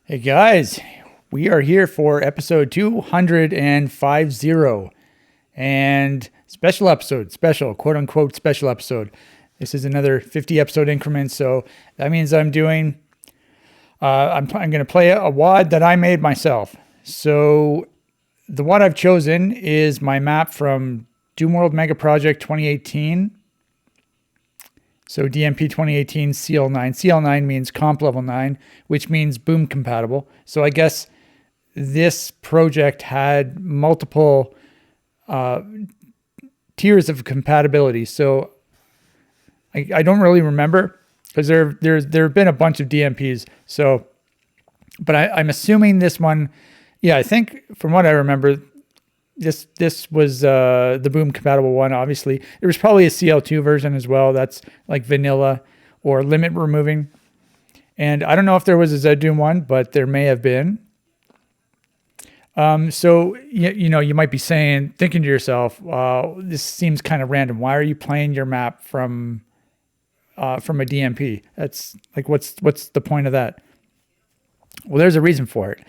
Hey guys, we are here for episode 250 and special quote unquote special episode. This is another 50 episode increment, so that means I'm doing I'm going to play a WAD that I made myself. So the WAD I've chosen is my map from Doomworld Mega Project 2018. So DMP 2018 CL9. CL9 means comp level 9, which means boom compatible. So I guess this project had multiple tiers of compatibility. So I don't really remember because there have been a bunch of DMPs. So, but I'm assuming this one, yeah, I think from what I remember, this was the boom compatible one. Obviously there was probably a CL2 version as well. That's like vanilla or limit removing. And I don't know if there was a ZDoom one, but there may have been. So you know, you might be thinking to yourself, this seems kind of random. Why are you playing your map from a DMP? That's like, what's the point of that? Well, there's a reason for it,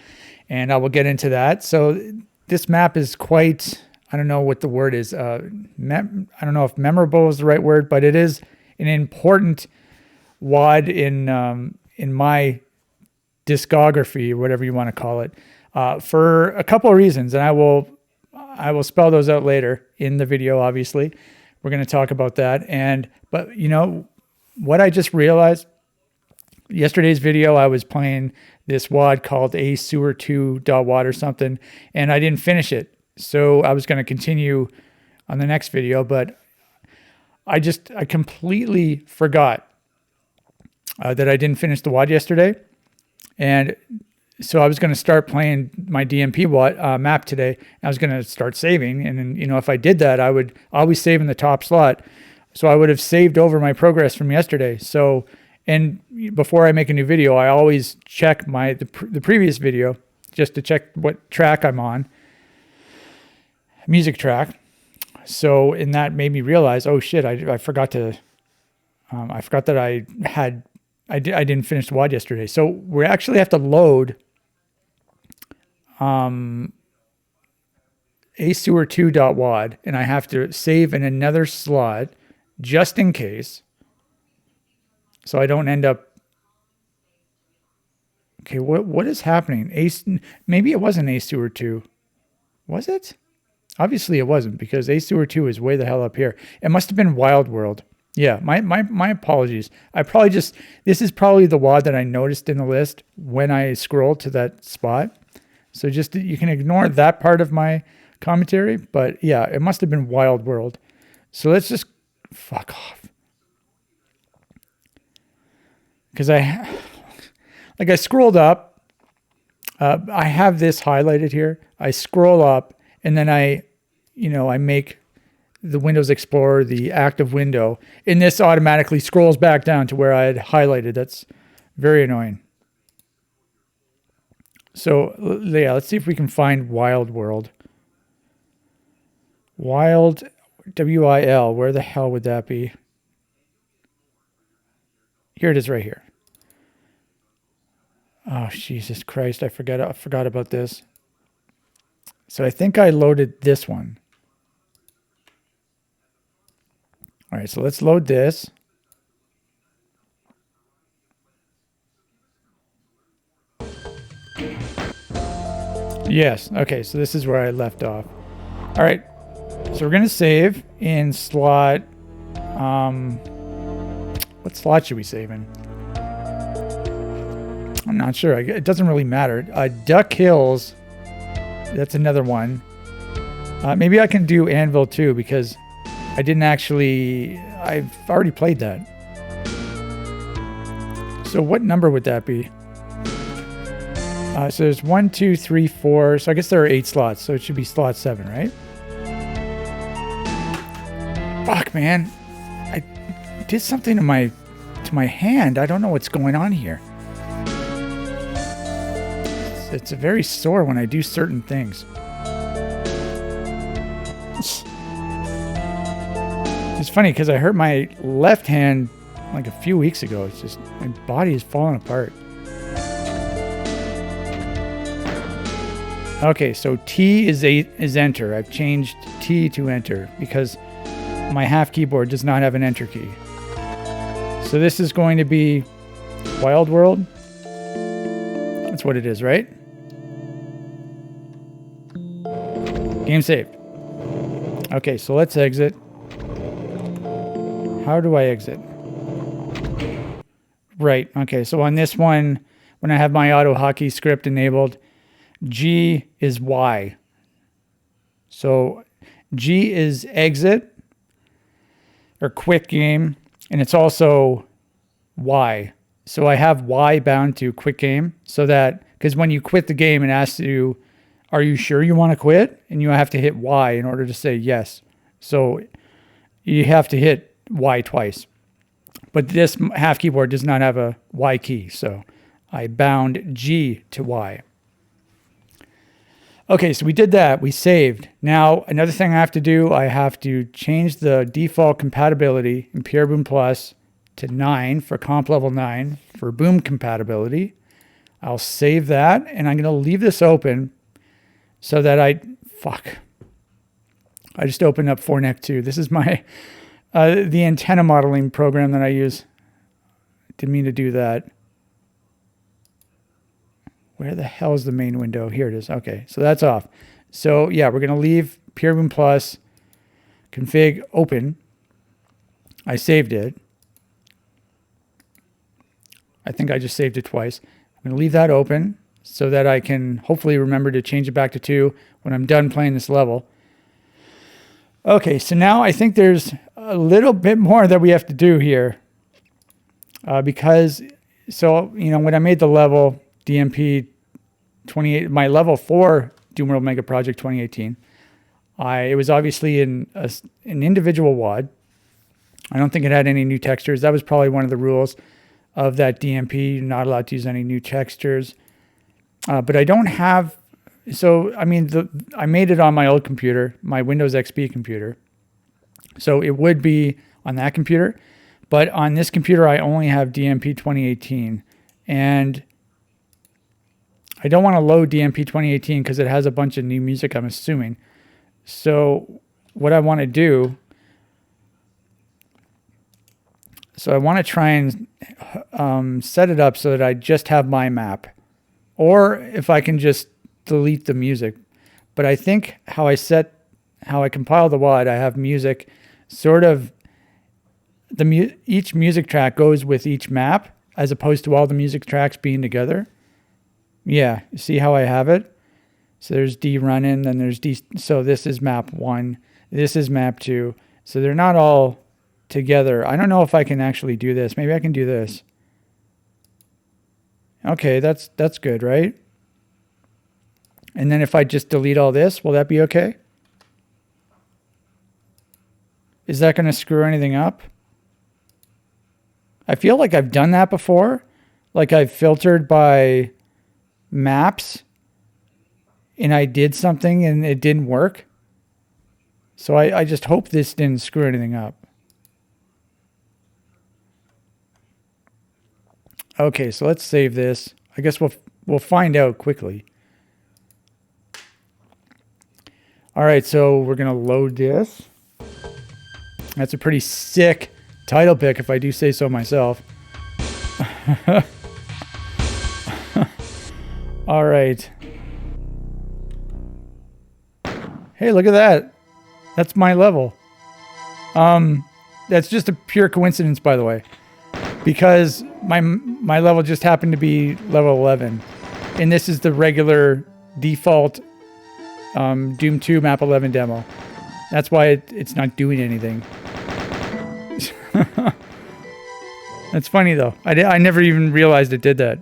and I will get into that. So this map is quite, I don't know what the word is. I don't know if memorable is the right word, but it is an important WAD in my discography, whatever you want to call it, for a couple of reasons. And I will spell those out later in the video. Obviously, we're going to talk about that. But you know what I just realized? Yesterday's video, I was playing this WAD called idgames or something, and I didn't finish it. So I was going to continue on the next video, but I completely forgot that I didn't finish the WAD yesterday. And so I was going to start playing my DMP WAD map today. I was going to start saving. And then, you know, if I did that, I would always save in the top slot. So I would have saved over my progress from yesterday. So, and before I make a new video, I always check the previous video just to check what track I'm on, music track. So, and that made me realize, oh shit, I forgot to, I forgot that I didn't finish the WAD yesterday. So we actually have to load idgames.2.wad, and I have to save in another slot just in case. So I don't end up. Okay, what is happening? Maybe it wasn't idgames.2. Was it? Obviously it wasn't, because idgames.2 is way the hell up here. It must have been WILDWRLD. Yeah, my apologies. This is probably the WAD that I noticed in the list when I scrolled to that spot. So just, you can ignore that part of my commentary, but yeah, it must have been WILDWRLD. So let's just fuck off. Because I scrolled up. I have this highlighted here. I scroll up, and then I make the Windows Explorer the active window, and this automatically scrolls back down to where I had highlighted. That's very annoying. So yeah, let's see if we can find WILDWRLD. Wild, W-I-L, where the hell would that be? Here it is right here. Oh, Jesus Christ, I forgot about this. So I think I loaded this one. All right, so let's load this. Yes, okay, so this is where I left off. All right, so we're gonna save in slot, what slot should we save in? I'm not sure, it doesn't really matter. Duck Hills, that's another one. Maybe I can do Anvil too, because I've already played that. So what number would that be? So there's 1, 2, 3, 4. So I guess there are 8 slots. So it should be slot 7, right? Fuck, man. I did something to my hand. I don't know what's going on here. It's very sore when I do certain things. It's funny because I hurt my left hand like a few weeks ago. It's just, my body is falling apart. Okay, so T is enter. I've changed T to enter because my half keyboard does not have an enter key. So this is going to be Wild World. That's what it is, right? Game saved. Okay, so let's exit. How do I exit? Right, okay, so on this one, when I have my auto hotkey script enabled, G is Y. So G is exit or quit game, and it's also Y. So I have Y bound to quit game so that, because when you quit the game, it asks you, are you sure you want to quit? And you have to hit Y in order to say yes. So you have to hit Y twice. But this half keyboard does not have a Y key, so I bound G to Y. Okay, so we did that. We saved. Now, another thing I have to do, I have to change the default compatibility in Pure Boom Plus to 9 for comp level 9 for boom compatibility. I'll save that, and I'm going to leave this open so that I just opened up Fornec 2. This is my the antenna modeling program that I use. Didn't mean to do that. Where the hell is the main window? Here it is. Okay, so that's off. So yeah, we're going to leave Pure Boom Plus config open. I saved it. I think I just saved it twice. I'm going to leave that open so that I can hopefully remember to change it back to 2 when I'm done playing this level. Okay, so now I think there's a little bit more that we have to do here. Because, so, you know, when I made the level DMP 28, my level 4 Doomworld Mega Project 2018, it was obviously an individual WAD. I don't think it had any new textures. That was probably one of the rules of that DMP. You're not allowed to use any new textures. But I don't have, so, I mean, I made it on my old computer, my Windows XP computer. So it would be on that computer. But on this computer, I only have DMP 2018. And I don't want to load DMP 2018 because it has a bunch of new music, I'm assuming. So what I want to do, so I want to try and set it up so that I just have my map. Or if I can just delete the music. But I think how I compile the WAD, I have music sort of, each music track goes with each map as opposed to all the music tracks being together. Yeah, you see how I have it? So there's D running, then there's D, so this is map 1, this is map 2. So they're not all together. I don't know if I can actually do this. Maybe I can do this. Okay, that's good, right? And then if I just delete all this, will that be okay? Is that going to screw anything up? I feel like I've done that before. Like I've filtered by maps and I did something and it didn't work. So I just hope this didn't screw anything up. Okay, so let's save this. I guess we'll find out quickly. All right, so we're going to load this. That's a pretty sick title pick, if I do say so myself. All right. Hey, look at that. That's my level. That's just a pure coincidence, by the way, because my level just happened to be level 11, and this is the regular default Doom 2 map 11 demo. That's why it's not doing anything. That's funny though. I never even realized it did that.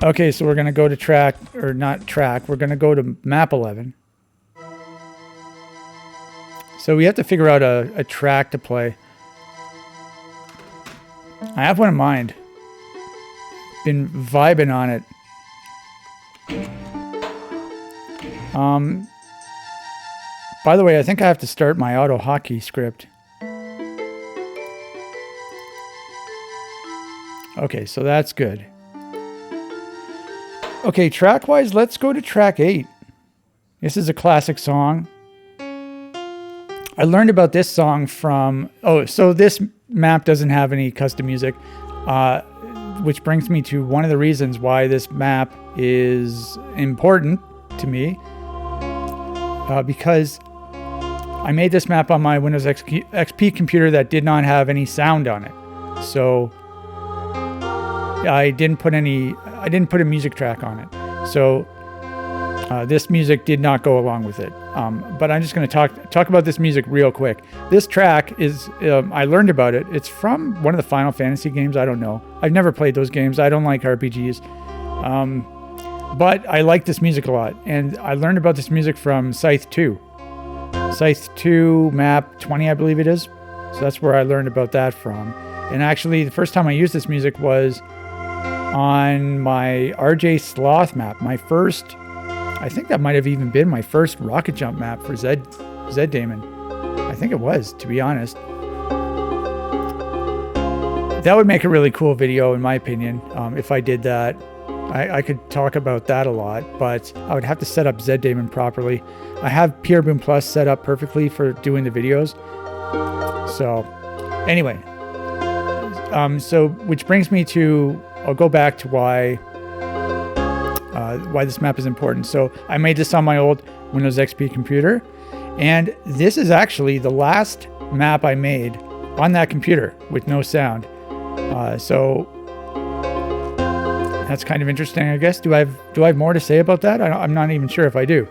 Okay, so we're gonna go to track, or not track, we're gonna go to map 11. So we have to figure out a track to play. I have one in mind. Been vibing on it. By the way, I think I have to start my auto hotkey script. Okay, so that's good. Okay, track-wise, let's go to track 8. This is a classic song. I learned about this song from... Oh, so this map doesn't have any custom music, which brings me to one of the reasons why this map is important to me, because I made this map on my Windows XP computer that did not have any sound on it. So I didn't put a music track on it. So this music did not go along with it. But I'm just going to talk about this music real quick. This track is, I learned about it. It's from one of the Final Fantasy games. I don't know. I've never played those games. I don't like RPGs. But I like this music a lot. And I learned about this music from Scythe 2. Scythe 2 map 20, I believe it is. So that's where I learned about that from. And actually, the first time I used this music was on my RJ Sloth map. My first, I think that might have even been my first rocket jump map for Zed Daemon. I think it was, to be honest. That would make a really cool video, in my opinion, if I did that. I could talk about that a lot, but I would have to set up Zed Daemon properly. I have Pierre Boom Plus set up perfectly for doing the videos. So, anyway. So, which brings me to, I'll go back to why this map is important. So, I made this on my old Windows XP computer, and this is actually the last map I made on that computer with no sound. So that's kind of interesting, I guess. Do I have more to say about that? I'm not even sure if I do.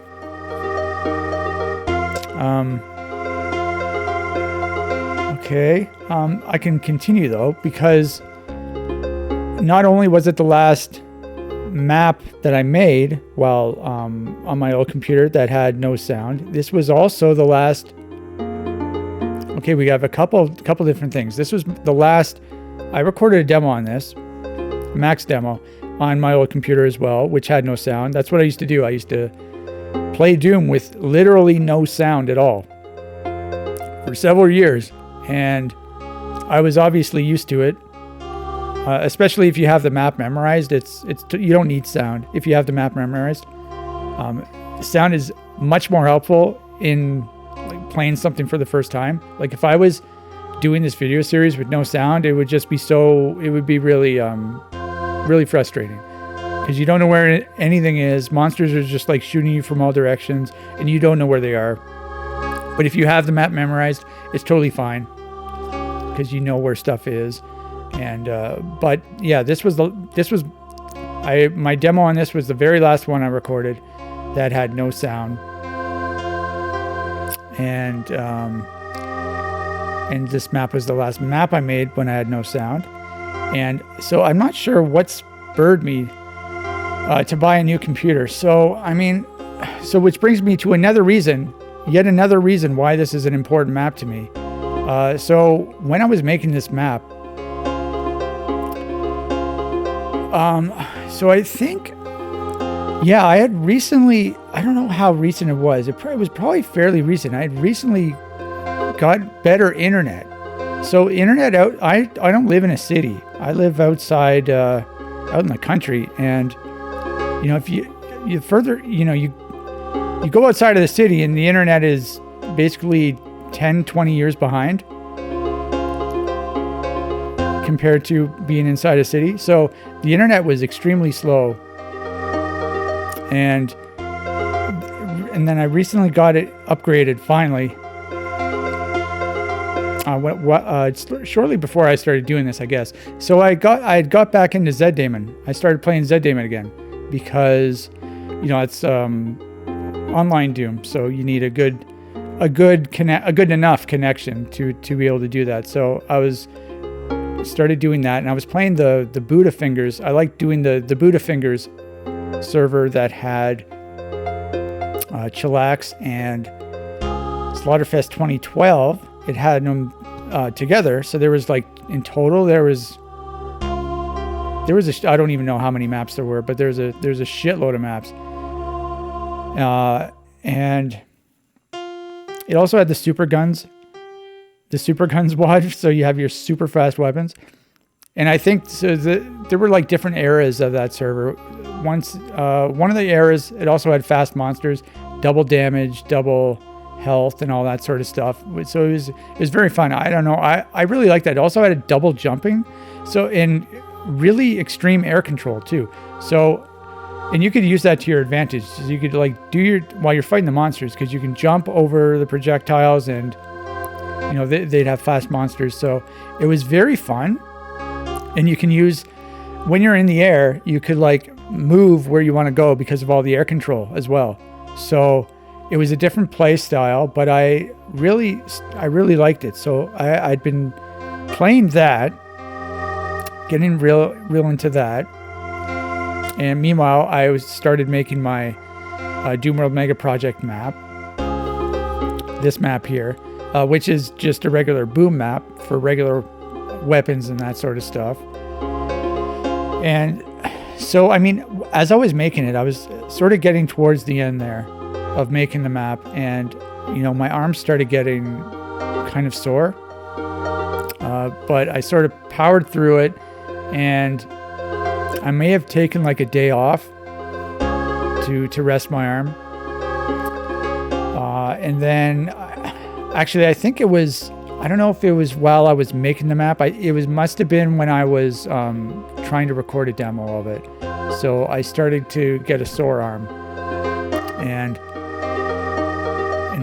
Okay. I can continue though, because not only was it the last map that I made while on my old computer that had no sound, this was also the last. Okay, we have a couple different things. This was the last. I recorded a demo on this, max demo, on my old computer as well, which had no sound. That's what I used to do. I used to play Doom with literally no sound at all for several years, and I was obviously used to it. Especially if you have the map memorized, you don't need sound if you have the map memorized. Sound is much more helpful in like playing something for the first time. Like if I was doing this video series with no sound, it would just be really really frustrating, because you don't know where anything is. Monsters are just like shooting you from all directions, and you don't know where they are. But if you have the map memorized, it's totally fine, because you know where stuff is. And but yeah, my demo on this was the very last one I recorded that had no sound, and this map was the last map I made when I had no sound. And so I'm not sure what spurred me to buy a new computer. So which brings me to yet another reason why this is an important map to me. So when I was making this map, so I think, yeah, I had recently, I don't know how recent it was. It was probably fairly recent. I had recently got better internet. So internet I don't live in a city. I live outside, out in the country. And, you know, if you further, you know, you go outside of the city and the internet is basically 10, 20 years behind compared to being inside a city. So the internet was extremely slow. And then I recently got it upgraded finally. Shortly before I started doing this, I guess. So I had got back into Zed Daemon. I started playing Zed Daemon again because, you know, it's online Doom, so you need a good enough connection to be able to do that. So I started doing that, and I was playing the Buddha Fingers. I like doing the Buddha Fingers server that had Chillax and Slaughterfest 2012. It had them together, so there was like in total there was I don't even know how many maps there were, but there's a shitload of maps. And it also had the super guns WAD, so you have your super fast weapons. And I think so there were like different eras of that server. Once one of the eras, it also had fast monsters, double damage, double health, and all that sort of stuff. So it was very fun. I don't know. I really liked that. It also had a double jumping, so in really extreme air control too. So, and you could use that to your advantage. So you could like while you're fighting the monsters, because you can jump over the projectiles, and they'd have fast monsters. So it was very fun. And you can use, when you're in the air, you could like move where you want to go because of all the air control as well. So it was a different play style, but I really liked it. So I'd been playing that, getting real into that. And meanwhile, I started making my Doomworld Mega Project map. This map here, which is just a regular boom map for regular weapons and that sort of stuff. And so, I mean, as I was making it, I was sort of getting towards the end there of making the map, and my arms started getting kind of sore, but I sort of powered through it, and I may have taken like a day off to rest my arm, and then actually I think it was, I don't know if it was while I was making the map. It must have been when I was trying to record a demo of it. So I started to get a sore arm, and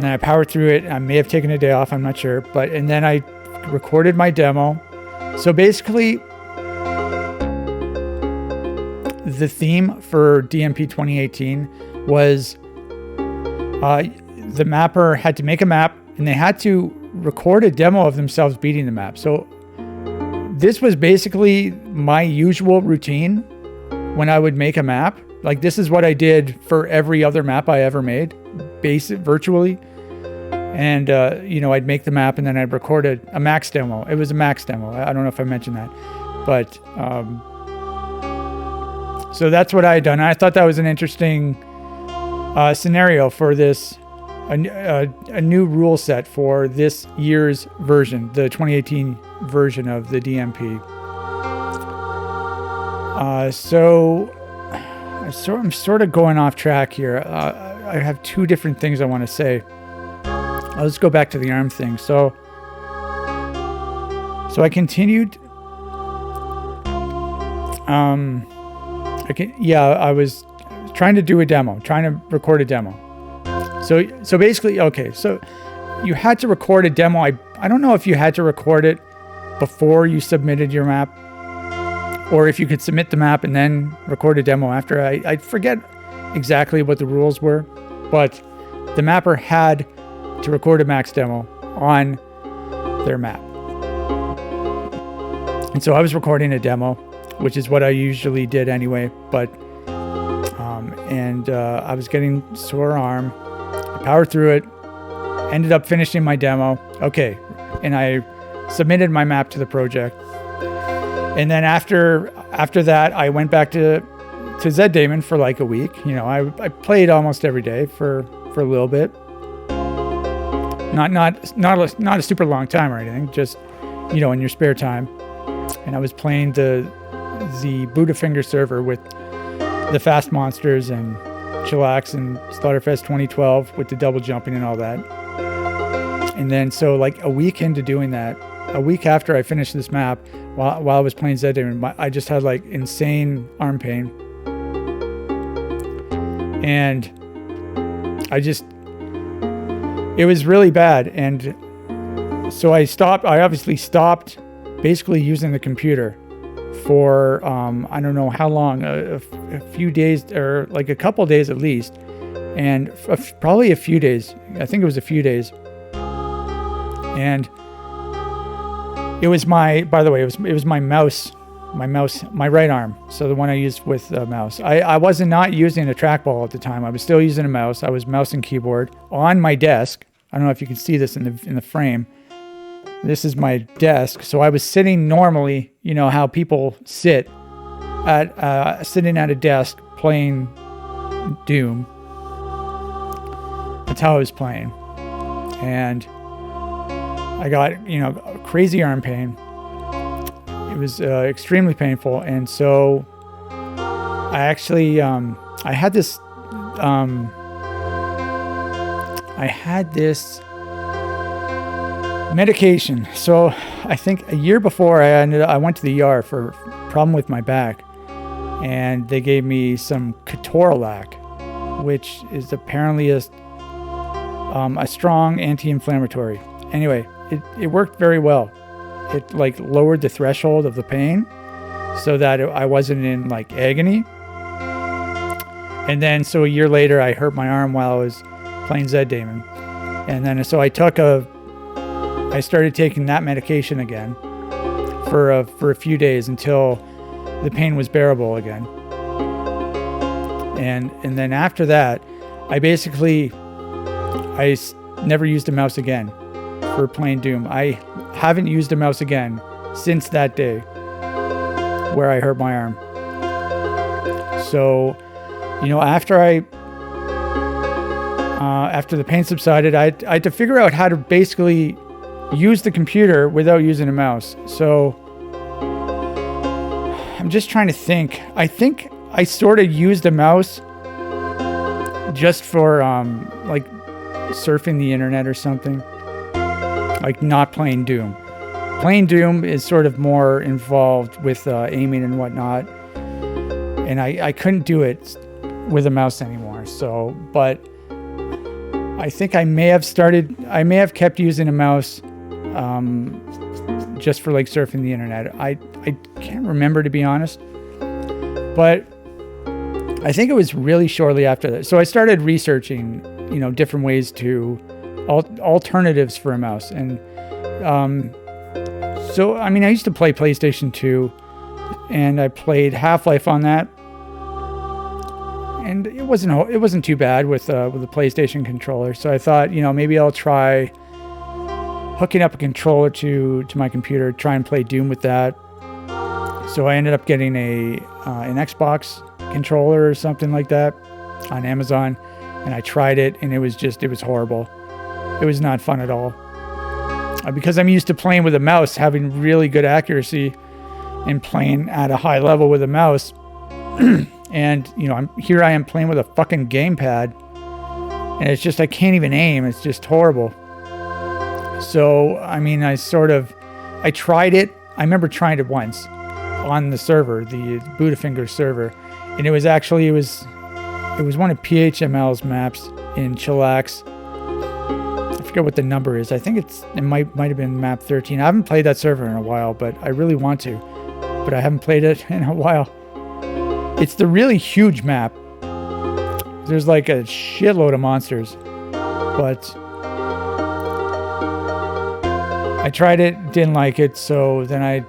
then I powered through it. I may have taken a day off, I'm not sure, and then I recorded my demo. So basically, the theme for DMP 2018 was the mapper had to make a map, and they had to record a demo of themselves beating the map. So this was basically my usual routine when I would make a map. Like, this is what I did for every other map I ever made, virtually. And I'd make the map, and then I'd record a max demo. It was a max demo. I don't know if I mentioned that, but so that's what I had done. I thought that was an interesting scenario for this. A new rule set for this year's version, the 2018 version of the DMP. So I'm sort of going off track here. I have two different things I want to say. Let's go back to the arm thing. So I continued. I was trying to do a demo, trying to record a demo. So basically, okay, so you had to record a demo. I don't know if you had to record it before you submitted your map, or if you could submit the map and then record a demo after. I forget exactly what the rules were, but the mapper had to record a max demo on their map. And so I was recording a demo, which is what I usually did anyway, but I was getting sore arm. Powered through it, ended up finishing my demo. Okay, and I submitted my map to the project. And then after that, I went back to Zed Daemon for like a week. I played almost every day for a little bit. Not a super long time or anything, just in your spare time. And I was playing the Budafinger server with the fast monsters and Chillax and Slaughterfest 2012 with the double jumping and all that. And then so like a week into doing that, a week after I finished this map, while I was playing Zed Daemon, I just had like insane arm pain. And it was really bad. And so I obviously stopped basically using the computer for I don't know how long, a few days, or like a couple days at least, and probably a few days. I think it was a few days. And it was my mouse, my right arm. So the one I used with the mouse. I wasn't not using a trackball at the time. I was still using a mouse. I was mouse and keyboard on my desk. I don't know if you can see this in the frame. This is my desk. So I was sitting normally, how people sit sitting at a desk playing Doom. That's how I was playing. And I got, crazy arm pain. It was extremely painful. And so I actually, I had this medication. So I think a year before I went to the ER for a problem with my back, and they gave me some ketorolac, which is apparently a strong anti-inflammatory. Anyway, it worked very well. It like lowered the threshold of the pain so that I wasn't in like agony. And then so a year later, I hurt my arm while I was playing Zed Daemon. And then so I started taking that medication again for a few days until the pain was bearable again. And then after that, I never used a mouse again for playing Doom. I haven't used a mouse again since that day where I hurt my arm. So, after the pain subsided, I had to figure out how to basically use the computer without using a mouse. So I'm just trying to think. I think I sort of used a mouse just for like surfing the internet or something, like not playing Doom. Playing Doom is sort of more involved with aiming and whatnot, and I couldn't do it with a mouse anymore. So, but I think I may have kept using a mouse just for like surfing the internet. I can't remember, to be honest, but I think it was really shortly after that. So I started researching, different ways to alternatives for a mouse. And so, I used to play PlayStation 2, and I played Half-Life on that. And it wasn't too bad with a PlayStation controller. So I thought, maybe I'll try hooking up a controller to my computer, try and play Doom with that. So I ended up getting an Xbox controller or something like that on Amazon, and I tried it, and it was horrible. It was not fun at all. Because I'm used to playing with a mouse, having really good accuracy, and playing at a high level with a mouse. And, I am playing with a fucking gamepad, and it's just, I can't even aim. It's just horrible. So, I tried it. I remember trying it once on the server, the Budafinger server. And it was one of PHML's maps in Chillax. I forget what the number is. I think it might have been map 13. I haven't played that server in a while, but I really want to. But I haven't played it in a while. It's the really huge map. There's like a shitload of monsters. But I tried it, didn't like it, so then I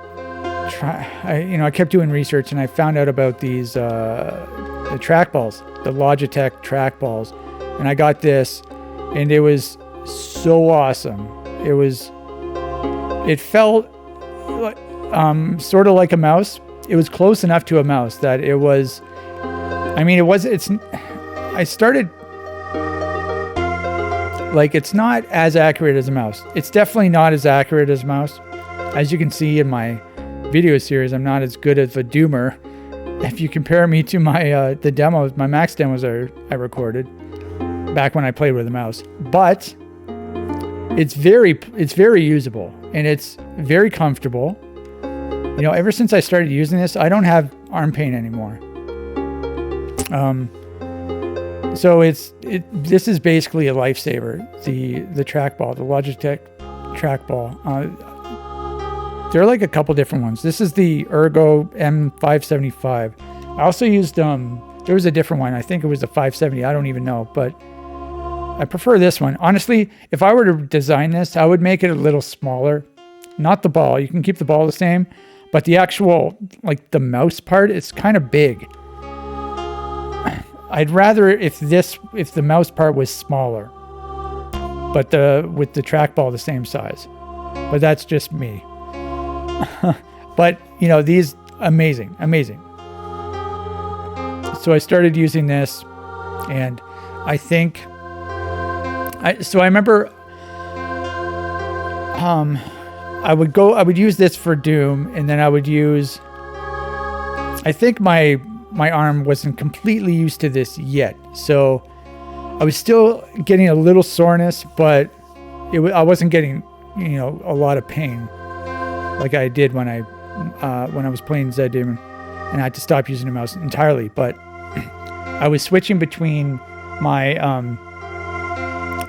kept doing research, and I found out about these the trackballs, the Logitech trackballs, and I got this, and it was so awesome. It felt like, sort of like a mouse. It was close enough to a mouse that it was. I started. Like, it's not as accurate as a mouse. It's definitely not as accurate as a mouse. As you can see in my video series, I'm not as good as a doomer. If you compare me to my the demos, my max demos I recorded back when I played with a mouse. But it's very usable, and it's very comfortable. Ever since I started using this, I don't have arm pain anymore. So this is basically a lifesaver. The trackball, the Logitech trackball. There are like a couple different ones. This is the Ergo M575. I also used there was a different one. I think it was the 570. I don't even know, but I prefer this one. Honestly, if I were to design this, I would make it a little smaller. Not the ball. You can keep the ball the same, but the actual, like the mouse part, it's kind of big. I'd rather if the mouse part was smaller, but with the trackball the same size. But that's just me. But these amazing. So I started using this, and I think I remember I would use this for Doom, and then I would use, I think my arm wasn't completely used to this yet. So I was still getting a little soreness, but I wasn't getting, a lot of pain like I did when I was playing Zed Demon, and I had to stop using the mouse entirely. But I was switching between my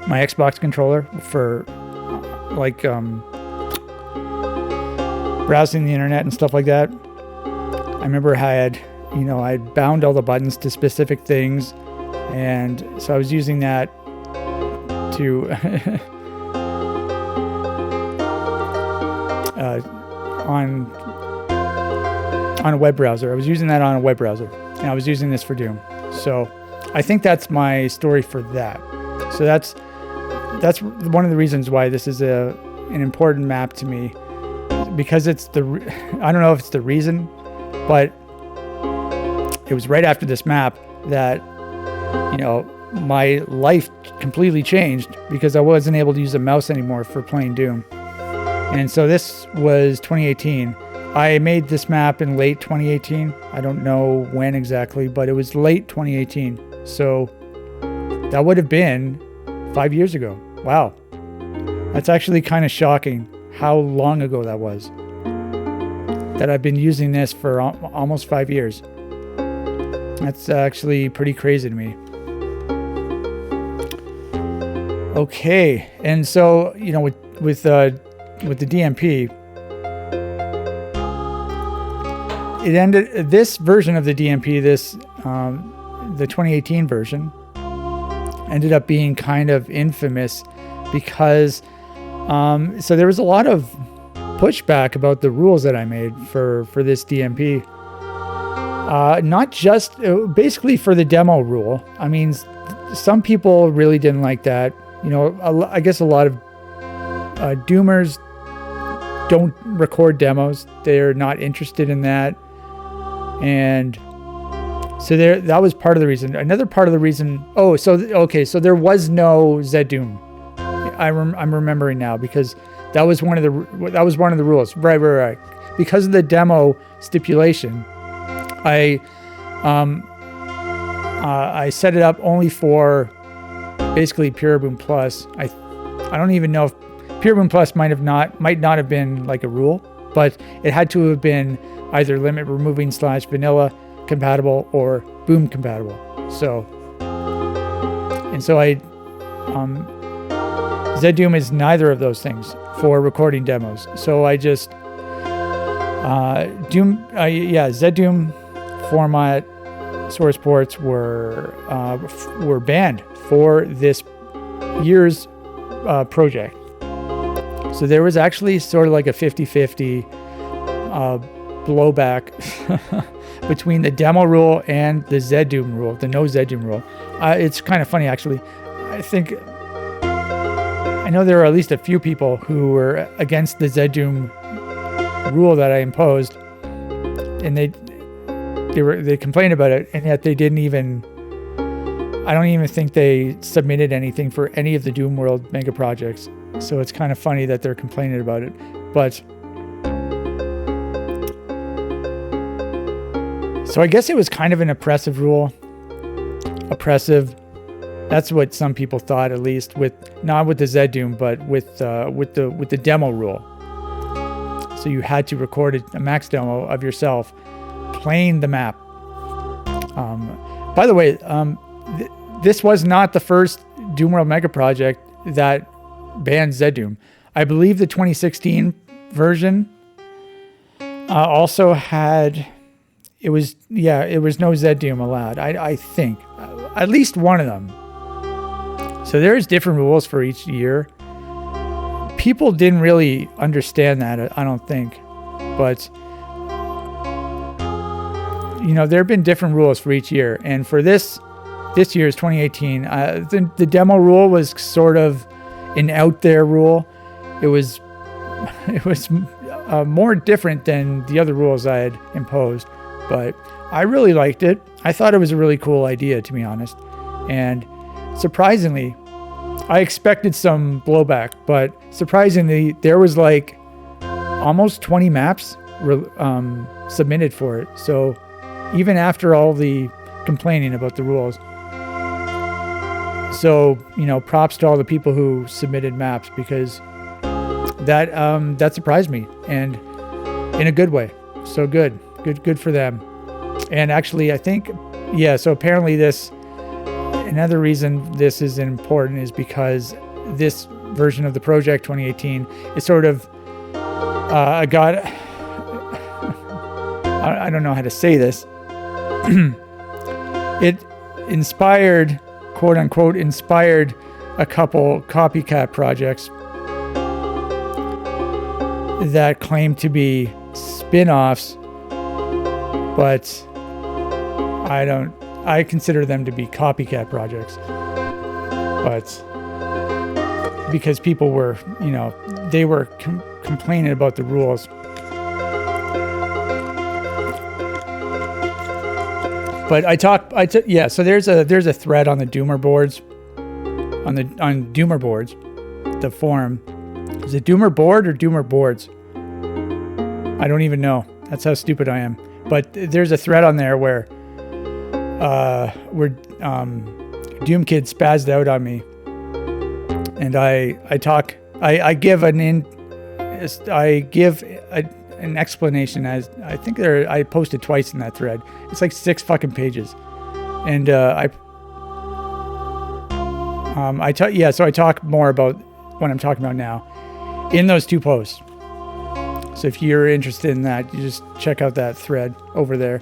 my Xbox controller for like browsing the internet and stuff like that. I remember I had, I'd bound all the buttons to specific things, and so I was using that to on a web browser. I was using that on a web browser, and I was using this for Doom. So I think that's my story for that. So that's one of the reasons why this is an important map to me, because it's I don't know if it's the reason, but it was right after this map that, my life completely changed, because I wasn't able to use a mouse anymore for playing Doom. And so this was 2018. I made this map in late 2018. I don't know when exactly, but it was late 2018. So that would have been 5 years ago. Wow. That's actually kind of shocking how long ago that was. That I've been using this for almost 5 years. That's actually pretty crazy to me. Okay, and so with the DMP, it ended. This version of the DMP, the 2018 version, ended up being kind of infamous because so there was a lot of pushback about the rules that I made for this DMP. Not just basically for the demo rule. I mean, some people really didn't like that. I guess a lot of Doomers don't record demos. They're not interested in that. And so that was part of the reason. Another part of the reason, so there was no Zed Doom. I'm remembering now, because that was one of the rules. Right. Because of the demo stipulation, I set it up only for basically Pure Boom Plus. I don't even know if Pure Boom Plus might not have been like a rule, but it had to have been either limit removing / vanilla compatible or Boom compatible. So Zed Doom is neither of those things for recording demos. So I just Zed Doom format source ports were banned for this year's project. So there was actually sort of like a 50-50 blowback between the demo rule and the Zed Doom rule, the no Zed Doom rule. It's kind of funny, actually. I know there are at least a few people who were against the Zed Doom rule that I imposed, and they complained about it, and yet they didn't even. I don't even think they submitted anything for any of the Doomworld mega projects. So it's kind of funny that they're complaining about it. But so I guess it was kind of an oppressive rule. Oppressive. That's what some people thought, at least, not with the Zed Doom, but with the demo rule. So you had to record a max demo of yourself playing the map. By the way, this was not the first Doomworld mega project that banned Zed Doom. I believe the 2016 version also had. It was no Zed Doom allowed. I think at least one of them. So there's different rules for each year. People didn't really understand that, I don't think, but there have been different rules for each year, and for this year's 2018, the demo rule was sort of an out there rule. It was more different than the other rules I had imposed, but I really liked it. I thought it was a really cool idea, to be honest, and surprisingly, I expected some blowback, but surprisingly, there was like almost 20 maps submitted for it. So even after all the complaining about the rules. So, props to all the people who submitted maps, because that surprised me, and in a good way. So good for them. And actually, I think, so apparently another reason this is important is because this version of the project 2018 is sort of, I don't know how to say this. It inspired, quote unquote, a couple copycat projects that claim to be spin-offs, but I consider them to be copycat projects. But because people were, they were complaining about the rules. But so there's a thread on the Doomer boards, on Doomer boards, the forum. Is it Doomer board or Doomer boards? I don't even know. That's how stupid I am. But there's a thread on there where Doom Kid spazzed out on me, and I give an explanation, as I think I posted twice in that thread. It's like 6 fucking pages, and so I talk more about what I'm talking about now in those 2 posts. So if you're interested in that, you just check out that thread over there.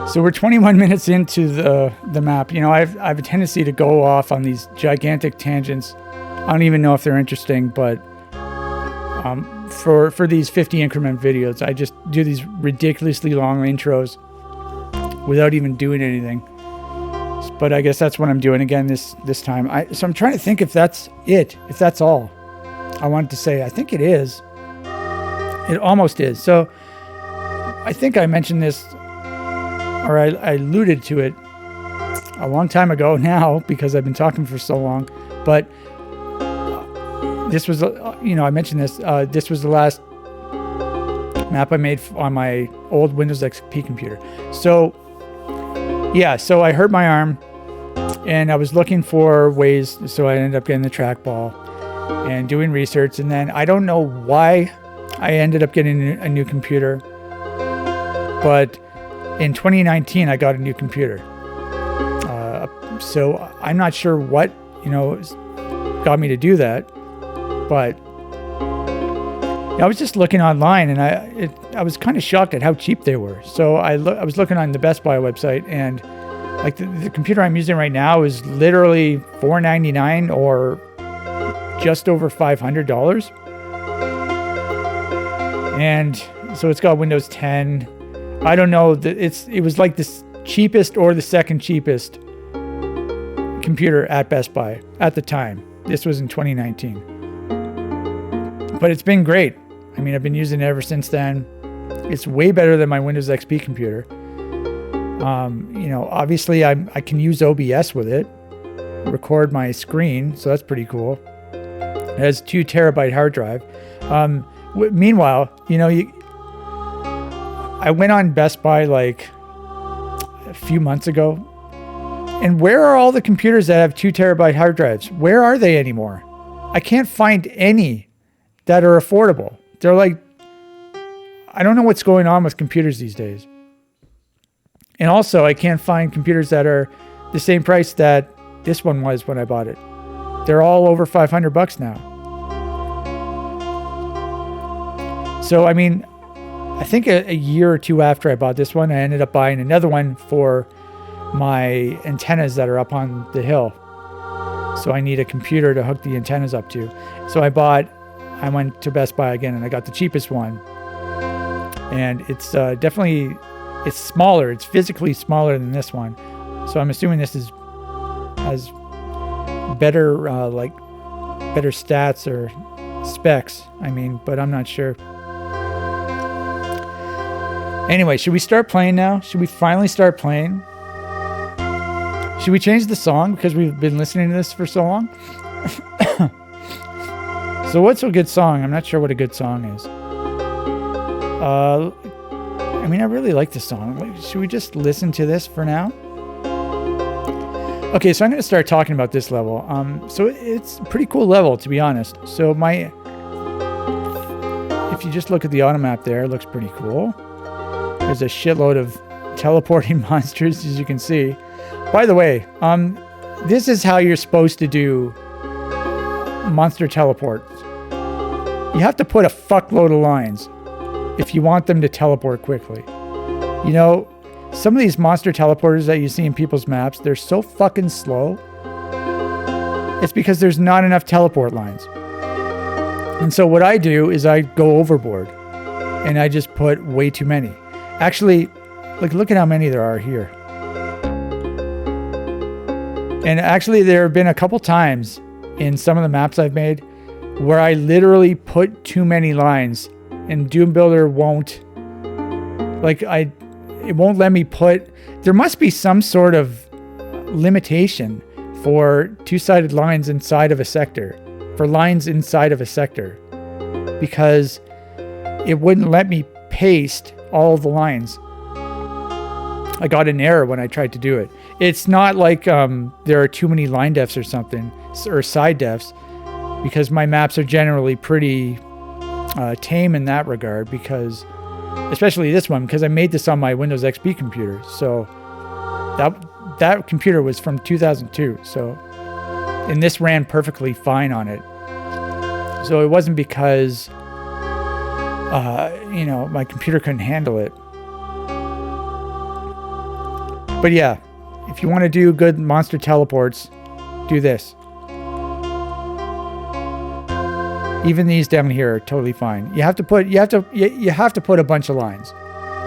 So we're 21 minutes into the map. I have a tendency to go off on these gigantic tangents. I don't even know if they're interesting, but for these 50 increment videos, I just do these ridiculously long intros without even doing anything. But I guess that's what I'm doing again this time. So I'm trying to think if that's it, if that's all I wanted to say. I think it is. It almost is. So I think I mentioned this, or I alluded to it a long time ago now, because I've been talking for so long. But this was, I mentioned this. This was the last map I made on my old Windows XP computer. So so I hurt my arm, and I was looking for ways. So I ended up getting the trackball and doing research. And then I don't know why I ended up getting a new computer, but in 2019 I got a new computer. So I'm not sure what got me to do that, but I was just looking online, and I was kind of shocked at how cheap they were. So I was looking on the Best Buy website, and like the computer I'm using right now is literally $499 or just over $500. And so it's got Windows 10. I don't know, it was like the cheapest or the second cheapest computer at Best Buy at the time. This was in 2019. But it's been great. I mean, I've been using it ever since then. It's way better than my Windows XP computer. Obviously I can use OBS with it, record my screen, so that's pretty cool. It has 2 terabyte hard drive. Meanwhile, I went on Best Buy like a few months ago, and where are all the computers that have 2 terabyte hard drives? Where are they anymore? I can't find any that are affordable. They're like, I don't know what's going on with computers these days. And also, I can't find computers that are the same price that this one was when I bought it. They're all over $500 now. So, I mean, I think a year or 2 after I bought this one, I ended up buying another one for my antennas that are up on the hill. So I need a computer to hook the antennas up to. So I went to Best Buy again, and I got the cheapest one. And it's definitely, it's smaller. It's physically smaller than this one. So I'm assuming this has better, better stats or specs. But I'm not sure. Anyway, should we start playing now? Should we finally start playing? Should we change the song because we've been listening to this for so long? So what's a good song? I'm not sure what a good song is. I mean, I really like this song. Should we just listen to this for now? Okay, so I'm going to start talking about this level. So it's a pretty cool level, to be honest. So if you just look at the auto map there, it looks pretty cool. There's a shitload of teleporting monsters, as you can see. By the way, this is how you're supposed to do monster teleports. You have to put a fuckload of lines if you want them to teleport quickly. You know, some of these monster teleporters that you see in people's maps, they're so fucking slow. It's because there's not enough teleport lines. And so what I do is I go overboard and I just put way too many. Actually, like, look at how many there are here. And actually, there have been a couple times in some of the maps I've made where I literally put too many lines, and Doom Builder won't, like, it won't let me put, there must be some sort of limitation for two-sided lines inside of a sector, for lines inside of a sector, because it wouldn't let me paste all of the lines. I got an error when I tried to do it. It's not like there are too many line defs or something, or side defs, because my maps are generally pretty tame in that regard, because, especially this one, because I made this on my Windows XP computer. So that computer was from 2002. So, and this ran perfectly fine on it. So it wasn't because, you know, my computer couldn't handle it. But yeah, if you want to do good monster teleports, do this. Even these down here are totally fine. You have to put a bunch of lines.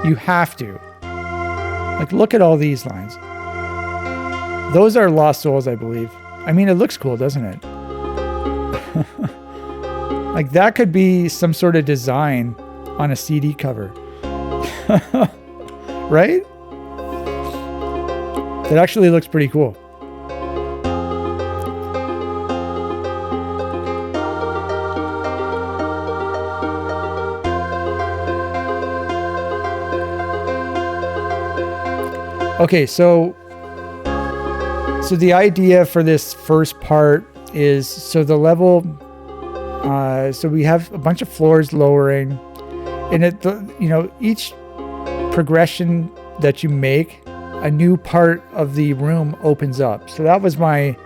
You have to. Like, look at all these lines. Those are Lost Souls, I believe. I mean, it looks cool, doesn't it? Like, that could be some sort of design on a CD cover. Right? That actually looks pretty cool. Okay, so the idea for this first part is, so the level, so we have a bunch of floors lowering, and you know, each progression that you make, a new part of the room opens up. So that's what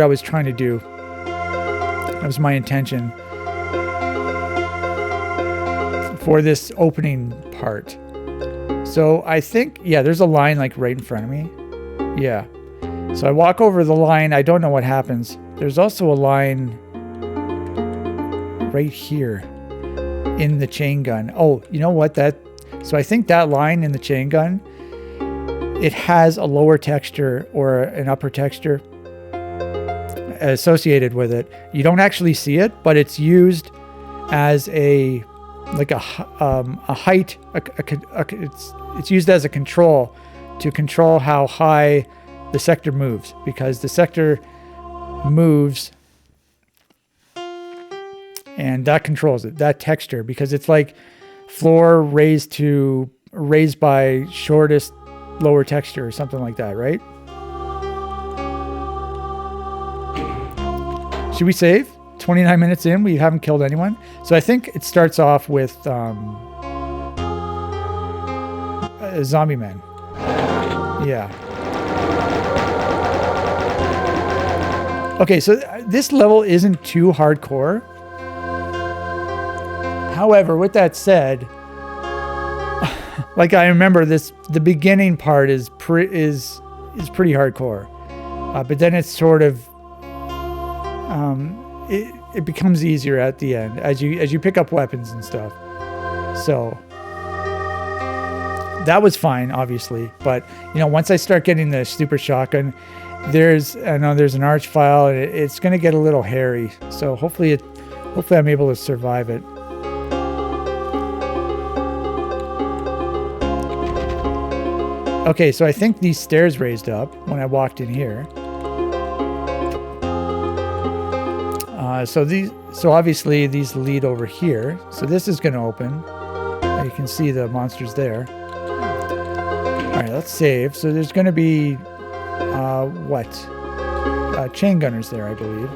I was trying to do. That was my intention for this opening part. So I think, yeah, there's a line like right in front of me. Yeah. So I walk over the line. I don't know what happens. There's also a line right here in the chain gun. Oh, you know what? So I think that line in the chain gun, it has a lower texture or an upper texture associated with it. You don't actually see it, but it's used as a height. It's used as a control to control how high the sector moves, because the sector moves and that controls it, that texture, because it's like floor raised by shortest lower texture or something like that, right? Should we save? 29 minutes in, we haven't killed anyone. So I think it starts off with zombie men. Yeah. Okay, so this level isn't too hardcore. However, with that said, like, I remember the beginning part is pretty hardcore, but then it's sort of it becomes easier at the end as you pick up weapons and stuff. So that was fine, obviously, but you know, once I start getting the super shotgun, there's an arch file, and it's going to get a little hairy. So hopefully I'm able to survive it. Okay, so I think these stairs raised up when I walked in here. So obviously these lead over here. So this is going to open. You can see the monsters there. All right, let's save. So there's going to be chain gunners there, I believe.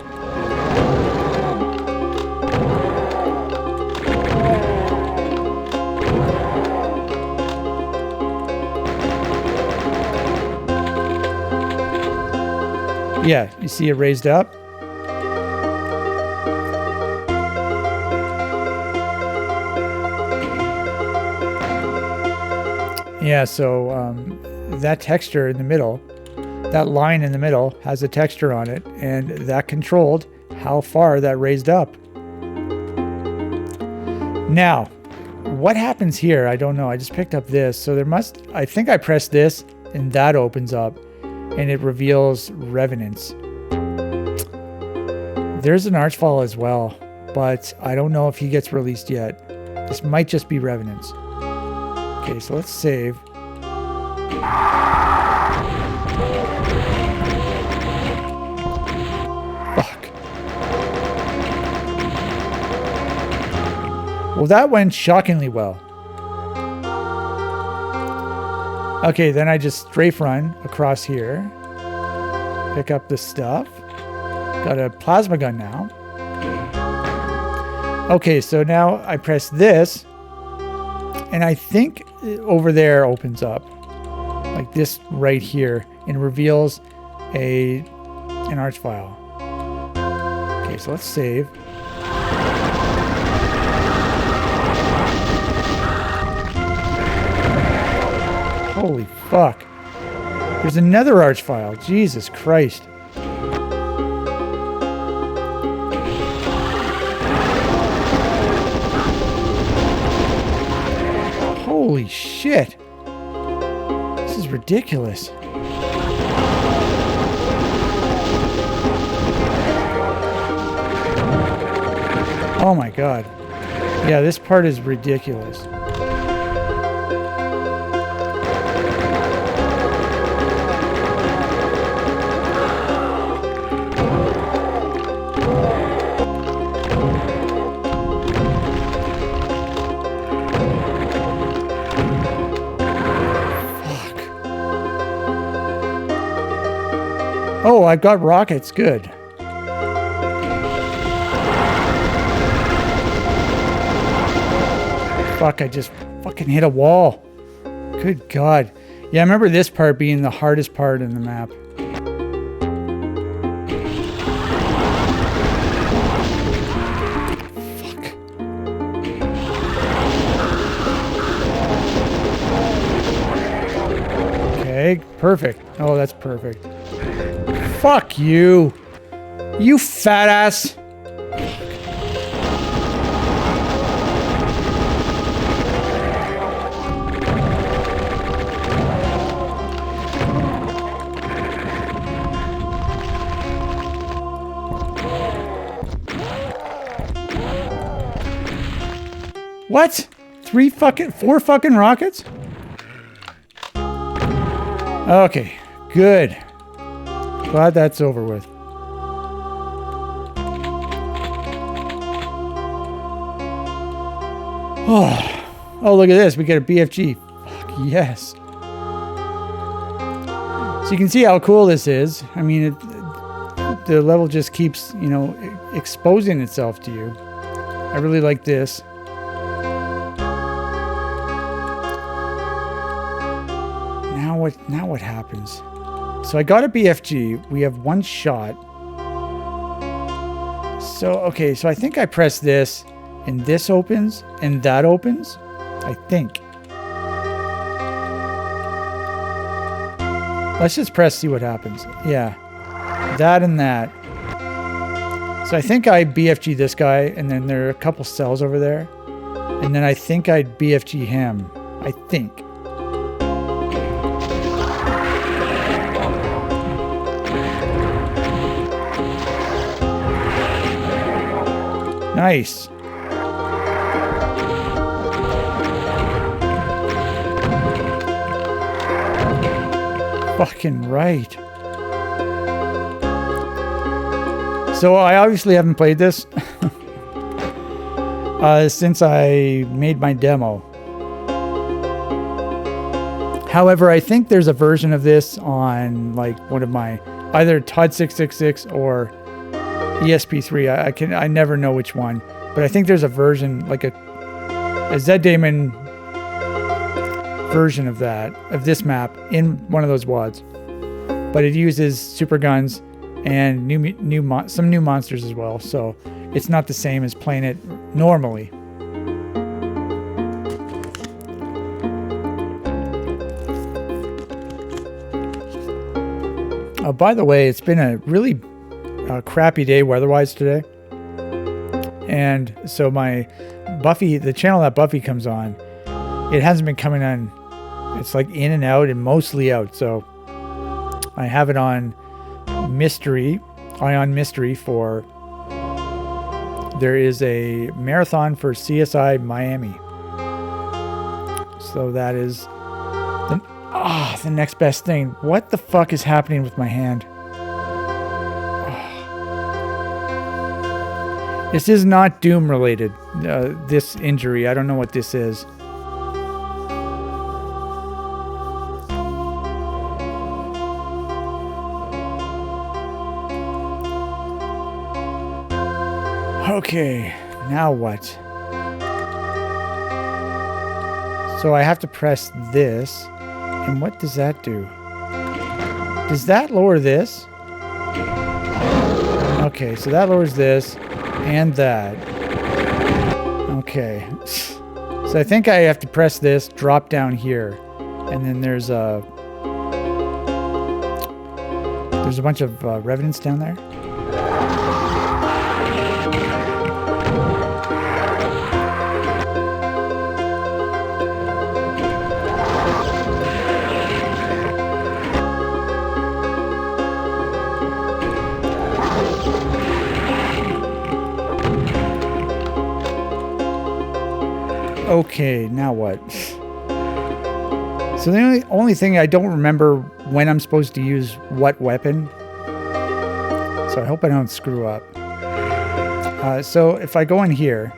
Yeah, you see it raised up. Yeah, so that texture in the middle, that line in the middle has a texture on it, and that controlled how far that raised up. Now, what happens here? I don't know. I just picked up this. So I think I pressed this and that opens up and it reveals Revenants. There's an Archfall as well, but I don't know if he gets released yet. This might just be Revenants. Okay, so let's save. Fuck. Well, that went shockingly well. Okay, then I just strafe run across here. Pick up the stuff. Got a plasma gun now. Okay, so now I press this. And I think over there opens up. Like this right here. And reveals an arch file. Okay, so let's save. Holy fuck. There's another arch file. Jesus Christ. Holy shit. This is ridiculous. Oh my god. Yeah, this part is ridiculous. Oh, I've got rockets. Good. Fuck, I just fucking hit a wall. Good God. Yeah, I remember this part being the hardest part in the map. Fuck. Okay, perfect. Oh, that's perfect. Fuck you. You fat ass. What? 4 fucking rockets? Okay, good. Glad that's over with. Oh, look at this. We get a BFG. Fuck yes. So you can see how cool this is. I mean, the level just keeps, you know, exposing itself to you. I really like this. Now what happens? So I got a BFG. We have one shot. So, okay, so I think I press this, and this opens, and that opens. I think. Let's just press, see what happens. Yeah. That and that. So I think I BFG this guy, and then there are a couple cells over there. And then I think I'd BFG him. I think. Nice. Fucking right. So I obviously haven't played this since I made my demo. However, I think there's a version of this on like one of my either Todd 666 or ESP3. I never know which one, but I think there's a version like a Zed Damon version of this map in one of those WADs. But it uses super guns and some new monsters as well, so it's not the same as playing it normally. By the way, it's been a really crappy day weather-wise today, and so my Buffy, the channel that Buffy comes on, it hasn't been coming on. It's like in and out and mostly out, so I have it on mystery, Ion Mystery for, there is a marathon for CSI Miami. So that is the next best thing. What the fuck is happening with my hand? This is not Doom related, this injury. I don't know what this is. Okay, now what? So I have to press this, and what does that do? Does that lower this? Okay, so that lowers this, and that. Okay, so I think I have to press this, drop down here, and then there's a bunch of revenants down there. Okay, now what? So the only thing I don't remember when I'm supposed to use what weapon. So I hope I don't screw up. So if I go in here,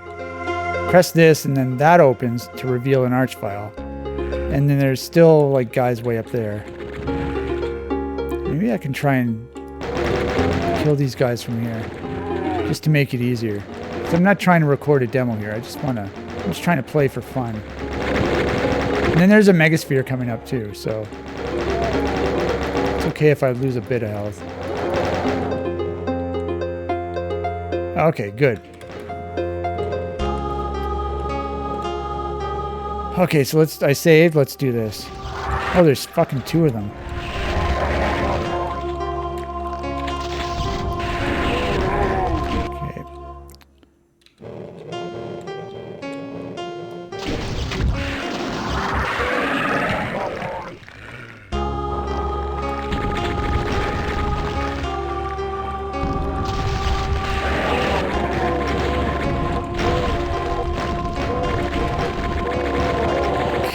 press this, and then that opens to reveal an arch file. And then there's still like guys way up there. Maybe I can try and kill these guys from here, just to make it easier. So I'm not trying to record a demo here. I'm just trying to play for fun. And then there's a megasphere coming up too, so it's okay if I lose a bit of health. Okay, good. Okay, so I saved. Let's do this. Oh, there's fucking 2 of them.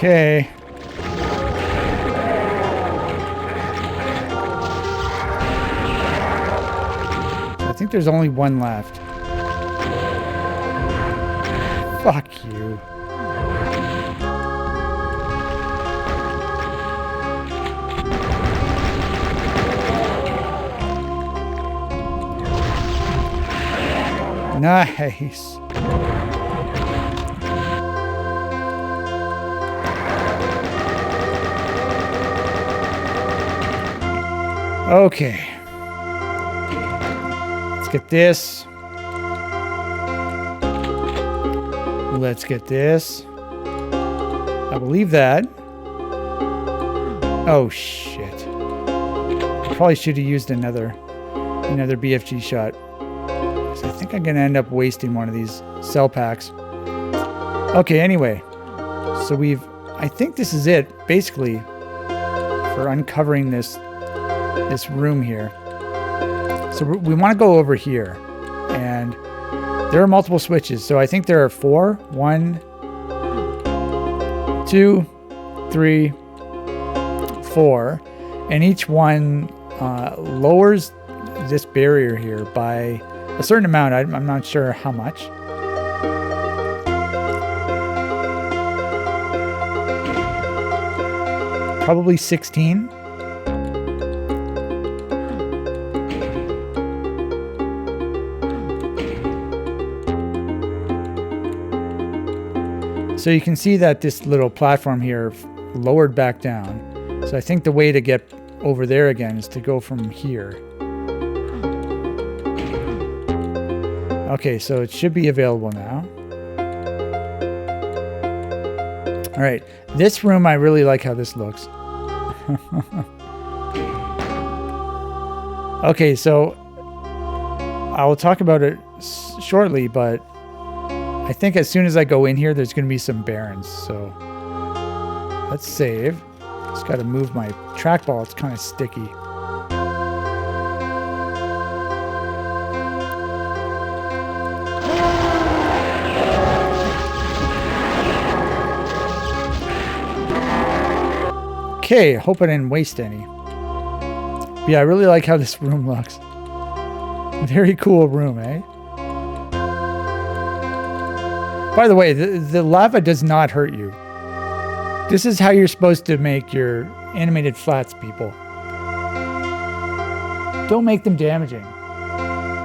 Okay. I think there's only one left. Fuck you. Nice. Okay. Let's get this. Let's get this. I believe that. Oh shit. I probably should have used another BFG shot. So I think I'm gonna end up wasting one of these cell packs. Okay, anyway. So I think this is it, basically, for uncovering this room here. So we want to go over here, and there are multiple switches. So I think there are 4. 1, 2, 3, 4, and each one lowers this barrier here by A certain amount. I'm not sure how much. Probably 16. So you can see that this little platform here lowered back down. So I think the way to get over there again is to go from here. Okay, so it should be available now. All right, this room, I really like how this looks. Okay, so I will talk about it shortly, but I think as soon as I go in here, there's going to be some barons. So let's save. Just got to move my trackball. It's kind of sticky. Okay, hope I didn't waste any. But yeah, I really like how this room looks. Very cool room, eh? By the way, the lava does not hurt you. This is how you're supposed to make your animated flats, people. Don't make them damaging.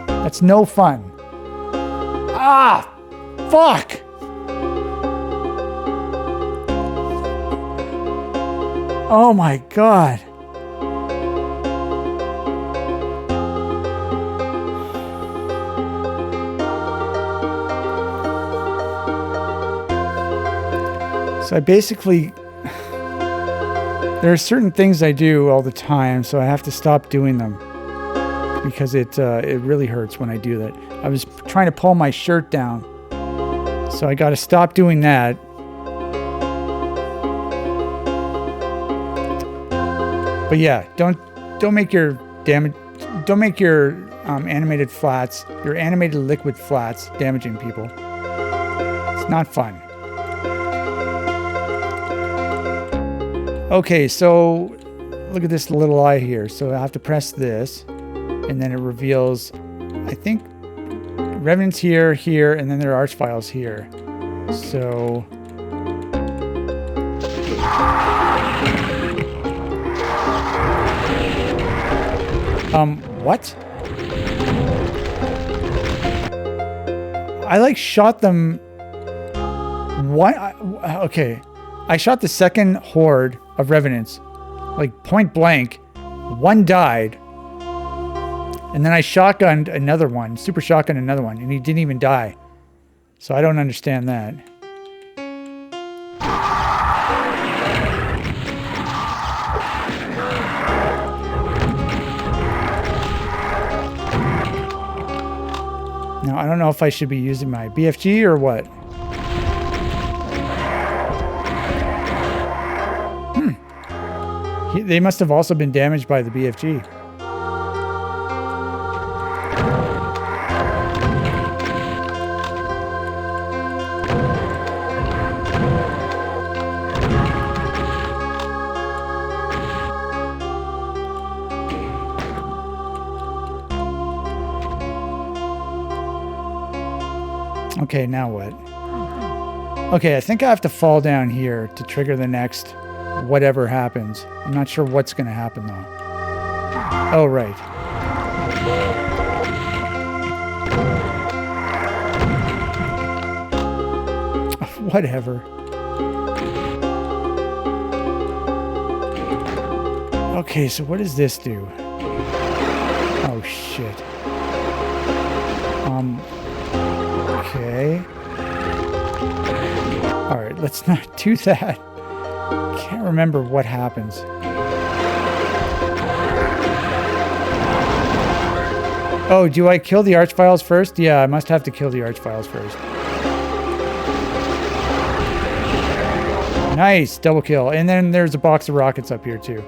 That's no fun. Ah! Fuck! Oh my god. So I basically, there are certain things I do all the time, so I have to stop doing them because it really hurts when I do that. I was trying to pull my shirt down, so I got to stop doing that. But yeah, don't make your animated flats, your animated liquid flats, damaging people. It's not fun. Okay, so look at this little eye here. So I have to press this, and then it reveals, I think, Revenants here, here, and then there are arch files here. So what? I like shot them. What? Okay. I shot the second horde of Revenants, like point blank. One died. And then I shotgunned another one, super shotgunned another one, and he didn't even die. So I don't understand that. Now, I don't know if I should be using my BFG or what. They must have also been damaged by the BFG. Okay, now what? Okay, I think I have to fall down here to trigger the next whatever happens. I'm not sure what's going to happen, though. Oh, right. Whatever. Okay, so what does this do? Oh, shit. Okay. All right, let's not do that. Can't remember what happens. Oh, do I kill the archviles first? Yeah, I must have to kill the archviles first. Nice, double kill. And then there's a box of rockets up here too.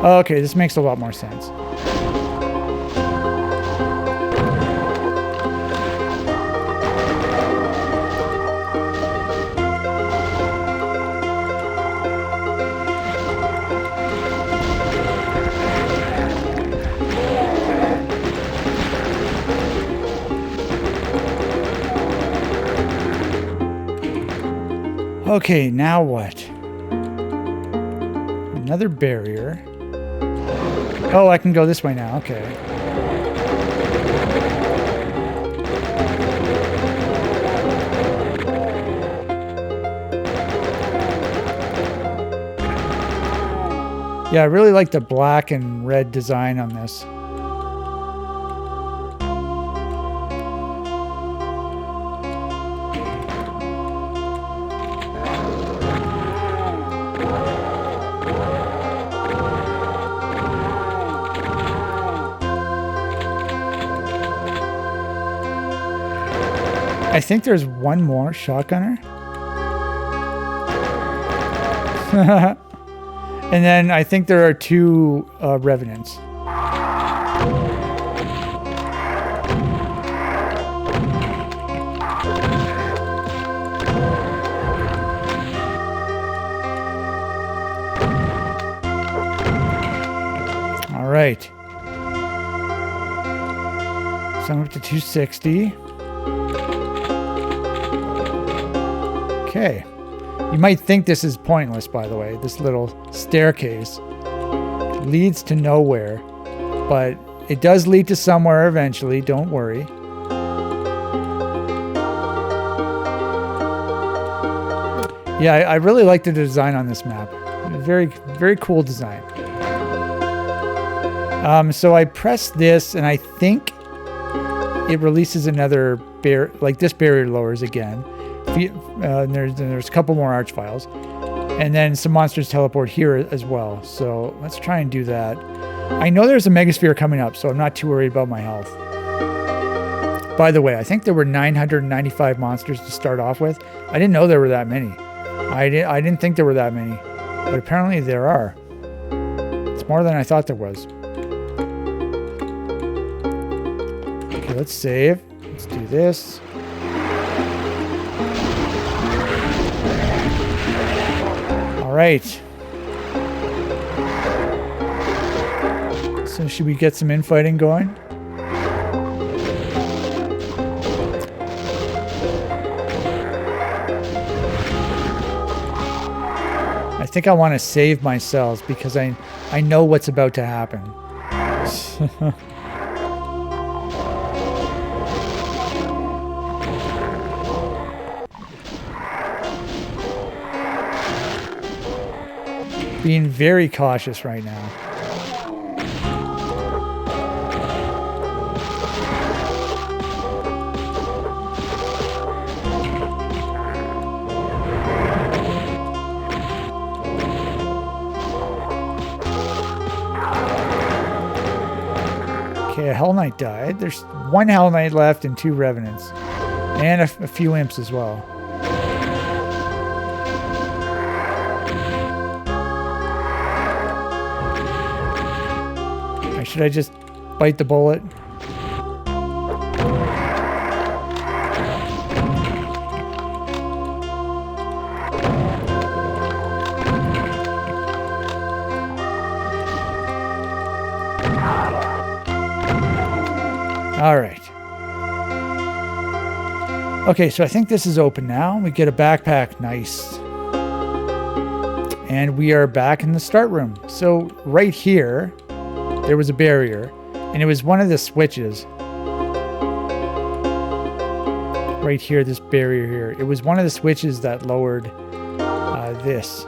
Okay, this makes a lot more sense. Okay, now what? Another barrier. Oh, I can go this way now. Okay. Yeah, I really like the black and red design on this. I think there's one more shotgunner. And then I think there are two revenants. All right. So I'm up to 260. Okay. You might think this is pointless, by the way. This little staircase leads to nowhere, but it does lead to somewhere eventually. Don't worry. Yeah, I really like the design on this map. Very, very cool design. So I press this, and I think it releases another barrier. Like this barrier lowers again. There's a couple more arch files, and then some monsters teleport here as well. So let's try and do that. I know there's a megasphere coming up, so I'm not too worried about my health. By the way, I think there were 995 monsters to start off with. I didn't know there were that many. I didn't think there were that many, but apparently there are. It's more than I thought there was. Okay, let's save. Let's do this. All right. So should we get some infighting going? I think I want to save my cells because I know what's about to happen. Being very cautious right now. Okay, a Hell Knight died. There's one Hell Knight left and two Revenants. And a few imps as well. Should I just bite the bullet? All right. Okay, so I think this is open now. We get a backpack. Nice. And we are back in the start room. So right here, there was a barrier, and it was one of the switches. Right here, this barrier here. It was one of the switches that lowered this.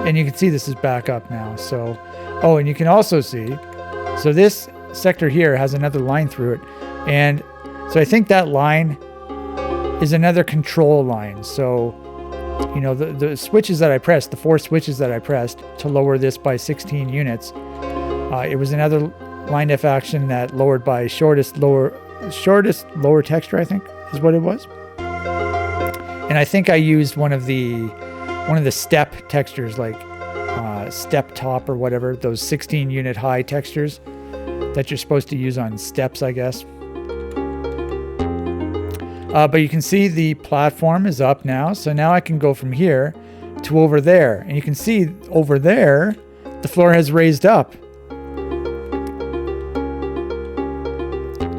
And you can see this is back up now. So, oh, and you can also see, so this sector here has another line through it. And so I think that line is another control line. So, you know, the switches that I pressed, the 4 switches that I pressed to lower this by 16 units, it was another line F action that lowered by shortest lower texture, I think is what it was. And I think I used one of the step textures, like step top or whatever, those 16 unit high textures that you're supposed to use on steps, I guess. But you can see the platform is up now. So now I can go from here to over there. And you can see over there, the floor has raised up.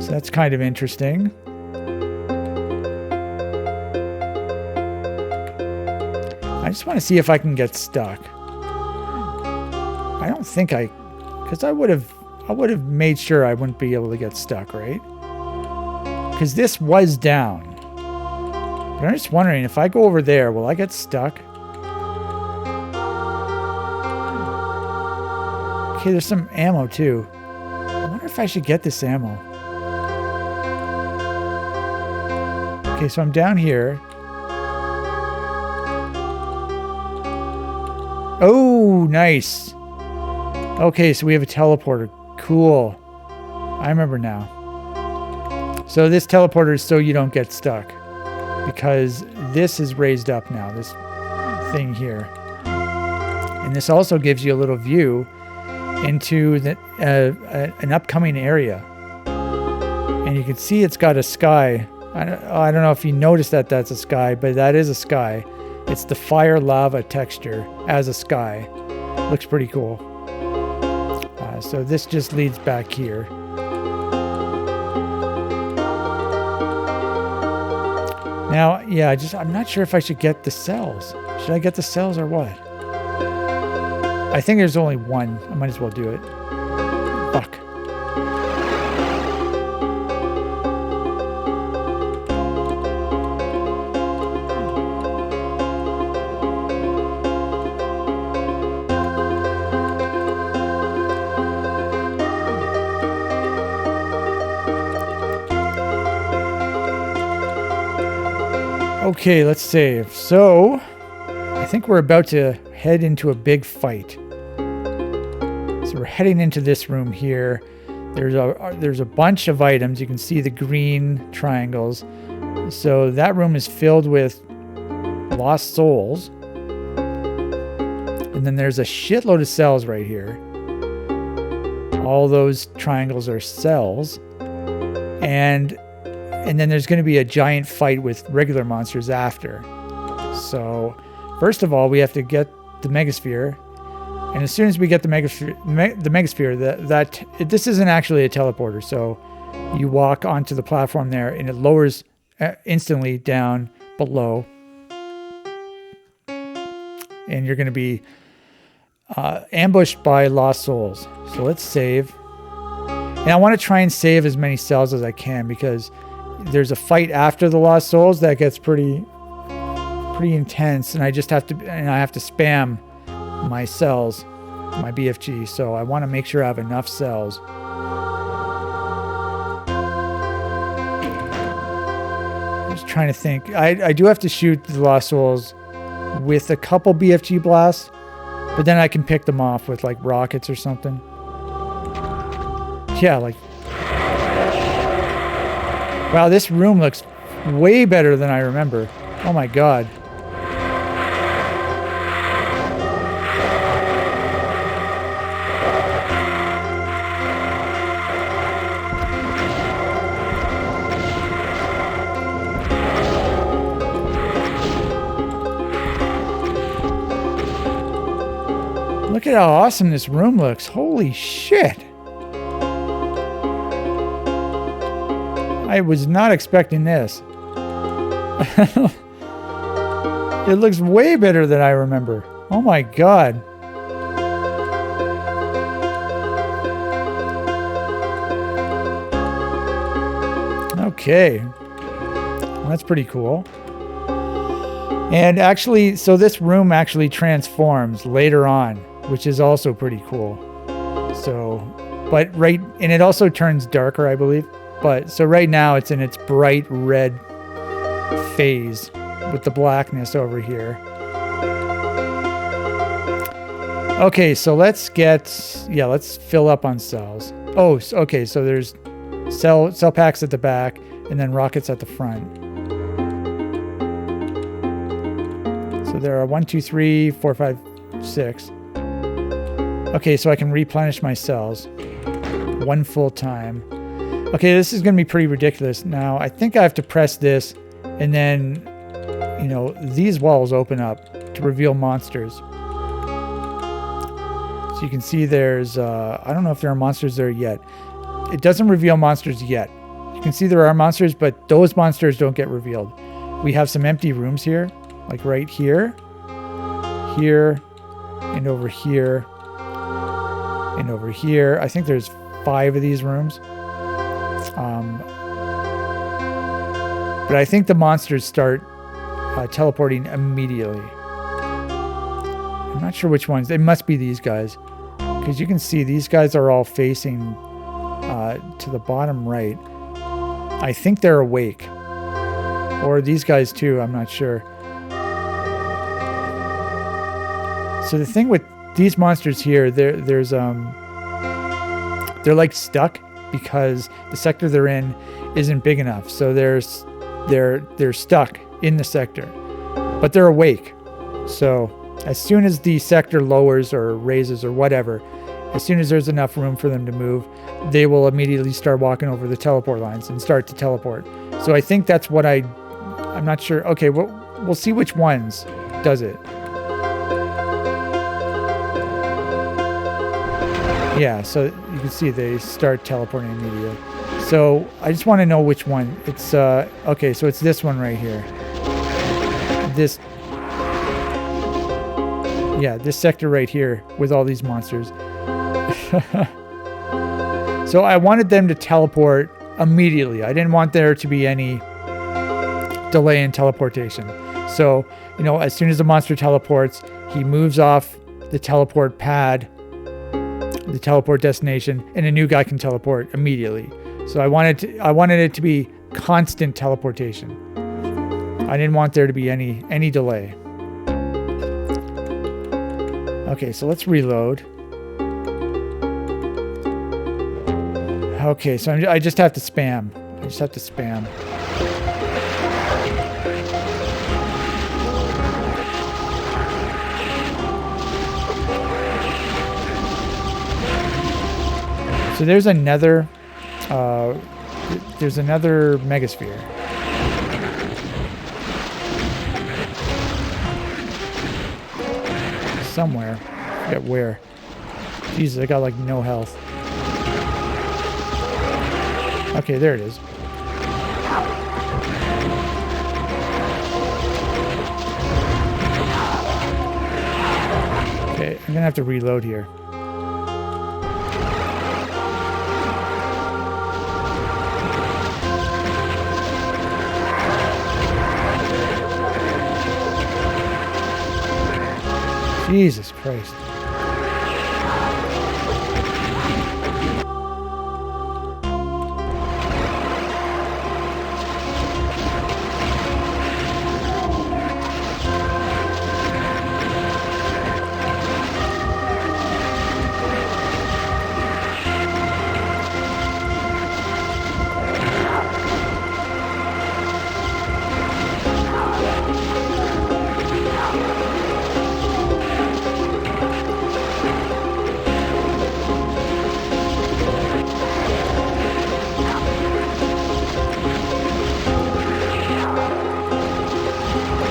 So that's kind of interesting. I just want to see if I can get stuck. I don't think because I would have made sure I wouldn't be able to get stuck, right? Because this was down. But I'm just wondering, if I go over there, will I get stuck? Okay, there's some ammo too. I wonder if I should get this ammo. Okay, so I'm down here. Oh, nice. Okay, so we have a teleporter. Cool. I remember now. So this teleporter is so you don't get stuck, because this is raised up now, this thing here. And this also gives you a little view into an upcoming area. And you can see it's got a sky. I don't know if you noticed that that's a sky, but that is a sky. It's the fire lava texture as a sky. Looks pretty cool. So this just leads back here. Now, yeah, I'm not sure if I should get the cells. Should I get the cells or what? I think there's only one. I might as well do it. Fuck. Okay, let's save. So, I think we're about to head into a big fight. So we're heading into this room here. There's a bunch of items. You can see the green triangles. So that room is filled with lost souls. And then there's a shitload of cells right here. All those triangles are cells. And then there's going to be a giant fight with regular monsters after. So, first of all, we have to get the Megasphere. And as soon as we get the Megasphere, this isn't actually a teleporter. So, you walk onto the platform there, and it lowers instantly down below. And you're going to be ambushed by lost souls. So, let's save. And I want to try and save as many cells as I can, because there's a fight after the lost souls that gets pretty intense, and I have to spam my cells, my BFG. So I want to make sure I have enough cells. I'm just trying to think. I do have to shoot the lost souls with a couple BFG blasts, but then I can pick them off with like rockets or something. Yeah, like. Wow, this room looks way better than I remember. Oh my god. Look at how awesome this room looks. Holy shit. I was not expecting this. It looks way better than I remember. Oh my god. Okay. Well, that's pretty cool. And actually, so this room actually transforms later on, which is also pretty cool. So, and it also turns darker, I believe. But so right now it's in its bright red phase with the blackness over here. Okay, so let's fill up on cells. Oh, okay, so there's cell packs at the back and then rockets at the front. So there are 1, 2, 3, 4, 5, 6. Okay, so I can replenish my cells one full time. Okay, this is going to be pretty ridiculous. Now, I think I have to press this, and then, these walls open up to reveal monsters. So you can see there's, I don't know if there are monsters there yet. It doesn't reveal monsters yet. You can see there are monsters, but those monsters don't get revealed. We have some empty rooms here, like right here. here, and over here, and over here. I think there's 5 of these rooms. But I think the monsters start teleporting immediately. I'm not sure which ones. They must be these guys. Because you can see these guys are all facing to the bottom right. I think they're awake. Or these guys too, I'm not sure. So the thing with these monsters here, they're like stuck because the sector they're in isn't big enough. So they're stuck in the sector, but they're awake. So as soon as the sector lowers or raises or whatever, as soon as there's enough room for them to move, they will immediately start walking over the teleport lines and start to teleport. So I think that's what I'm not sure. Okay, we'll see which ones does it. Yeah, so you can see they start teleporting immediately. So I just want to know which one. It's okay, so it's this one right here. This sector right here with all these monsters. So I wanted them to teleport immediately. I didn't want there to be any delay in teleportation. So, you know, as soon as the monster teleports, he moves off the teleport pad, the teleport destination, and a new guy can teleport immediately. So I wanted it to be constant teleportation. I didn't want there to be any delay. Okay, so let's reload. Okay, so I just have to spam. So there's another megasphere. Somewhere. I forget where. Jesus, I got like no health. Okay, there it is. Okay, I'm gonna have to reload here. Jesus Christ.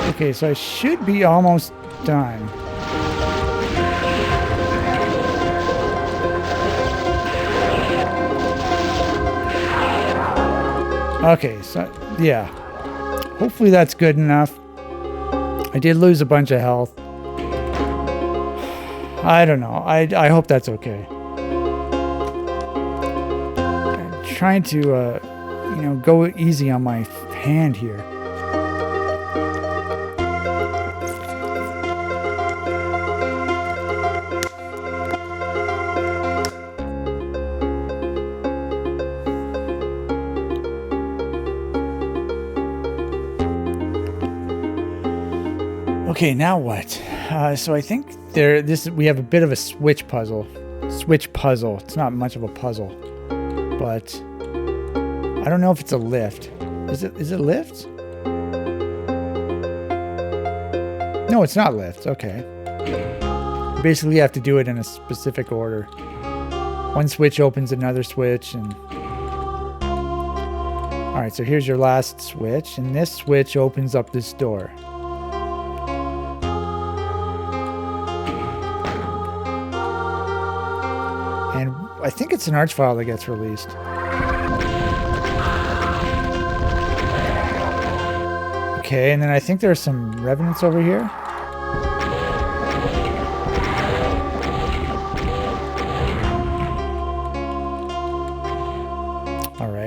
Okay, so I should be almost done. Okay, so yeah. Hopefully that's good enough. I did lose a bunch of health. I don't know. I hope that's okay. I'm trying to, go easy on my hand here. Okay, now what? So I think we have a bit of a switch puzzle. It's not much of a puzzle, but I don't know if it's a lift. Is it lift? No, it's not lift. Okay. Basically, you have to do it in a specific order. One switch opens another switch, and all right. So here's your last switch, and this switch opens up this door. And I think it's an arch file that gets released. Okay, and then I think there's some revenants over here.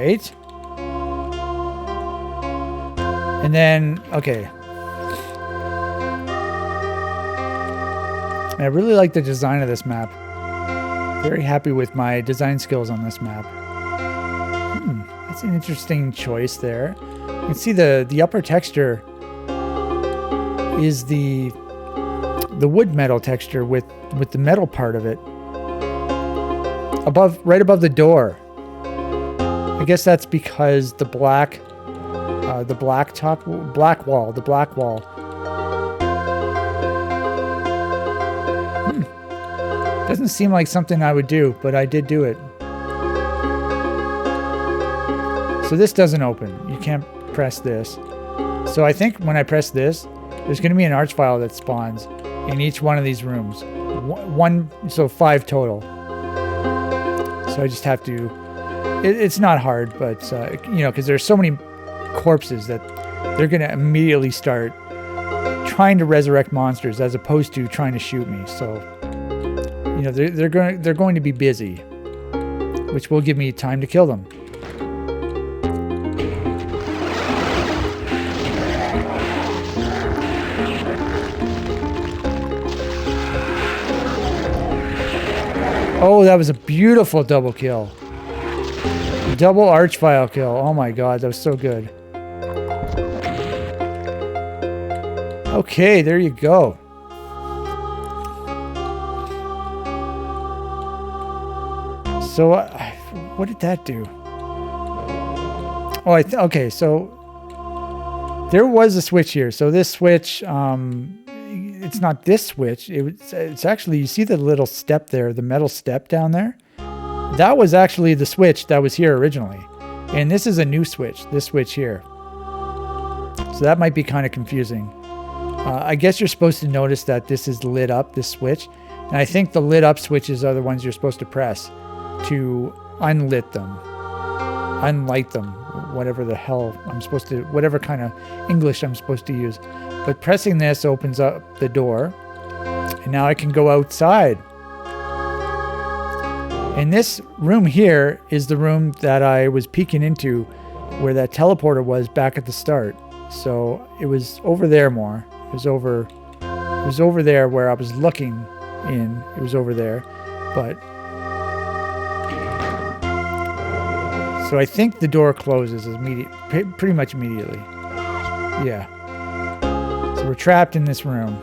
right? And then, okay. I really like the design of this map. Very happy with my design skills on this map. That's an interesting choice there. You can see the upper texture is the wood metal texture with the metal part of it. Right above the door. I guess that's because the black wall. Doesn't seem like something I would do, but I did do it. So this doesn't open. You can't press this. So I think when I press this, there's going to be an arch file that spawns in each one of these rooms. So 5 total. So I just have to... It's not hard, but, you know, because there's so many corpses that they're going to immediately start trying to resurrect monsters as opposed to trying to shoot me. So, you know, they're going to be busy, which will give me time to kill them. Oh, that was a beautiful double kill. Double archvile kill. Oh my god, that was so good. Okay, there you go. So, what did that do? Oh, okay, so there was a switch here. So this switch, it's not this switch. It's actually, you see the little step there, the metal step down there? That was actually the switch that was here originally. And this is a new switch, this switch here. So that might be kind of confusing. I guess you're supposed to notice that this is lit up, this switch. And I think the lit up switches are the ones you're supposed to press to unlit them. Unlight them. Whatever the hell I'm supposed to, whatever kind of English I'm supposed to use. But pressing this opens up the door. And now I can go outside. And this room here is the room that I was peeking into where that teleporter was back at the start. So it was over there more. It was over there where I was looking in. It was over there. But so I think the door closes pretty much immediately. Yeah. So we're trapped in this room.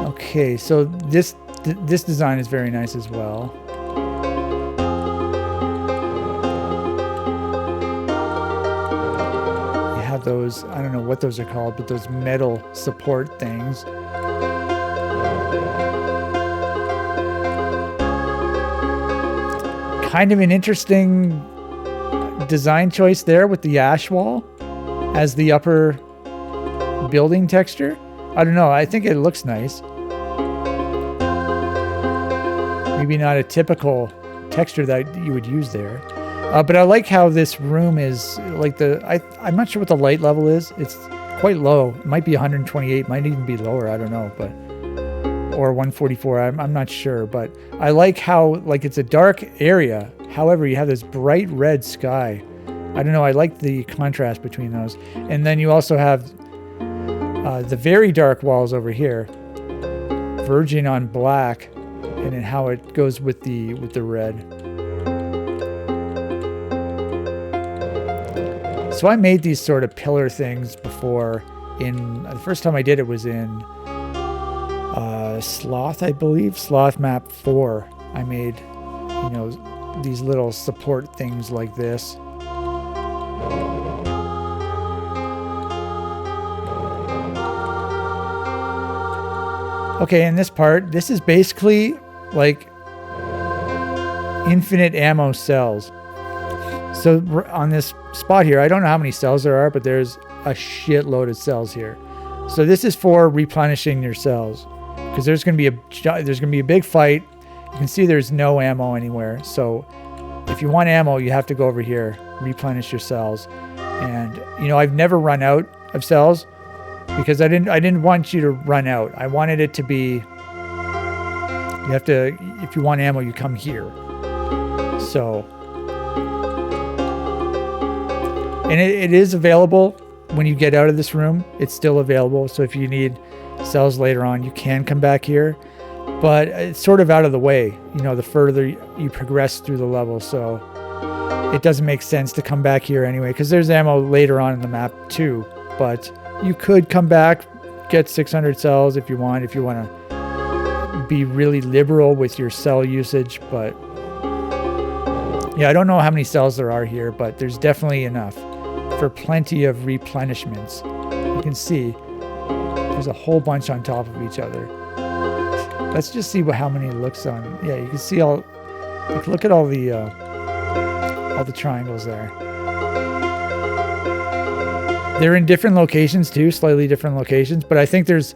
Okay, so this design is very nice as well. You have those, I don't know what those are called, but those metal support things. Kind of an interesting design choice there with the ash wall as the upper building texture. I don't know, I think it looks nice. Maybe not a typical texture that you would use there. But I like how this room is like I'm not sure what the light level is. It's quite low. It might be 128, might even be lower. I don't know, but or 144. I'm not sure, but I like how like it's a dark area. However, you have this bright red sky. I don't know. I like the contrast between those. And then you also have the very dark walls over here, verging on black. And then how it goes with the red. So I made these sort of pillar things before. The first time I did it was in Sloth, I believe, Sloth Map 4. I made, you know, these little support things like this. Okay, in this part, this is basically like infinite ammo cells. So on this spot here, I don't know how many cells there are, but there's a shitload of cells here. So this is for replenishing your cells because there's going to be a big fight. You can see there's no ammo anywhere. So if you want ammo, you have to go over here, replenish your cells. And you know, I've never run out of cells because I didn't want you to run out. I wanted it to be You have to, if you want ammo, you come here. So, and it is available when you get out of this room. It's still available. So if you need cells later on, you can come back here. But it's sort of out of the way, you know, the further you progress through the level. So it doesn't make sense to come back here anyway, because there's ammo later on in the map too. But you could come back, get 600 cells if you want to be really liberal with your cell usage. But yeah, I don't know how many cells there are here, but there's definitely enough for plenty of replenishments. You can see there's a whole bunch on top of each other. Let's just see how many it looks on. Yeah, you can see all. Like, look at all the triangles there. They're in different locations too, slightly different locations. But I think there's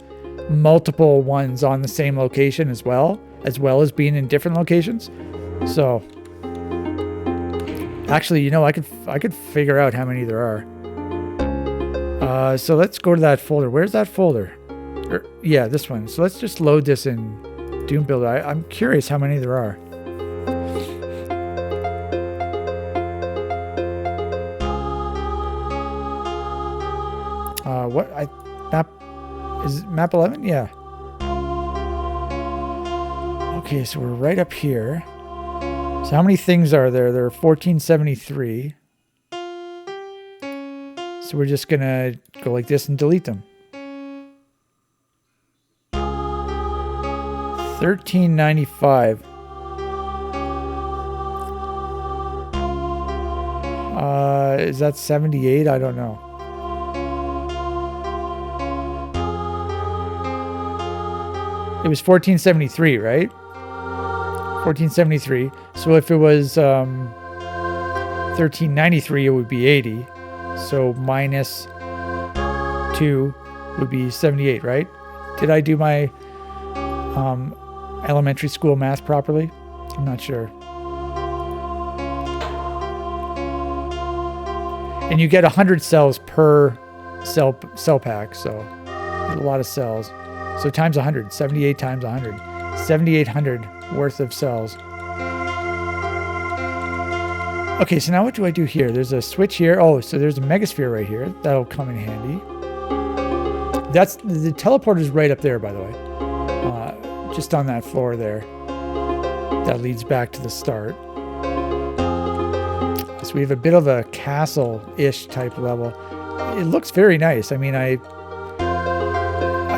multiple ones on the same location as well as being in different locations. So actually, you know, I could figure out how many there are. So let's go to that folder. Where's that folder? Yeah, this one. So let's just load this in Doom Builder. I'm curious how many there are. Is map 11? Yeah. Okay, so we're right up here. So how many things are there? There are 1473. So we're just gonna go like this and delete them. 1395. Is that 78? I don't know. It was 1473, right? 1473. So if it was 1393, it would be 80. So minus 2 would be 78, right? Did I do my elementary school math properly? I'm not sure. And you get 100 cells per cell pack, so a lot of cells. So times 100, 78 times 100, 7,800 worth of cells. Okay, so now what do I do here? There's a switch here. Oh, so there's a megasphere right here. That'll come in handy. That's the teleporter's right up there, by the way. Just on that floor there. That leads back to the start. So we have a bit of a castle-ish type level. It looks very nice. I mean, I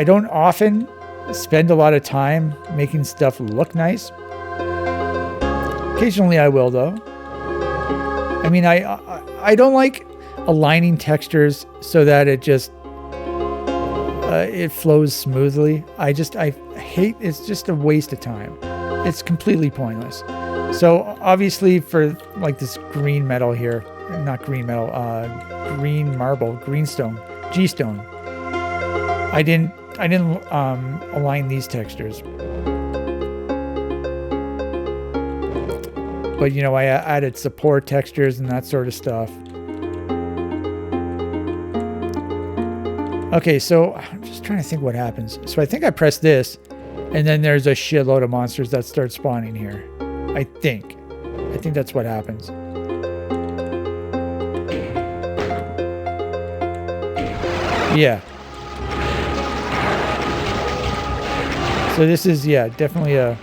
don't often spend a lot of time making stuff look nice. Occasionally I will, though. I mean, I don't like aligning textures so that it just it flows smoothly. I hate, it's just a waste of time. It's completely pointless. So obviously for like this green metal here, not green metal, green marble, greenstone, G-stone, I didn't align these textures. But you know, I added support textures and that sort of stuff. Okay, so I'm just trying to think what happens. So I think I press this, and then there's a shitload of monsters that start spawning here. I think that's what happens. Yeah. So this is, yeah, definitely a...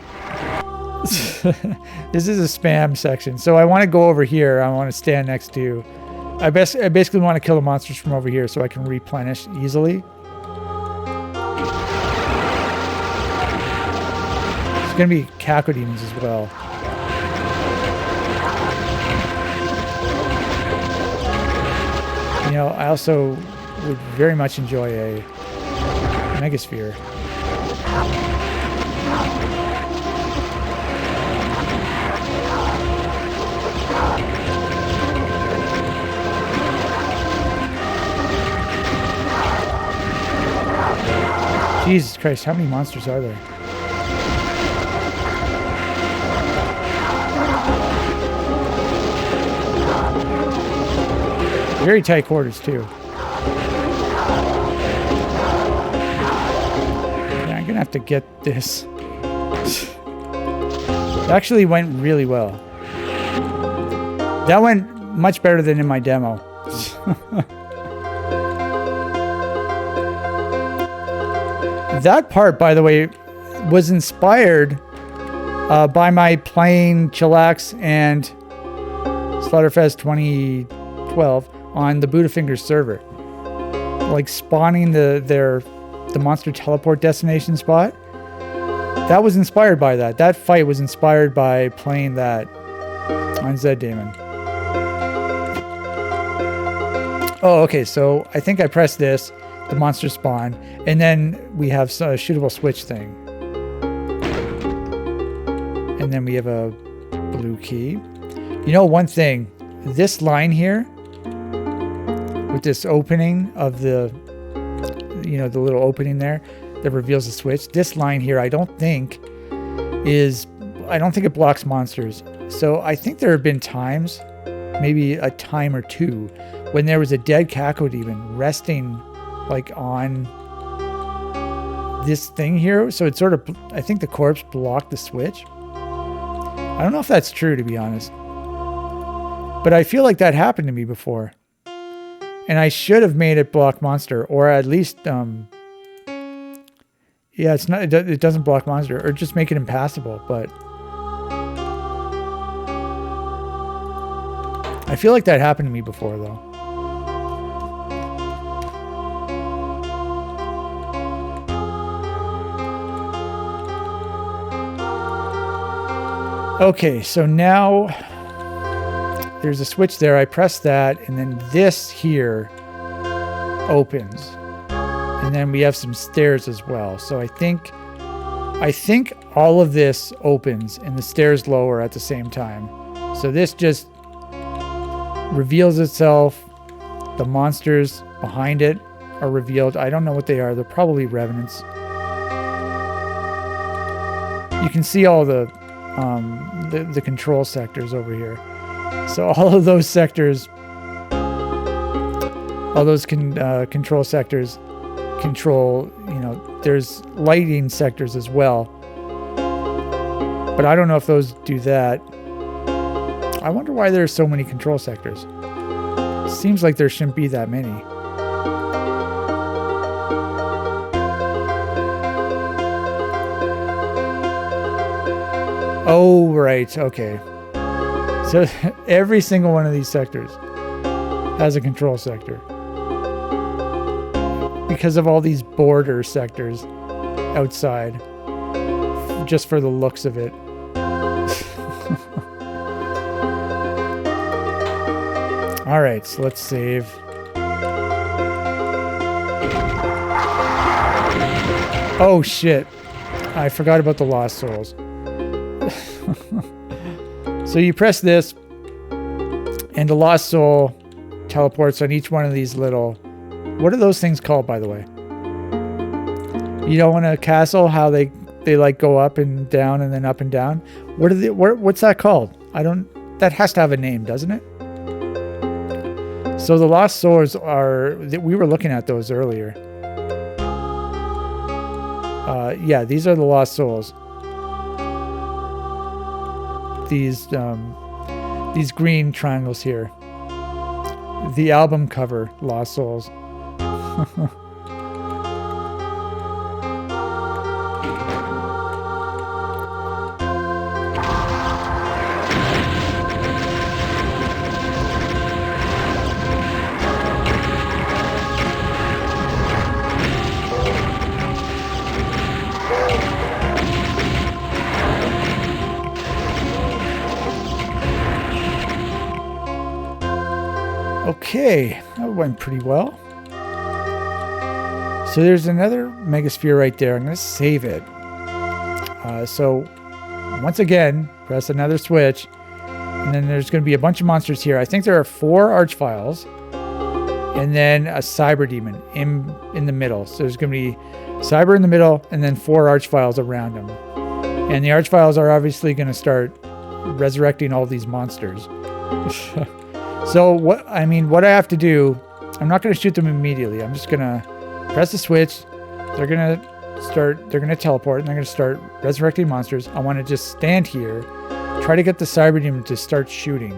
This is a spam section. So I want to go over here. I want to stand next to... I basically want to kill the monsters from over here so I can replenish easily. There's going to be cacodemons as well. You know, I also would very much enjoy a megasphere. Jesus Christ, how many monsters are there? Very tight quarters, too. Yeah, I'm gonna have to get this. It actually went really well. That went much better than in my demo. That part, by the way, was inspired by my playing Chillax and Slaughterfest 2012 on the Budafingers server. Like spawning the monster teleport destination spot. That was inspired by that. That fight was inspired by playing that on Zed Daemon. Oh, okay, so I think I pressed this, the monster spawn, and then we have a shootable switch thing. And then we have a blue key. You know, one thing, this line here, with this opening of the, you know, the little opening there that reveals the switch, this line here, I don't think it blocks monsters. So I think there have been times, maybe a time or two, when there was a dead Cacodemon resting like on this thing here. So it's sort of, I think the corpse blocked the switch. I don't know if that's true, to be honest. But I feel like that happened to me before. And I should have made it block monster, or at least, yeah, it's not, it doesn't block monster, or just make it impassable, but I feel like that happened to me before, though. Okay, so now there's a switch there. I press that, and then this here opens. And then we have some stairs as well. So I think all of this opens and the stairs lower at the same time. So this just reveals itself. The monsters behind it are revealed. I don't know what they are. They're probably revenants. You can see all the control sectors over here. So all of those sectors, all those control sectors control, you know, there's lighting sectors as well. But I don't know if those do that. I wonder why there's so many control sectors. Seems like there shouldn't be that many. Oh, right. Okay. So every single one of these sectors has a control sector. Because of all these border sectors outside. Just for the looks of it. All right, so let's save. Oh, shit. I forgot about the Lost Souls. So you press this, and the Lost Soul teleports on each one of these little... What are those things called, by the way? You know, in a castle, how they like go up and down and then up and down? What's that called? That has to have a name, doesn't it? So the Lost Souls we were looking at those earlier. Yeah, these are the Lost Souls. These green triangles here. The album cover, Lost Souls. Okay, that went pretty well. So there's another megasphere right there. I'm going to save it. So once again, press another switch. And then there's going to be a bunch of monsters here. I think there are 4 Archviles. And then a Cyber Demon in the middle. So there's going to be Cyber in the middle and then 4 Archviles around them. And the Archviles are obviously going to start resurrecting all these monsters. So what I have to do, I'm not going to shoot them immediately. I'm just going to press the switch. They're going to teleport and they're going to start resurrecting monsters. I want to just stand here try to get the cyber demon to start shooting.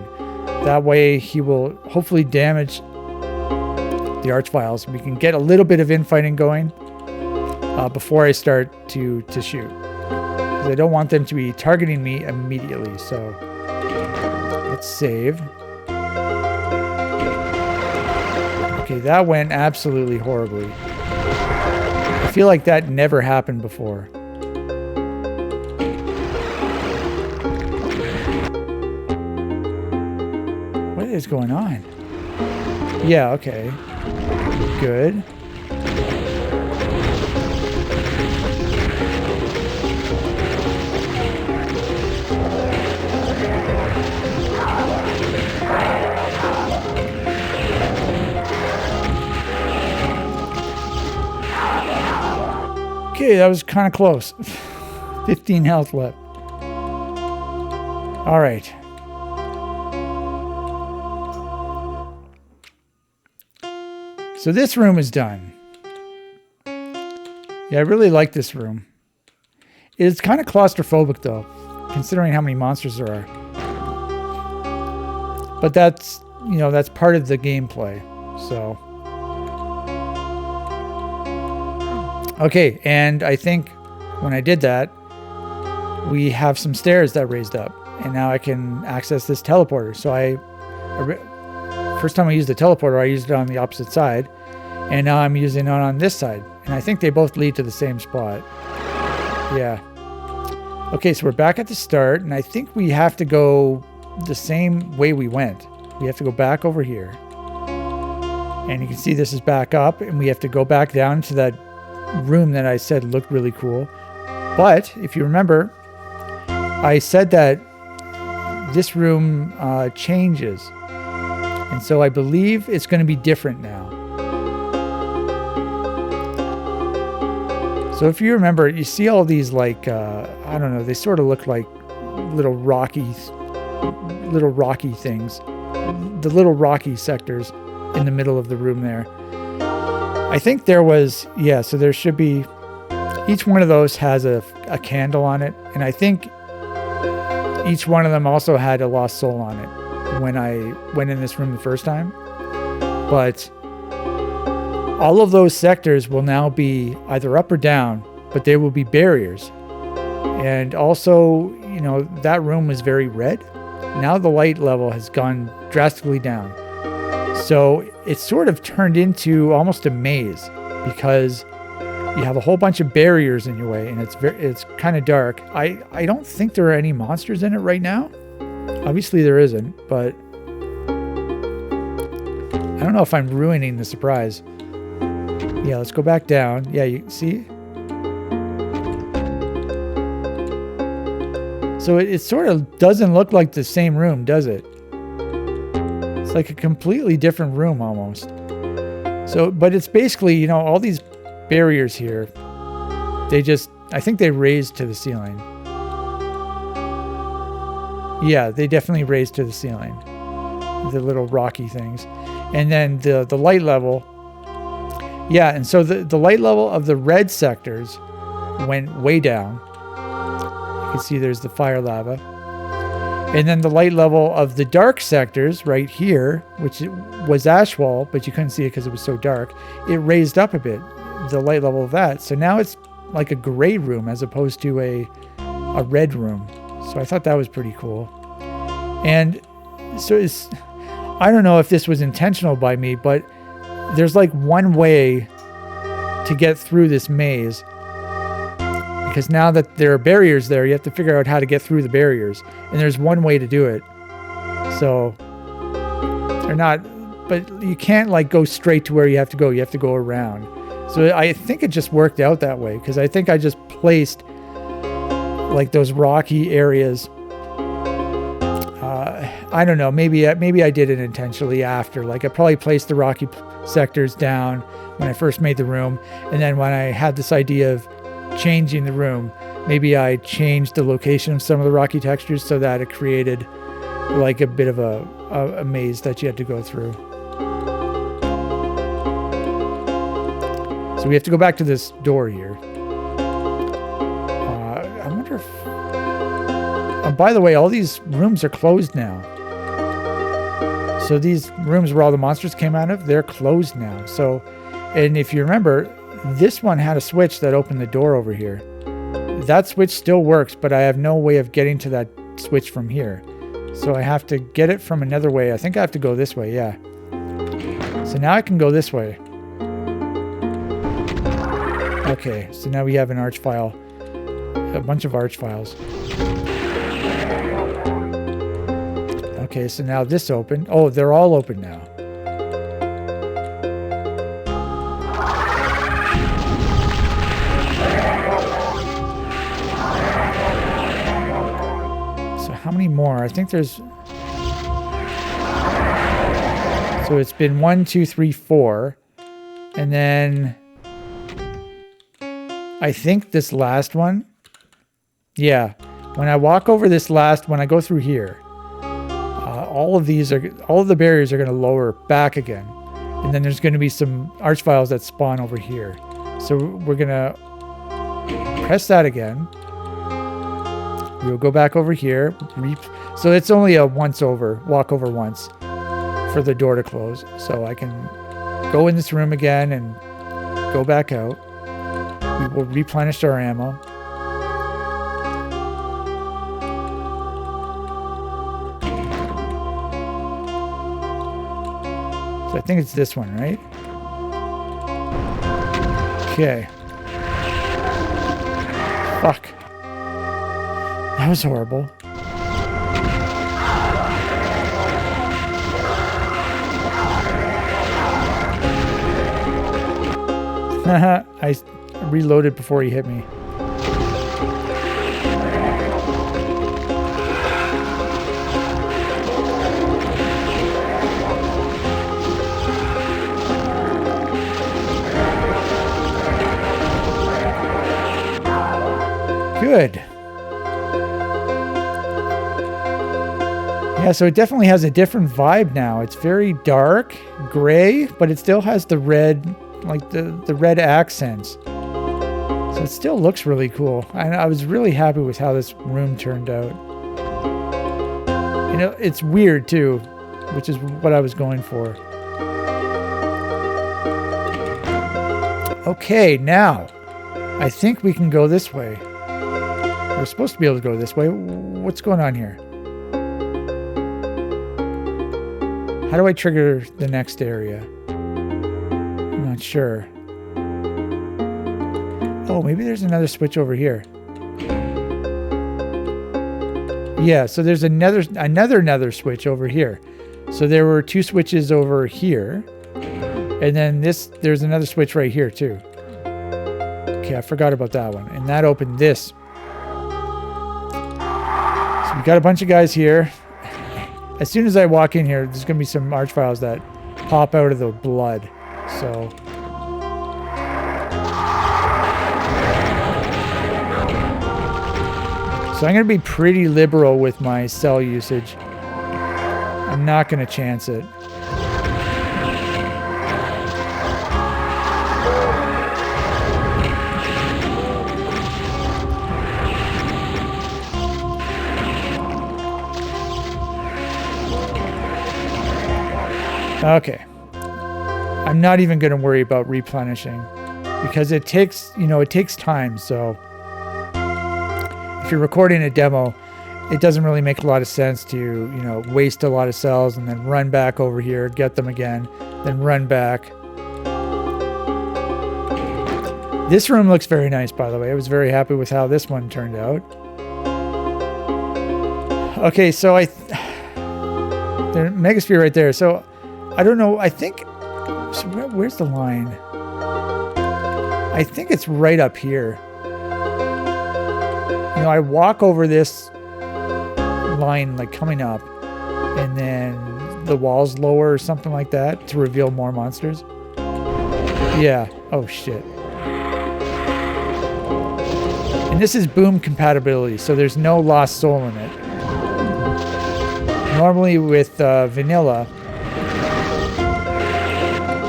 That way he will hopefully damage the archviles. We can get a little bit of infighting going before I start to shoot. Because I don't want them to be targeting me immediately. So let's save. Okay, that went absolutely horribly. I feel like that never happened before. What is going on? Yeah, okay. Good. Okay, that was kind of close. 15 health left. All right. So this room is done. Yeah, I really like this room. It's kind of claustrophobic though, considering how many monsters there are. But that's, you know, that's part of the gameplay. So. Okay, and I think when I did that, we have some stairs that raised up, and now I can access this teleporter. So first time I used the teleporter, I used it on the opposite side, and now I'm using it on this side. And I think they both lead to the same spot. Yeah. Okay, so we're back at the start, and I think we have to go the same way we went. We have to go back over here. And you can see this is back up, and we have to go back down to that room that I said looked really cool. But if you remember, I said that this room changes. And so I believe it's going to be different now. So if you remember, you see all these like, I don't know, they sort of look like little rocky things. The little rocky sectors in the middle of the room there. I think there was, yeah, so there should be, each one of those has a candle on it. And I think each one of them also had a lost soul on it when I went in this room the first time. But all of those sectors will now be either up or down, but they will be barriers. And also, you know, that room was very red. Now the light level has gone drastically down. So it's sort of turned into almost a maze because you have a whole bunch of barriers in your way, and it's kind of dark. I don't think there are any monsters in it right now. Obviously there isn't, but I don't know if I'm ruining the surprise. Yeah, let's go back down. Yeah, you see? So it sort of doesn't look like the same room, does it? It's like a completely different room almost. So, but it's basically, you know, all these barriers here, I think they raised to the ceiling. Yeah, they definitely raised to the ceiling. The little rocky things. And then the light level. Yeah, and so the light level of the red sectors went way down. You can see there's the fire lava. And then the light level of the dark sectors right here, which was Ashwall, but you couldn't see it because it was so dark, it raised up a bit, the light level of that. So now it's like a gray room as opposed to a red room. So I thought that was pretty cool. And so I don't know if this was intentional by me, but there's like one way to get through this maze. Because now that there are barriers there, you have to figure out how to get through the barriers. And there's one way to do it. So they're not, but you can't like go straight to where you have to go. You have to go around. So I think it just worked out that way. Because I think I just placed like those rocky areas. I don't know. Maybe I did it intentionally after. Like I probably placed the rocky sectors down when I first made the room. And then when I had this idea of changing the room, maybe I changed the location of some of the rocky textures so that it created like a bit of a maze that you had to go through. So we have to go back to this door here. I And by the way, all these rooms are closed now. So these rooms where all the monsters came out of, they're closed now. So, and if you remember, this one had a switch that opened the door over here. That switch still works, but I have no way of getting to that switch from here. So I have to get it from another way. I think I have to go this way, yeah. So now I can go this way. Okay, so now we have an arch file. A bunch of arch files. Okay, so now this opened. Oh, they're all open now. So how many more? I think there's... So it's been 1, 2, 3, 4. And then... I think this last one... Yeah, when I walk over this last, when I go through here, all of the barriers are going to lower back again. And then there's going to be some arch files that spawn over here. So we're going to press that again. We'll go back over here. So it's only a once over, walk over once for the door to close. So I can go in this room again and go back out. We will replenish our ammo. So I think it's this one, right? Okay. Fuck. That was horrible. I reloaded before he hit me. Good. Yeah, so it definitely has a different vibe now. It's very dark, gray, but it still has the red, like the red accents. So it still looks really cool. I was really happy with how this room turned out. You know, it's weird too, which is what I was going for. Okay, now I think we can go this way. We're supposed to be able to go this way. What's going on here? How do I trigger the next area? I'm not sure. Oh, maybe there's another switch over here. Yeah, so there's another switch over here. So there were 2 switches over here. And then there's another switch right here too. Okay, I forgot about that one. And that opened this. So we got a bunch of guys here. As soon as I walk in here, there's going to be some arch files that pop out of the blood. So... So I'm going to be pretty liberal with my cell usage. I'm not going to chance it. Okay. I'm not even going to worry about replenishing because it takes, it takes time. So if you're recording a demo, it doesn't really make a lot of sense to, waste a lot of cells and then run back over here, get them again, then run back. This room looks very nice, by the way. I was very happy with how this one turned out. Okay, so there's Megasphere right there. So I don't know. I think, so where's the line? I think it's right up here. I walk over this line like coming up and then the walls lower or something like that to reveal more monsters. Yeah. Oh shit. And this is boom compatibility, so there's no lost soul in it. Normally with vanilla,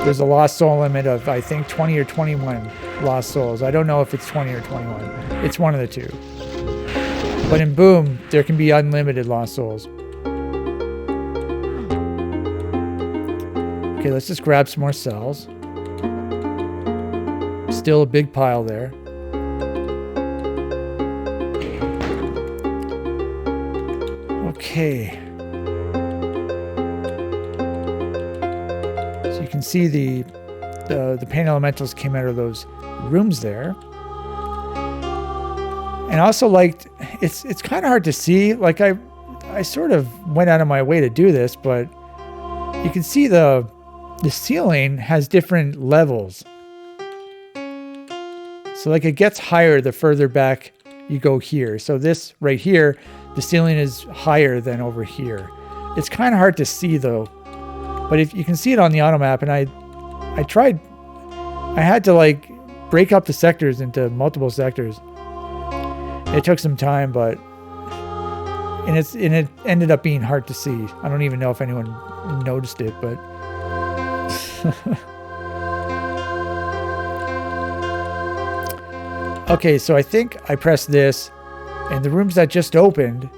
there's a lost soul limit of, I think, 20 or 21 lost souls. I don't know if it's 20 or 21. It's one of the two. But in Boom, there can be unlimited lost souls. Okay, let's just grab some more cells. Still a big pile there. Okay. So you can see the pain elementals came out of those rooms there. And I also liked, it's kind of hard to see. Like I sort of went out of my way to do this, but you can see the ceiling has different levels. So like it gets higher the further back you go here. So this right here, the ceiling is higher than over here. It's kind of hard to see though, but if you can see it on the auto map, and I had to like break up the sectors into multiple sectors. It took some time, but it ended up being hard to see. I don't even know if anyone noticed it, but okay, so I think I pressed this, and the rooms that just opened.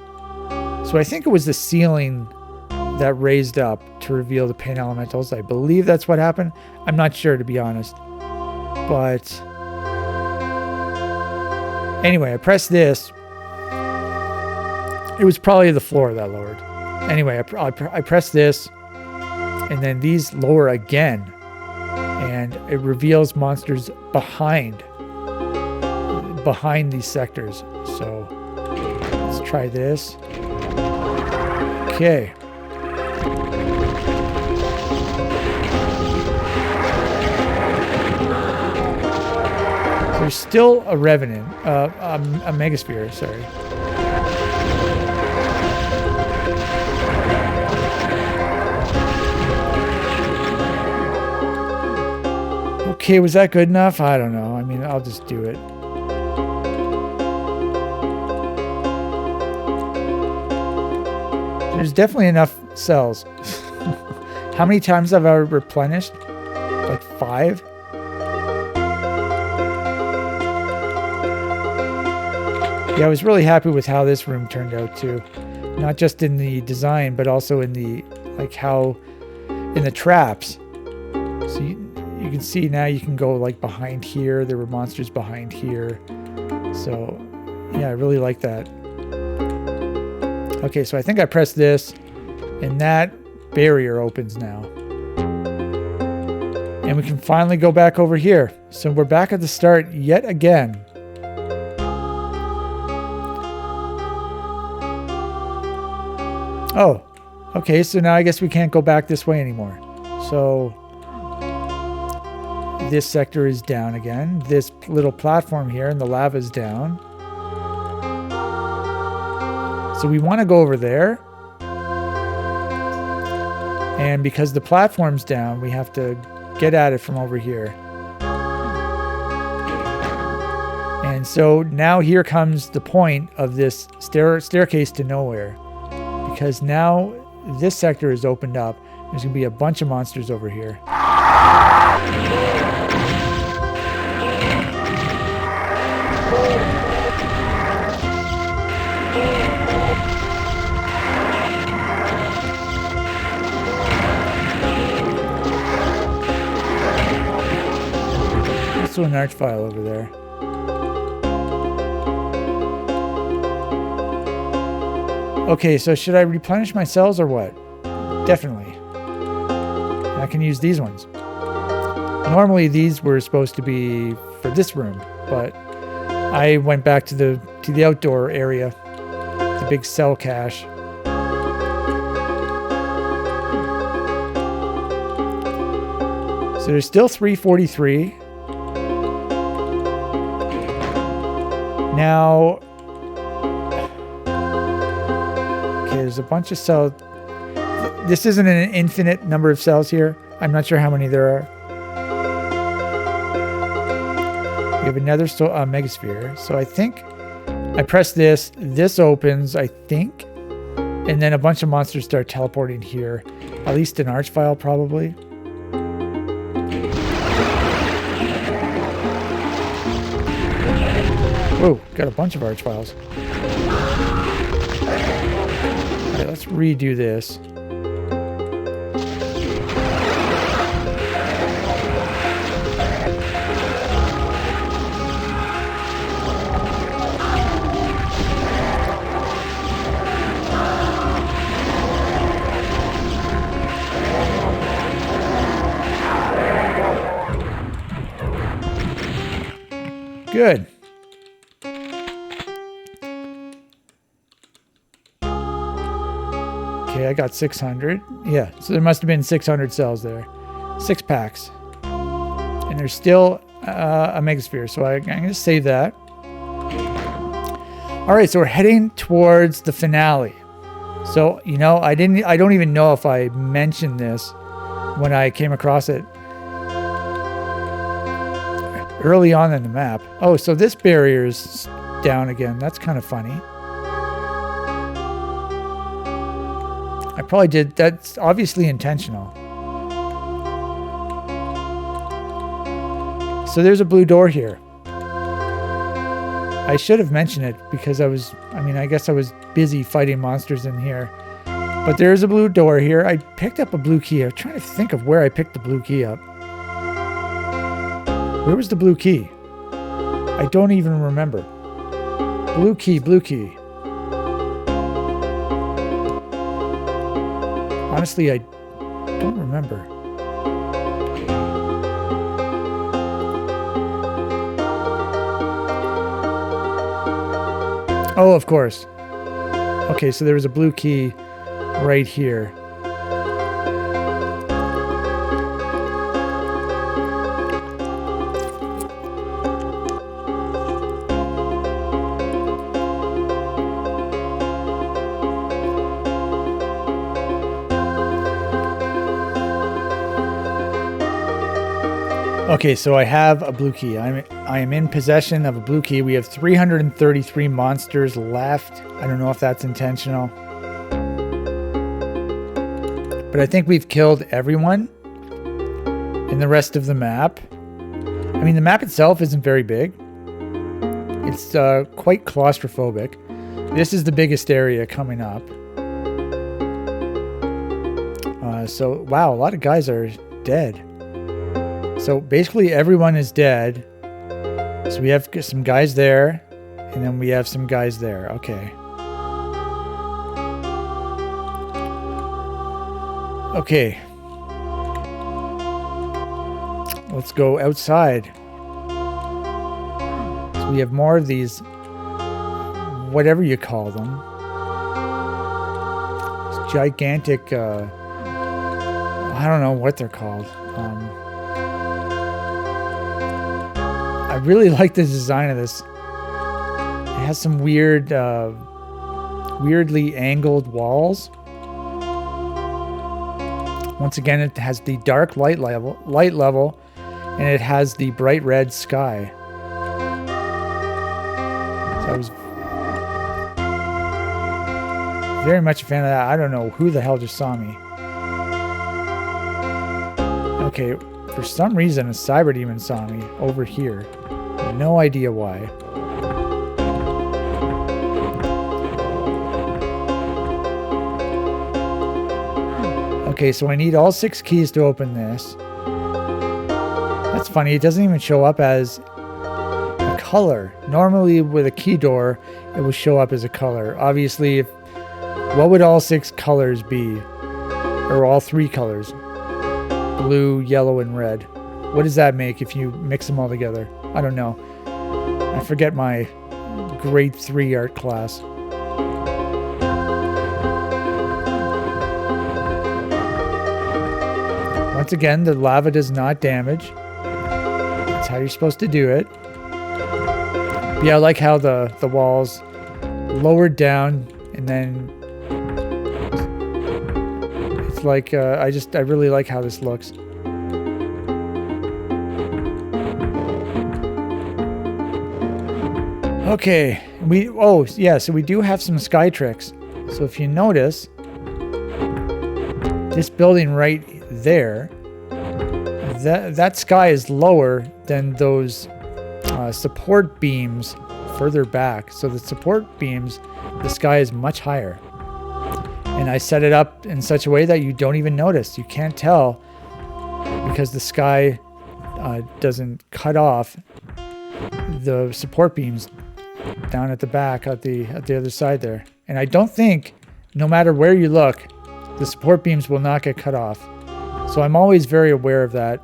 So I think it was the ceiling that raised up to reveal the pain elementals. I believe that's what happened. I'm not sure, to be honest, but anyway, I pressed this. It was probably the floor that lowered. Anyway, I pressed this, and then these lower again, and it reveals monsters behind these sectors. So let's try this. Okay. There's still a Revenant, a Megasphere, sorry. Okay, was that good enough? I don't know. I mean, I'll just do it. There's definitely enough cells. How many times have I replenished? Like 5? Yeah, I was really happy with how this room turned out too. Not just in the design, but also in the, like how, in the traps. So you can see now you can go like behind here. There were monsters behind here. So yeah, I really like that. Okay, so I think I pressed this, and that barrier opens now. And we can finally go back over here. So we're back at the start yet again. Oh, okay, so now I guess we can't go back this way anymore. So this sector is down again. This little platform here, and the lava is down. So we want to go over there. And because the platform's down, we have to get at it from over here. And so now here comes the point of this staircase to nowhere. Because now this sector is opened up. There's going to be a bunch of monsters over here. Also an archvile over there. Okay, so should I replenish my cells or what? Definitely. I can use these ones. Normally these were supposed to be for this room, but I went back to the outdoor area, the big cell cache. So there's still 343. Now, okay, there's a bunch of cells. This isn't an infinite number of cells here. I'm not sure how many there are. We have another Megasphere. So I think I press this. This opens, I think. And then a bunch of monsters start teleporting here. At least an archvile, probably. Whoa, got a bunch of archviles. Okay, let's redo this. Good. Okay, I got 600. Yeah, so there must have been 600 cells there. 6 packs. And there's still a megasphere, so I'm going to save that. All right, so we're heading towards the finale. So, you know, I don't even know if I mentioned this when I came across it early on in the map. Oh, so this barrier's down again. That's kind of funny. I probably did. That's obviously intentional. So there's a blue door here. I should have mentioned it because I guess I was busy fighting monsters in here. But there's a blue door here. I picked up a blue key. I'm trying to think of where I picked the blue key up. Where was the blue key? I don't even remember. Blue key, blue key. Honestly, I don't remember. Oh, of course. Okay, so there was a blue key right here. Okay, so I have a blue key. I am in possession of a blue key. We have 333 monsters left. I don't know if that's intentional. But I think we've killed everyone in the rest of the map. I mean, the map itself isn't very big. It's quite claustrophobic. This is the biggest area coming up. So, wow, a lot of guys are dead. So basically everyone is dead. So we have some guys there, and then we have some guys there. Okay. Okay. Let's go outside. So we have more of these, whatever you call them. This gigantic, I don't know what they're called. I really like the design of this. It has some weird, weirdly angled walls. Once again, it has the dark light level, and it has the bright red sky. So I was very much a fan of that. I don't know who the hell just saw me. Okay, for some reason, a cyber demon saw me over here. No idea why. Okay, so I need all 6 keys to open this. That's funny, it doesn't even show up as a color. Normally with a key door, it will show up as a color. Obviously, what would all 6 colors be? Or all 3 colors? Blue, yellow, and red. What does that make if you mix them all together? I don't know. I forget my grade 3 art class. Once again, the lava does not damage. That's how you're supposed to do it. But yeah, I like how the walls lowered down, and then it's like I really like how this looks. Okay, so we do have some sky tricks. So if you notice, this building right there, that sky is lower than those support beams further back. So the support beams, the sky is much higher. And I set it up in such a way that you don't even notice. You can't tell because the sky doesn't cut off the support beams down at the back at the other side there. And I don't think, no matter where you look, the support beams will not get cut off. So I'm always very aware of that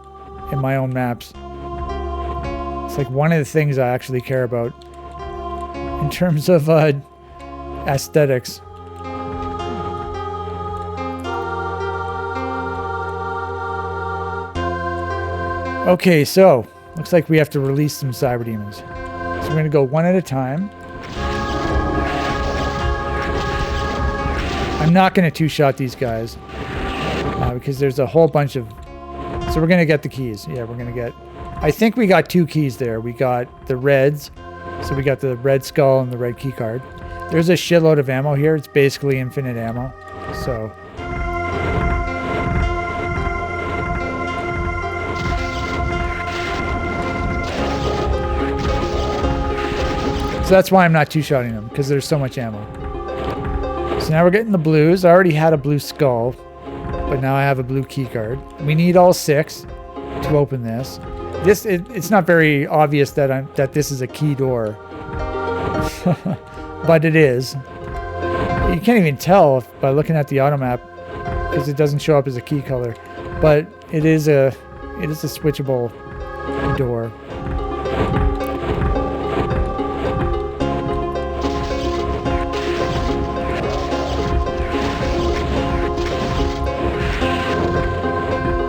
in my own maps. It's like one of the things I actually care about in terms of aesthetics. Okay, so looks like we have to release some cyber demons. So we're going to go one at a time. I'm not going to two-shot these guys because there's a whole bunch of... So we're going to get the keys. Yeah, we're going to get... I think we got 2 keys there. We got the reds. So we got the red skull and the red key card. There's a shitload of ammo here. It's basically infinite ammo. So that's why I'm not two-shotting them, because there's so much ammo. So now we're getting the blues. I already had a blue skull, but now I have a blue key card. We need all 6 to open this. It's not very obvious that this is a key door, but it is. You can't even tell by looking at the auto map because it doesn't show up as a key color, but it is a switchable door.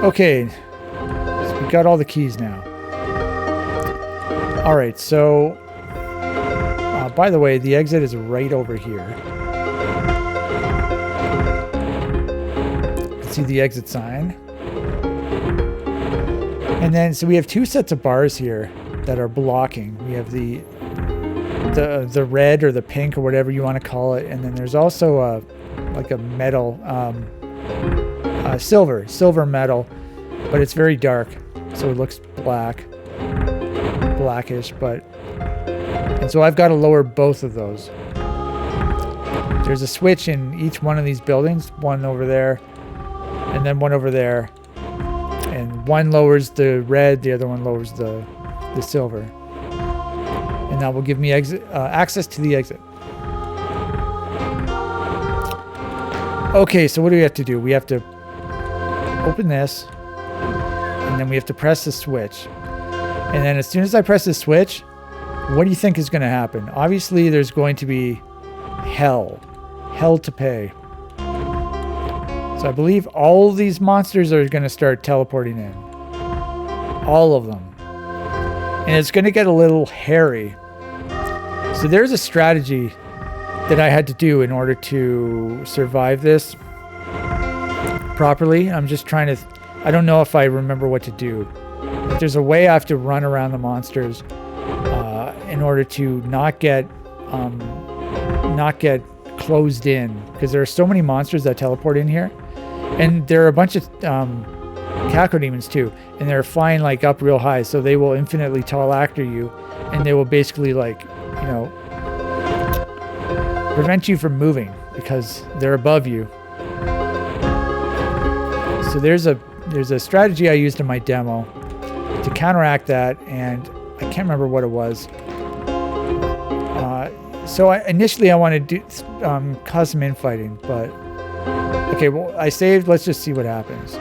Okay, so we got all the keys now. All right, so by the way, the exit is right over here. You can see the exit sign. And then, so we have 2 sets of bars here that are blocking. We have the red or the pink or whatever you want to call it, and then there's also like a metal. Silver metal, but it's very dark, so it looks blackish, and so I've got to lower both of those. There's a switch in each one of these buildings, one over there and then one over there, and one lowers the red, the other one lowers the silver, and that will give me access to the exit. Okay, so what do we have to do? We have to open this, and then we have to press the switch. And then as soon as I press the switch, what do you think is going to happen? Obviously, there's going to be hell to pay. So I believe all these monsters are going to start teleporting in. All of them. And it's going to get a little hairy. So there's a strategy that I had to do in order to survive this properly. I'm just trying to... I don't know if I remember what to do. But there's a way I have to run around the monsters in order to not get closed in, because there are so many monsters that teleport in here, and there are a bunch of cacodemons too, and they're flying like up real high, so they will infinitely tall after you, and they will basically, like, you know, prevent you from moving because they're above you. So there's a strategy I used in my demo to counteract that, and I can't remember what it was. So initially I wanted to do, cause some infighting, but okay, well, I saved. Let's just see what happens.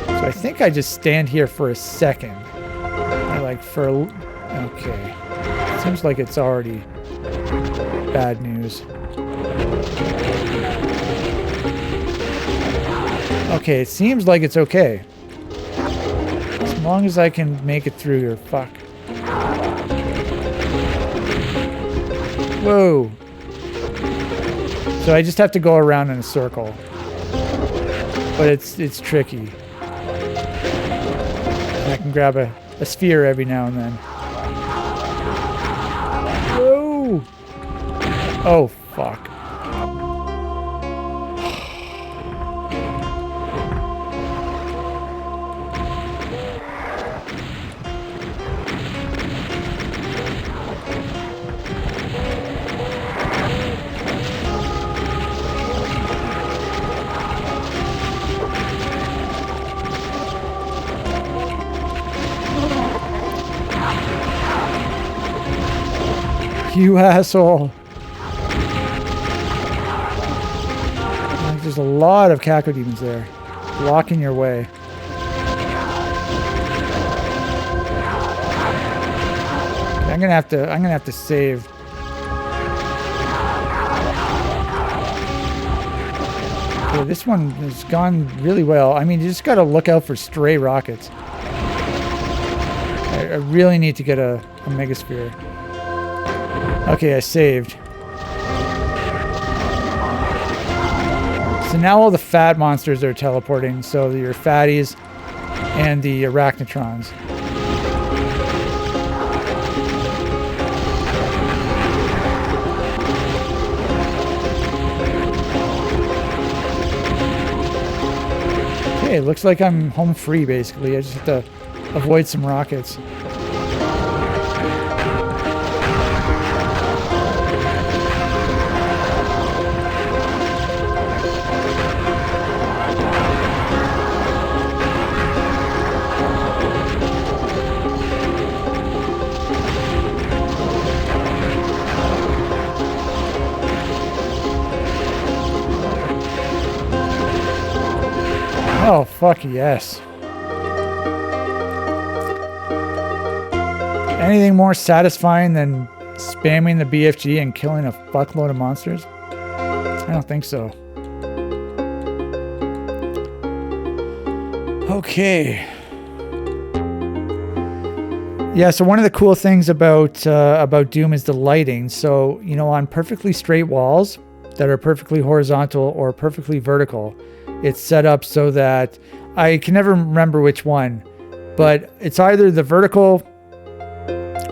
So I think I just stand here for a second, or like for okay. Seems like it's already bad news. Okay, it seems like it's okay. As long as I can make it through here. Fuck. Whoa. So I just have to go around in a circle. But it's tricky. And I can grab a sphere every now and then. Whoa! Oh, fuck. You asshole. There's a lot of cacodemons there, blocking your way. Okay, I'm gonna have to save. Okay, this one has gone really well. I mean, you just gotta look out for stray rockets. I really need to get a megasphere. Okay, I saved. So now all the fat monsters are teleporting, so your fatties and the arachnotrons. Okay, it looks like I'm home free basically. I just have to avoid some rockets. Oh, fuck yes. Anything more satisfying than spamming the BFG and killing a fuckload of monsters? I don't think so. Okay. Yeah, so one of the cool things about Doom is the lighting. So, you know, on perfectly straight walls that are perfectly horizontal or perfectly vertical, it's set up so that I can never remember which one, but it's either the vertical,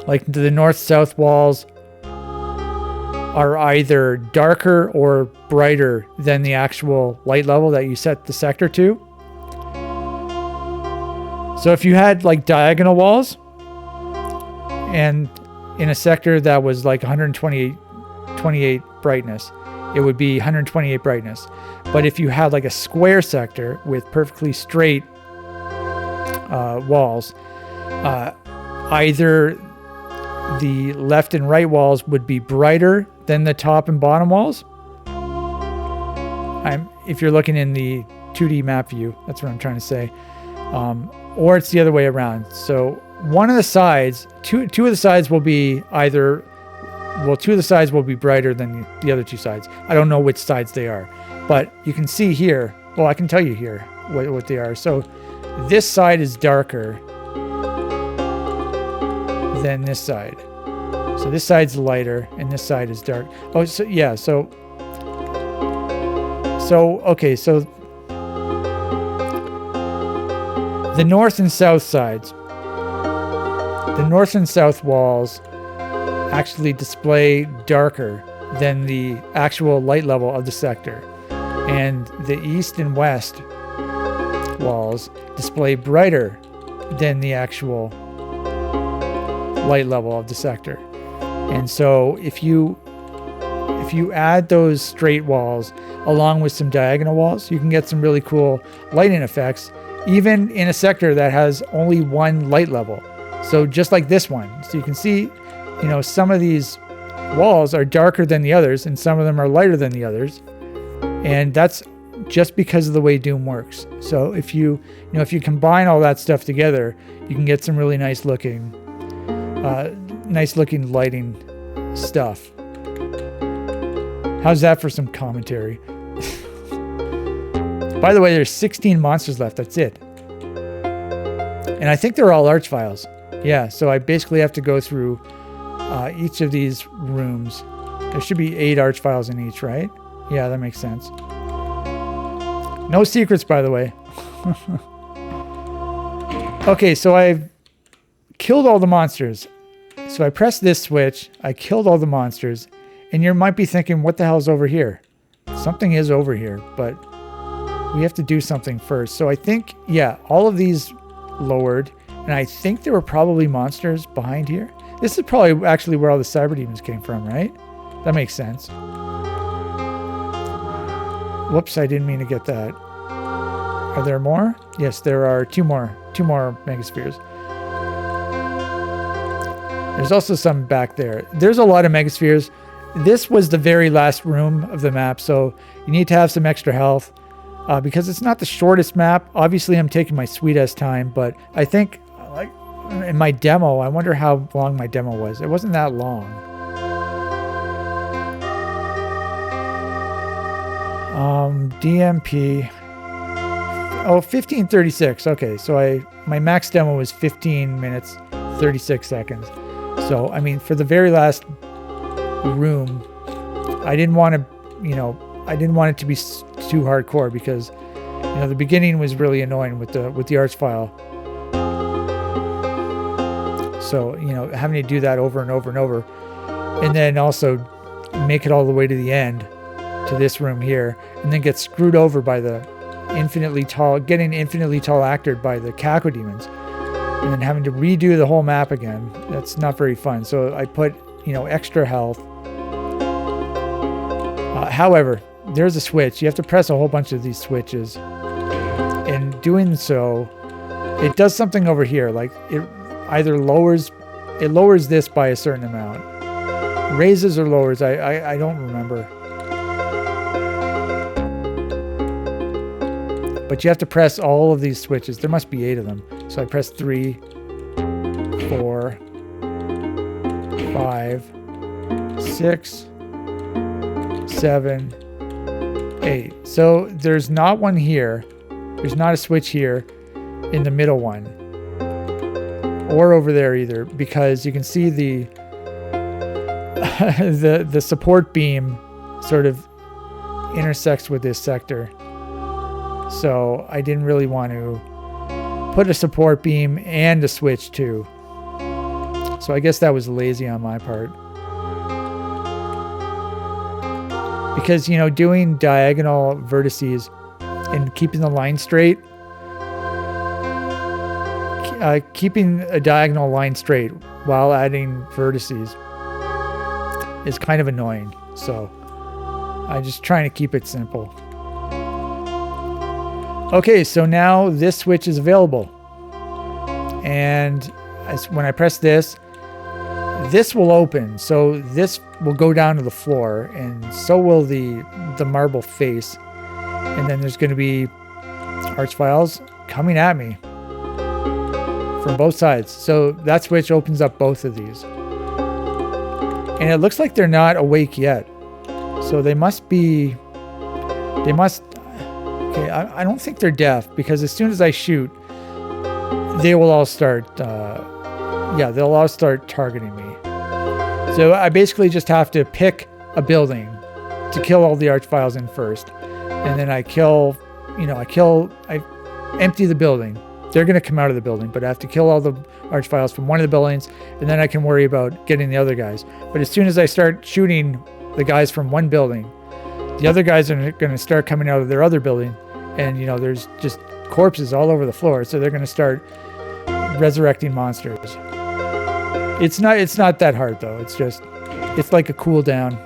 like the north-south walls, are either darker or brighter than the actual light level that you set the sector to. So if you had like diagonal walls and in a sector that was like 128 brightness, it would be 128 brightness. But if you had like a square sector with perfectly straight walls, either the left and right walls would be brighter than the top and bottom walls. If you're looking in the 2D map view, that's what I'm trying to say. Or it's the other way around. So one of the sides, two of the sides will be either, well, two of the sides will be brighter than the other two sides. I don't know which sides they are, but you can see here, well, I can tell you here what they are. So this side is darker than this side. So this side's lighter and this side is dark. Oh, so yeah, so okay, so the north and south sides, the north and south walls actually display darker than the actual light level of the sector. And the east and west walls display brighter than the actual light level of the sector. And so if you add those straight walls along with some diagonal walls, you can get some really cool lighting effects, even in a sector that has only one light level. So just like this one. So you can see, you know, some of these walls are darker than the others and some of them are lighter than the others. And that's just because of the way Doom works. So if you combine all that stuff together, you can get some really nice looking lighting stuff. How's that for some commentary? By the way, there's 16 monsters left. That's it. And I think they're all arch files. Yeah, so I basically have to go through each of these rooms. There should be 8 arch files in each, right? Yeah, that makes sense. No secrets, by the way. Okay, so I've killed all the monsters. So I pressed this switch, I killed all the monsters, and you might be thinking, what the hell's over here? Something is over here, but we have to do something first. So I think, yeah, all of these lowered, and I think there were probably monsters behind here. This is probably actually where all the cyber demons came from, right? That makes sense. Whoops, I didn't mean to get that. Are there more? Yes, there are two more megaspheres. There's also some back there. There's a lot of megaspheres. This was the very last room of the map, so you need to have some extra health because it's not the shortest map. Obviously, I'm taking my sweet ass time, but I think, like in my demo, I wonder how long my demo was. It wasn't that long. DMP. Oh, 15:36. Okay, so my max demo was 15 minutes, 36 seconds. So, I mean, for the very last room, I didn't want to, I didn't want it to be too hardcore because, the beginning was really annoying with the arch file. So, having to do that over and over and over, and then also make it all the way to the end, to this room here, and then get screwed over by the getting infinitely tall actored by the Caco demons, and then having to redo the whole map again. That's not very fun. So I put, extra health. However, there's a switch. You have to press a whole bunch of these switches. And doing so, it does something over here. Like it either lowers this by a certain amount, raises or lowers. I don't remember. But you have to press all of these switches. There must be 8 of them. So I press 3, 4, 5, 6, 7, 8. So there's not one here. There's not a switch here in the middle one. Or over there either. Because you can see the the support beam sort of intersects with this sector. So I didn't really want to put a support beam and a switch too. So I guess that was lazy on my part. Because, doing diagonal vertices and keeping the line straight, keeping a diagonal line straight while adding vertices is kind of annoying. So I'm just trying to keep it simple. Okay, so now this switch is available. And when I press this will open. So this will go down to the floor, and so will the marble face. And then there's going to be arch files coming at me from both sides. So that switch opens up both of these. And it looks like they're not awake yet. So they must. Okay, I don't think they're deaf, because as soon as I shoot, they will all start, they'll all start targeting me. So I basically just have to pick a building to kill all the arch files in first. And then I empty the building. They're going to come out of the building, but I have to kill all the arch files from one of the buildings, and then I can worry about getting the other guys. But as soon as I start shooting the guys from one building, the other guys are going to start coming out of their other building, and there's just corpses all over the floor, so they're going to start resurrecting monsters. It's not that hard though. It's like a cooldown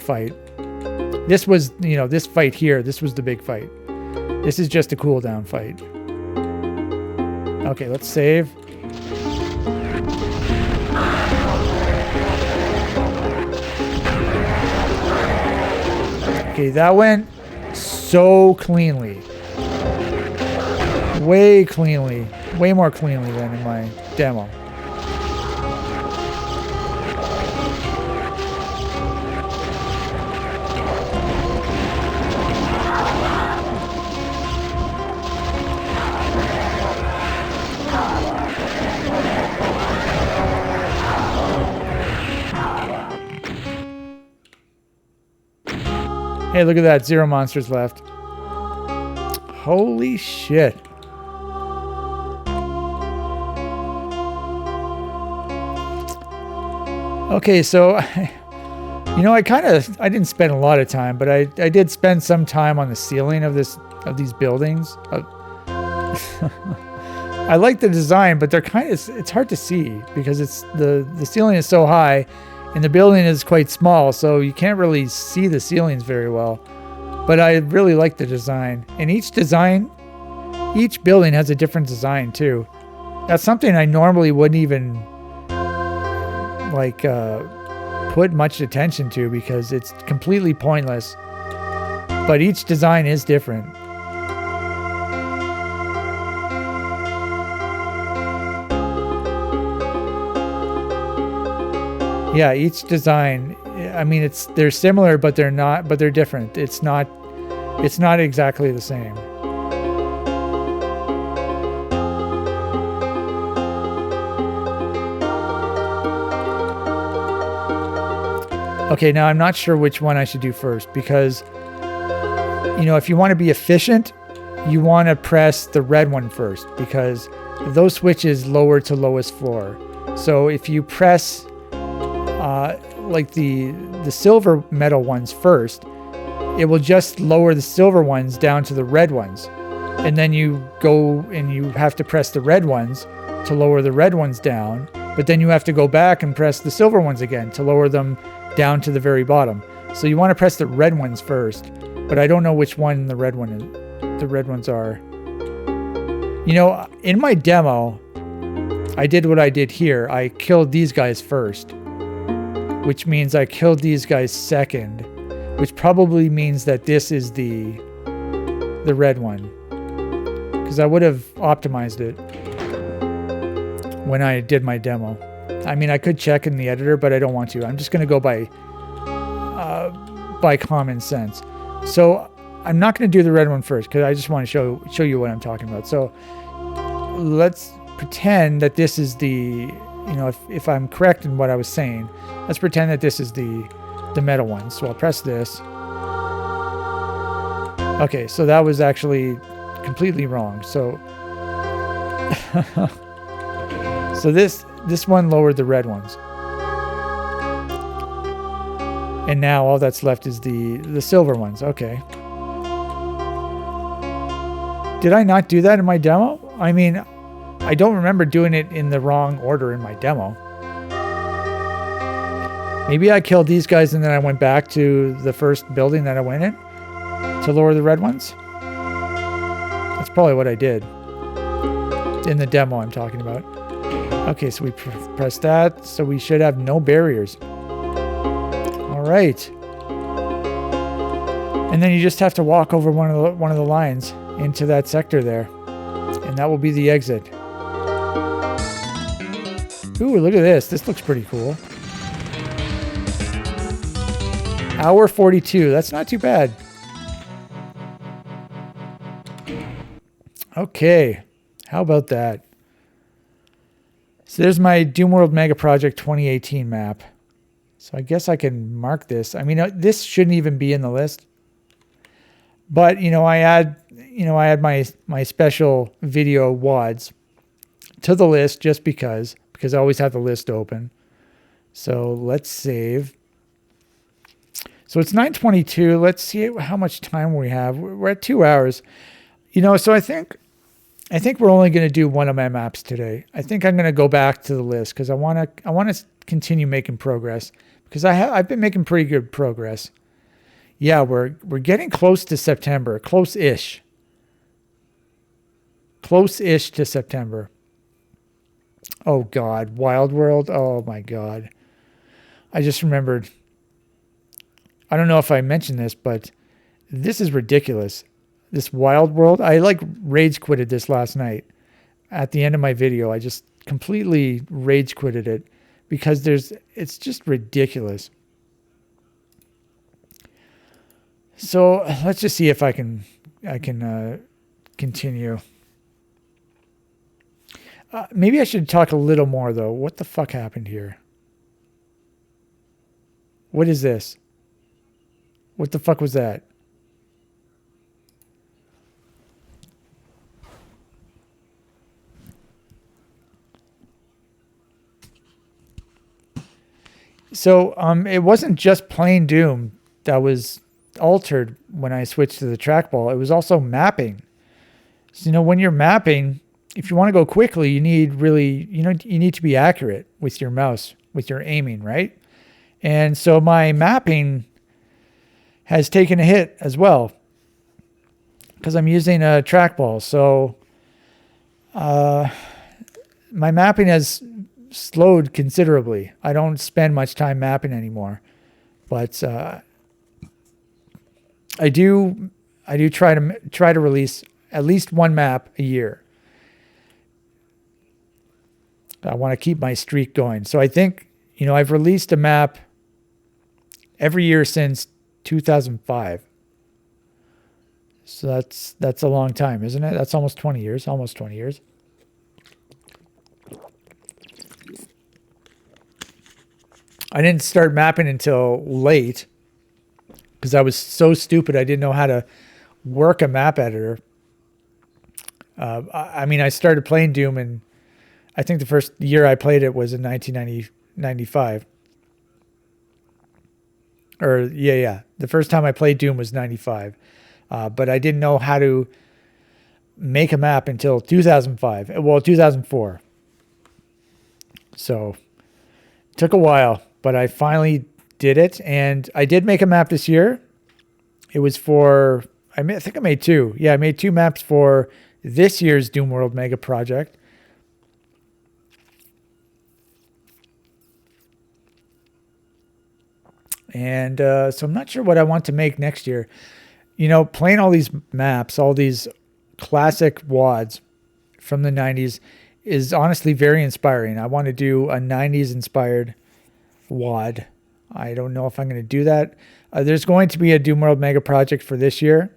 fight. This was, this fight here, this was the big fight. This is just a cooldown fight. Okay, let's save. Okay, that went so cleanly. Way more cleanly than in my demo. Hey, look at that. 0 monsters left. Holy shit. Okay, so, I didn't spend a lot of time, but I did spend some time on the ceiling of these buildings. I like the design, but it's hard to see because the ceiling is so high and the building is quite small, so you can't really see the ceilings very well. But I really like the design. And each building has a different design too. That's something I normally wouldn't even like put much attention to because it's completely pointless. But each design is different. Yeah, each design, I mean, they're similar, but they're not, but they're different. It's not exactly the same. Okay, now I'm not sure which one I should do first because, you know, if you want to be efficient, you want to press the red one first because those switches lower to lowest floor. So if you press like the silver metal ones first, it will just lower the silver ones down to the red ones. And then you go and you have to press the red ones to lower the red ones down. But then you have to go back and press the silver ones again to lower them down to the very bottom. So you want to press the red ones first, but I don't know which one the red ones are. You know, in my demo, I did what I did here. I killed these guys first, which means I killed these guys second, which probably means that this is the red one, because I would have optimized it when I did my demo. I mean, I could check in the editor, but I don't want to. I'm just going to go by common sense. So I'm not going to do the red one first because I just want to show you what I'm talking about. So let's pretend that this is the, you know, if I'm correct in what I was saying, let's pretend that this is the metal one. So I'll press this. Okay, so that was actually completely wrong. So so this one lowered the red ones. And now all that's left is the silver ones. Okay. Did I not do that in my demo? I mean, I don't remember doing it in the wrong order in my demo. Maybe I killed these guys and then I went back to the first building that I went in to lower the red ones. That's probably what I did in the demo I'm talking about. Okay, so we press that, so we should have no barriers. All right. And then you just have to walk over one of the lines into that sector there, and that will be the exit. Ooh, look at this. This looks pretty cool. Hour 42. That's not too bad. Okay. How about that? So there's my Doomworld Mega Project 2018 map. So I guess I can mark this. I mean, this shouldn't even be in the list. But, you know, I add my special video WADs to the list just because I always have the list open. So let's save. So it's 9:22. Let's see how much time we have. We're at 2 hours. You know, so I think we're only going to do one of my maps today. I think I'm going to go back to the list because I want to continue making progress because I've been making pretty good progress. Yeah, we're getting close to September, close-ish to September. Oh God, Wild World. Oh my God. I just remembered. I don't know if I mentioned this, but this is ridiculous. This Wild World, I like rage quitted this last night. At the end of my video, I just completely rage quitted it because it's just ridiculous. So let's just see if I can continue. Maybe I should talk a little more though. What the fuck happened here? What is this? What the fuck was that? So it wasn't just plain Doom that was altered when I switched to the trackball. It was also mapping. So, you know, when you're mapping, if you want to go quickly, you need to be accurate with your mouse, with your aiming, right? And so my mapping has taken a hit as well because I'm using a trackball. So my mapping has slowed considerably. I don't spend much time mapping anymore, but I do try to release at least one map a year. I want to keep my streak going. So I think, I've released a map every year since 2005. So that's a long time, isn't it? That's almost 20 years. Almost 20 years. I didn't start mapping until late because I was so stupid. I didn't know how to work a map editor. I started playing Doom, and I think the first year I played it was in 1995. The first time I played Doom was 95. But I didn't know how to make a map until 2005. Well, 2004. So it took a while, but I finally did it. And I did make a map this year. It was for, I think I made two. Yeah, I made two maps for this year's Doomworld Mega Project. And so I'm not sure what I want to make next year. Playing all these maps, all these classic WADs from the 90s is honestly very inspiring. I want to do a 90s inspired WAD. I don't know if I'm going to do that. There's going to be a Doomworld Mega Project for this year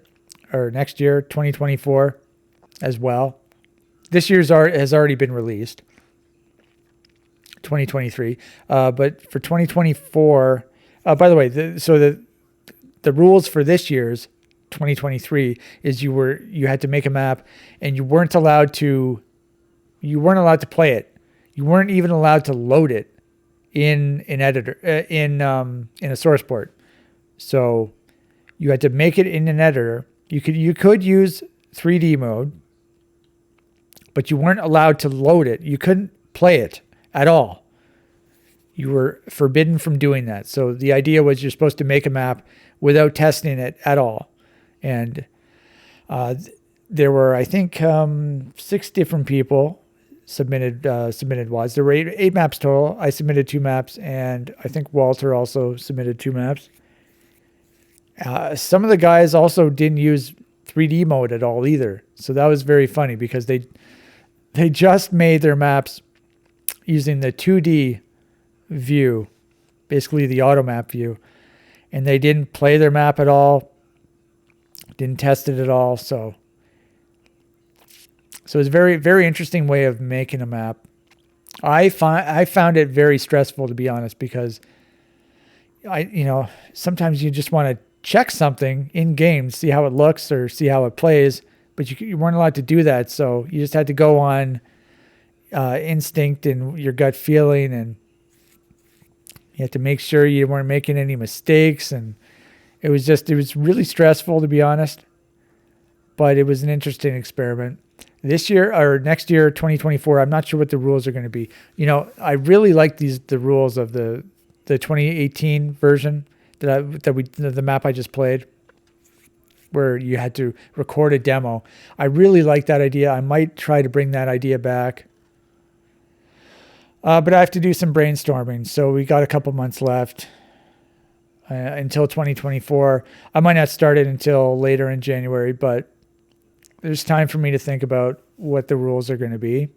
or next year, 2024 as well. This year's art has already been released, 2023. But for 2024, by the way, the rules for this year's 2023 is you had to make a map, and you weren't allowed to play it. You weren't even allowed to load it in an editor in a source port. So you had to make it in an editor. You could use 3D mode, but you weren't allowed to load it. You couldn't play it at all. You were forbidden from doing that. So the idea was you're supposed to make a map without testing it at all. And there were, I think, 6 different people submitted WADs. There were eight maps total. I submitted 2 maps, and I think Walter also submitted 2 maps. Some of the guys also didn't use 3D mode at all either. So that was very funny because they just made their maps using the 2D view, basically the auto map view, and they didn't play their map at all, didn't test it at all. So it's a very, very interesting way of making a map. I found it very stressful, to be honest, because sometimes you just want to check something in game, see how it looks or see how it plays, but you weren't allowed to do that. So you just had to go on instinct and your gut feeling, and you had to make sure you weren't making any mistakes. And it was really stressful, to be honest, but it was an interesting experiment. This year or next year, 2024, I'm not sure what the rules are going to be. I really like the rules of the 2018 version the map I just played, where you had to record a demo. I really like that idea. I might try to bring that idea back. But I have to do some brainstorming. So we got a couple months left until 2024. I might not start it until later in January, but there's time for me to think about what the rules are going to be.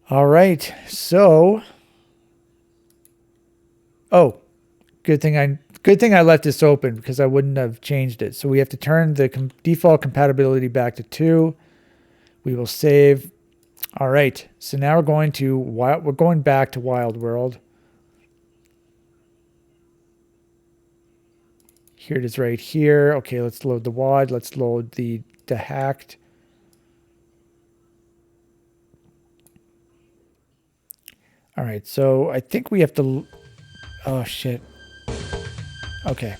All right. So, good thing I left this open because I wouldn't have changed it. So we have to turn the default compatibility back to 2. We will save. All right. So now we're going back to Wild World. Here it is right here. Okay, let's load the WAD. Let's load the hacked. All right, so I think we have to... Oh, shit. Okay.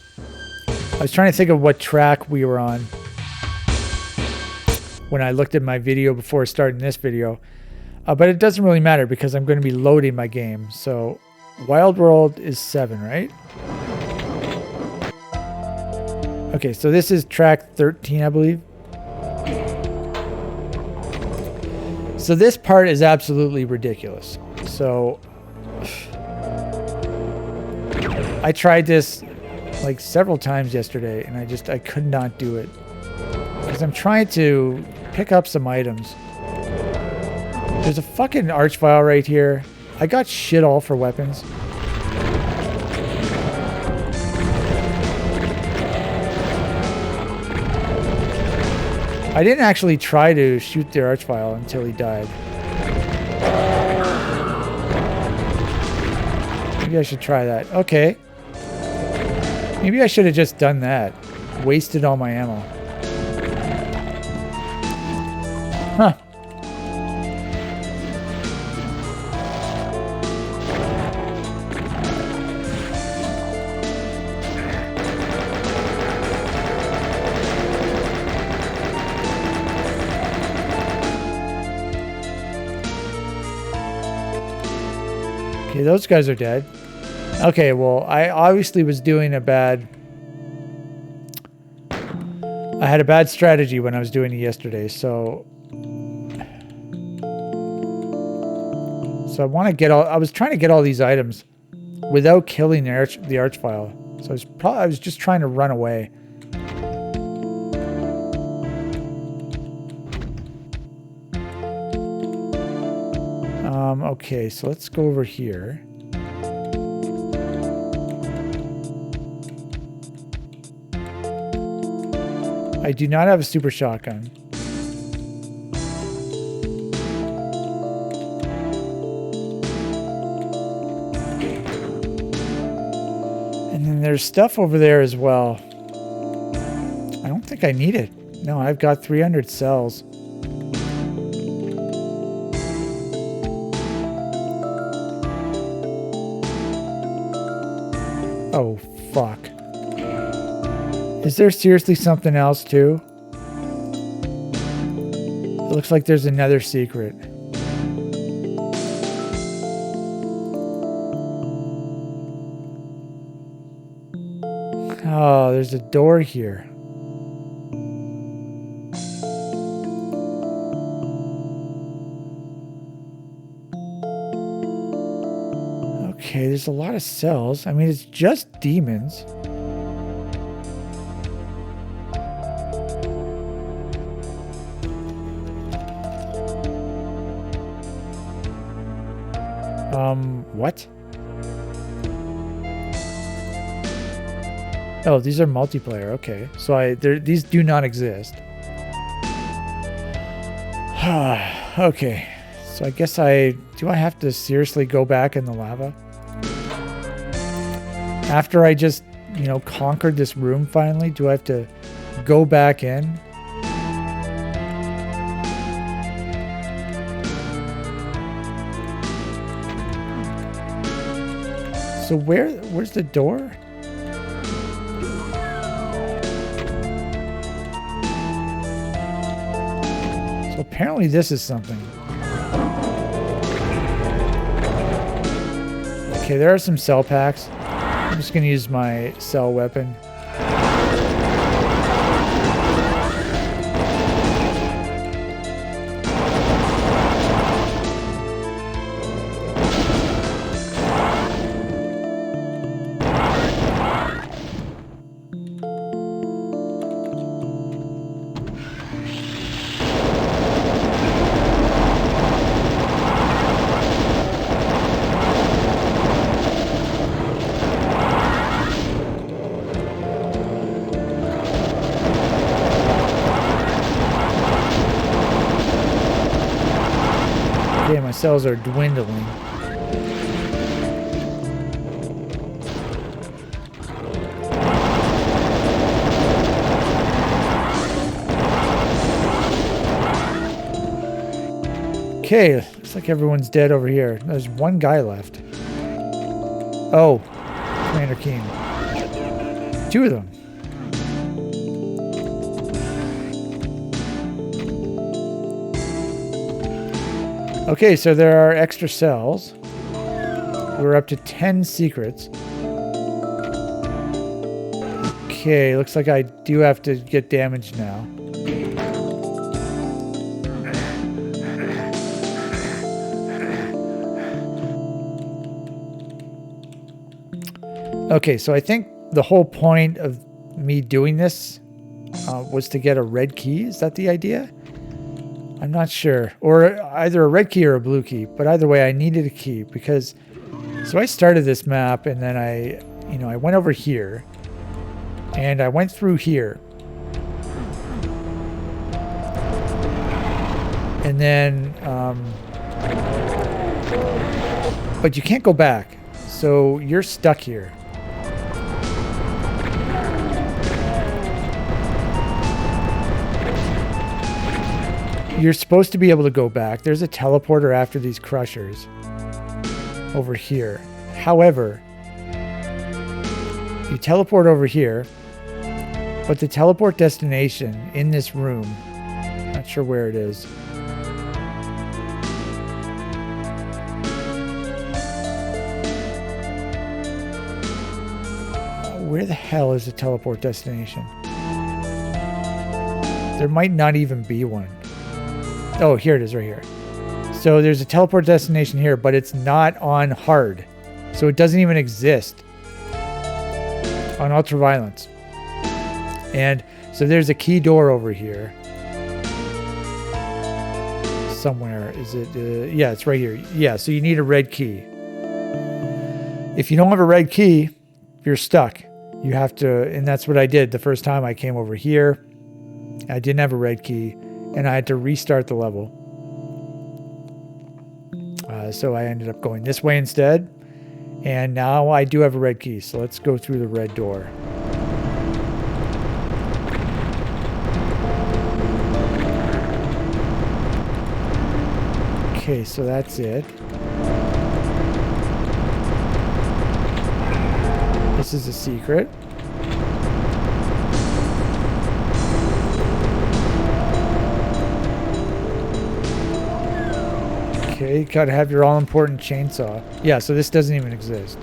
I was trying to think of what track we were on when I looked at my video before starting this video. But it doesn't really matter because I'm going to be loading my game. So Wild World is 7, right? Okay, so this is track 13, I believe. So this part is absolutely ridiculous. So I tried this like several times yesterday and I could not do it. Because I'm trying to pick up some items. There's a fucking archvile right here. I got shit all for weapons. I didn't actually try to shoot the archvile until he died. Maybe I should try that. Okay. Maybe I should have just done that. Wasted all my ammo. Huh. Okay, those guys are dead. Okay, well, I obviously was doing a bad... I had a bad strategy when I was doing it yesterday, so... So I want to get all... I was trying to get all these items without killing the archvile. So I was just trying to run away. Okay, so let's go over here. I do not have a super shotgun. And then there's stuff over there as well. I don't think I need it. No, I've got 300 cells. Oh, fuck. Is there seriously something else, too? It looks like there's another secret. Oh, there's a door here. Okay, there's a lot of cells. I mean, it's just demons. What? Oh, these are multiplayer. Okay, so these do not exist. Okay, so I guess do I have to seriously go back in the lava? After I just, you know, conquered this room finally, do I have to go back in? So where's the door? So apparently this is something. Okay, there are some cell packs. I'm just gonna use my cell weapon. Okay, my cells are dwindling. Okay, looks like everyone's dead over here. There's one guy left. Oh, Commander King. Two of them. Okay, so there are extra cells. We're up to 10 secrets. Okay, looks like I do have to get damaged now. Okay, so I think the whole point of me doing this was to get a red key. Is that the idea? I'm not sure. Or either a red key or a blue key. But either way, I needed a key because... So I started this map and then I went over here. And I went through here. And then... but you can't go back. So you're stuck here. You're supposed to be able to go back. There's a teleporter after these crushers over here. However, you teleport over here, but the teleport destination in this room, not sure where it is. Where the hell is the teleport destination? There might not even be one. Oh, here it is right here. So there's a teleport destination here, but it's not on hard. So it doesn't even exist on ultraviolence. And so there's a key door over here. Somewhere. Is it? Yeah, it's right here. Yeah, so you need a red key. If you don't have a red key, you're stuck. You have to, and that's what I did the first time I came over here. I didn't have a red key. And I had to restart the level. So I ended up going this way instead. And now I do have a red key. So let's go through the red door. Okay, so that's it. This is a secret. Okay, you gotta have your all-important chainsaw. Yeah, so this doesn't even exist.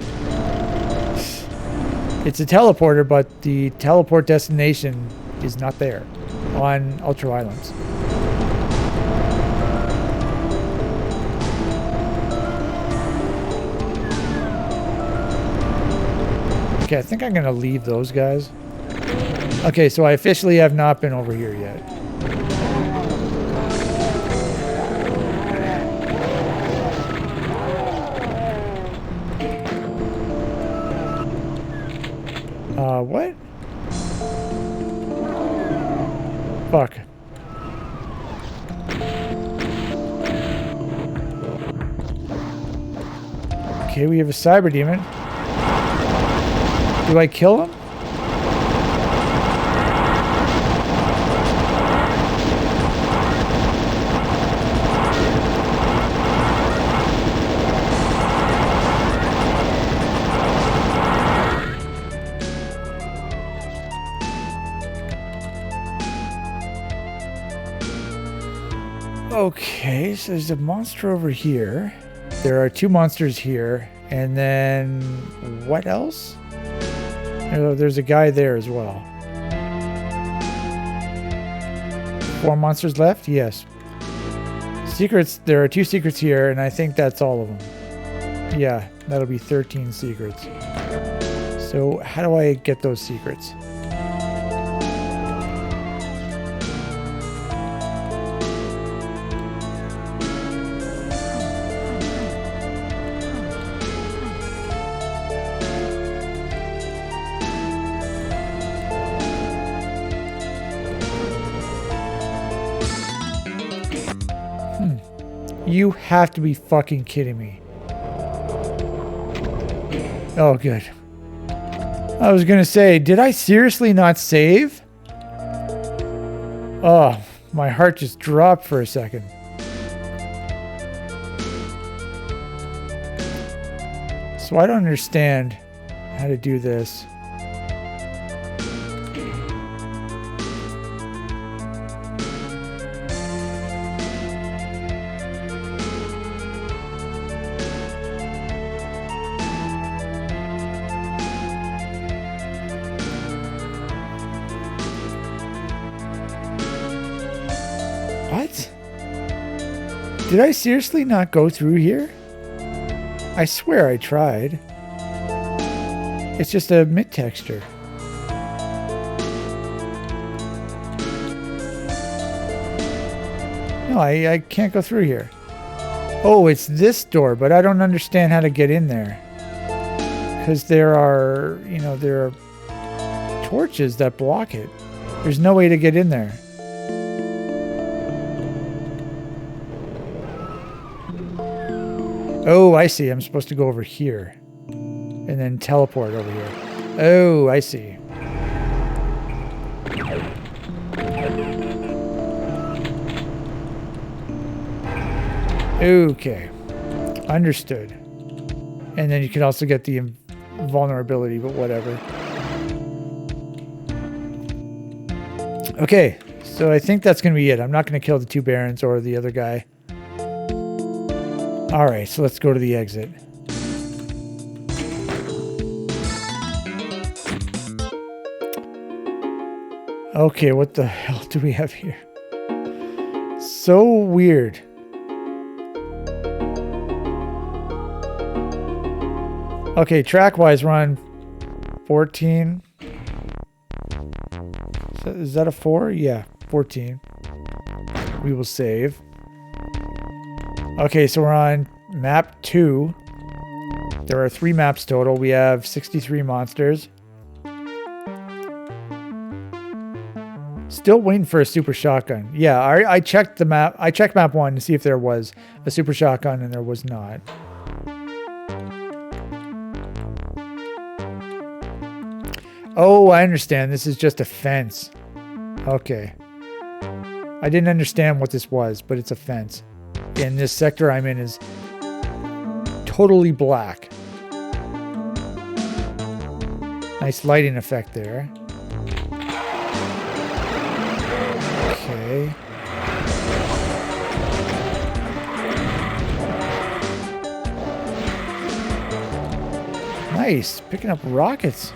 It's a teleporter, but the teleport destination is not there on ultraviolence. Okay, I think I'm gonna leave those guys. Okay, so I officially have not been over here yet. What? Fuck. Okay, we have a cyber demon. Do I kill him? Okay, so there's a monster over here. There are two monsters here. And then what else? Oh, there's a guy there as well. 4 monsters left? Yes. Secrets, there are 2 secrets here, and I think that's all of them. Yeah, that'll be 13 secrets. So how do I get those secrets? You have to be fucking kidding me. Oh, good. I was gonna say, did I seriously not save? Oh, my heart just dropped for a second. So I don't understand how to do this. What? Did I seriously not go through here? I swear I tried. It's just a mid texture. No, I can't go through here. Oh, it's this door, but I don't understand how to get in there. Because there are, you know, there are torches that block it. There's no way to get in there. Oh, I see. I'm supposed to go over here. And then teleport over here. Oh, I see. Okay. Understood. And then you can also get the invulnerability, but whatever. Okay. So I think that's going to be it. I'm not going to kill the two barons or the other guy. All right. So let's go to the exit. Okay. What the hell do we have here? So weird. Okay, track-wise, we're on 14. Is that a 4? Yeah, 14. We will save. Okay, so we're on map 2. There are 3 maps total. We have 63 monsters. Still waiting for a super shotgun. Yeah, I checked the map. I checked map 1 to see if there was a super shotgun, and there was not. Oh, I understand. This is just a fence. Okay. I didn't understand what this was, but it's a fence. And this sector I'm in is totally black. Nice lighting effect there. Okay. Nice. Picking up rockets.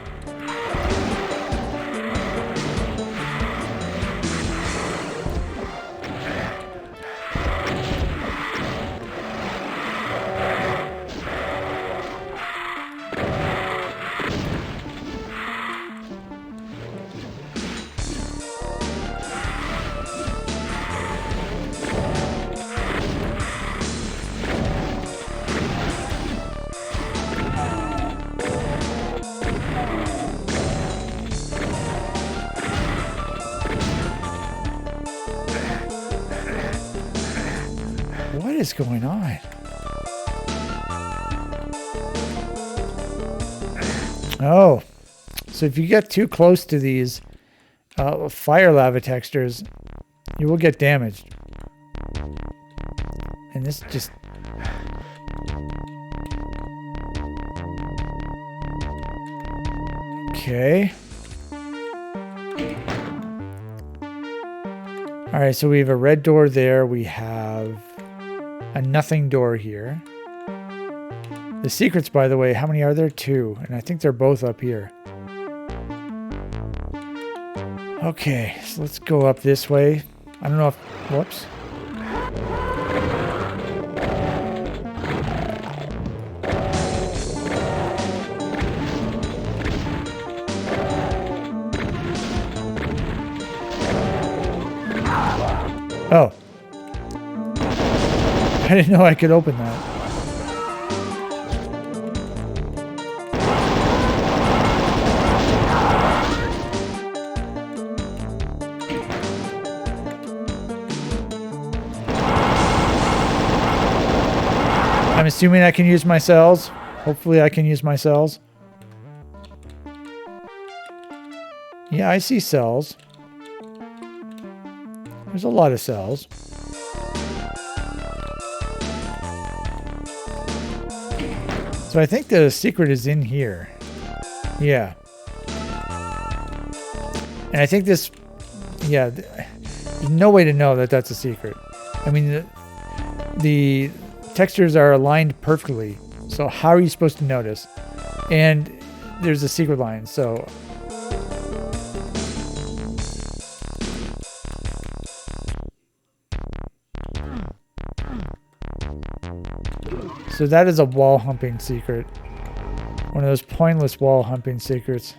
What is going on? Oh, so if you get too close to these fire lava textures, you will get damaged. And this just... Okay. All right, so we have a red door there. We have a nothing door here. The secrets, by the way, how many are there? 2. And I think they're both up here. Okay, so let's go up this way. I don't know if... Whoops. Oh. I didn't know I could open that. I'm assuming I can use my cells. Hopefully I can use my cells. Yeah, I see cells. There's a lot of cells. So I think the secret is in here. Yeah. And I think this... Yeah. There's no way to know that that's a secret. I mean, the textures are aligned perfectly. So how are you supposed to notice? And there's a secret line, so... So that is a wall humping secret. One of those pointless wall humping secrets.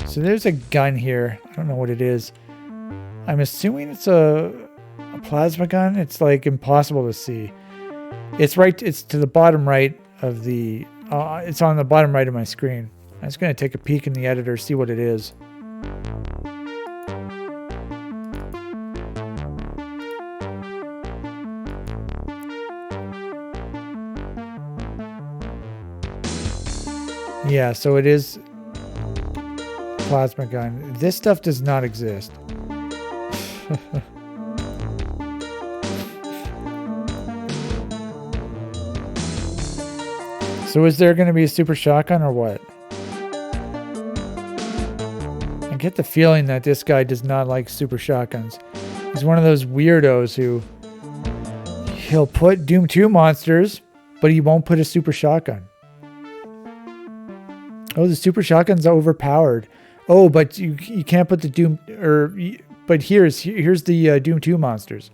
So there's a gun here. I don't know what it is. I'm assuming it's a plasma gun. It's like impossible to see. It's to the bottom right of the, it's on the bottom right of my screen. I'm just going to take a peek in the editor, see what it is. Yeah, so it is plasma gun. This stuff does not exist. So is there going to be a super shotgun or what? I get the feeling that this guy does not like super shotguns. He's one of those weirdos who he'll put Doom 2 monsters, but he won't put a super shotgun. Oh, the super shotgun's overpowered. Oh, but you can't put the Doom, but here's the Doom 2 monsters.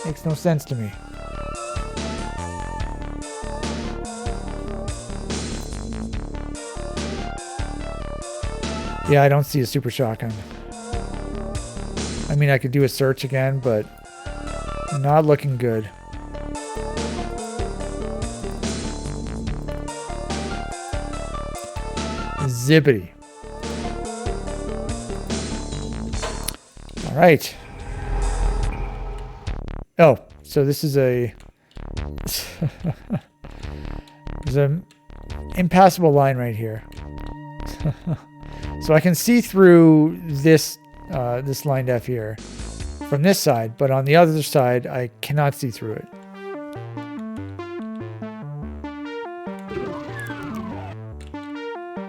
Makes no sense to me. Yeah, I don't see a super shotgun. I mean, I could do a search again, but not looking good. Zippity. All right. Oh, so this is a there's an impassable line right here. So I can see through this this lined F here from this side, but on the other side I cannot see through it.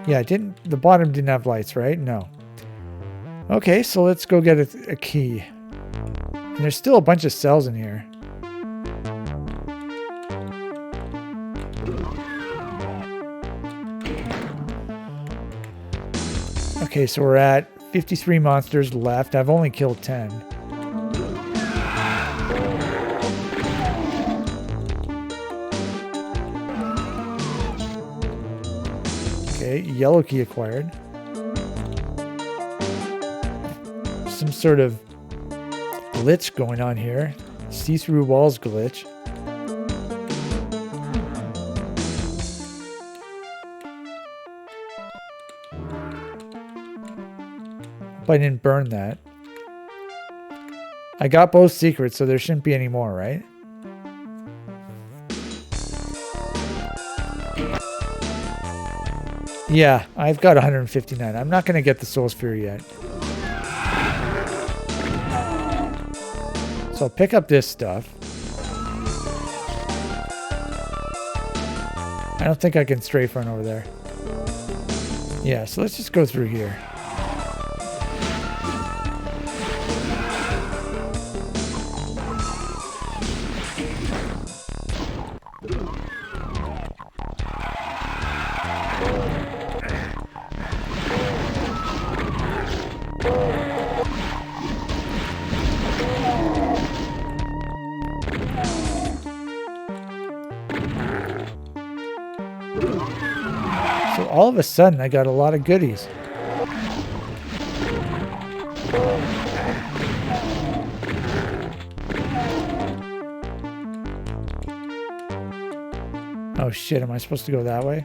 Yeah, the bottom didn't have lights, right? No. Okay, so let's go get a key. And there's still a bunch of cells in here. Okay, so we're at 53 monsters left. I've only killed 10. Okay, yellow key acquired. Some sort of glitch going on here. See-through walls glitch. Hope I didn't burn that. I got both secrets, so there shouldn't be any more, right? Yeah, I've got 159. I'm not going to get the Soul Sphere yet. So I'll pick up this stuff. I don't think I can strafe run over there. Yeah, so let's just go through here. So all of a sudden, I got a lot of goodies. Oh shit, am I supposed to go that way?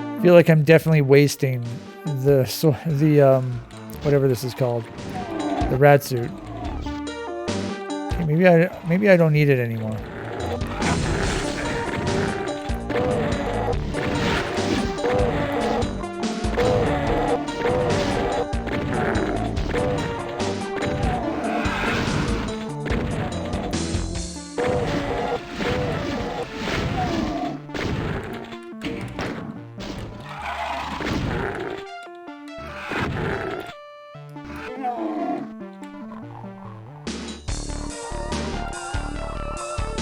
I feel like I'm definitely wasting the whatever this is called, the rad suit. Okay, maybe I don't need it anymore.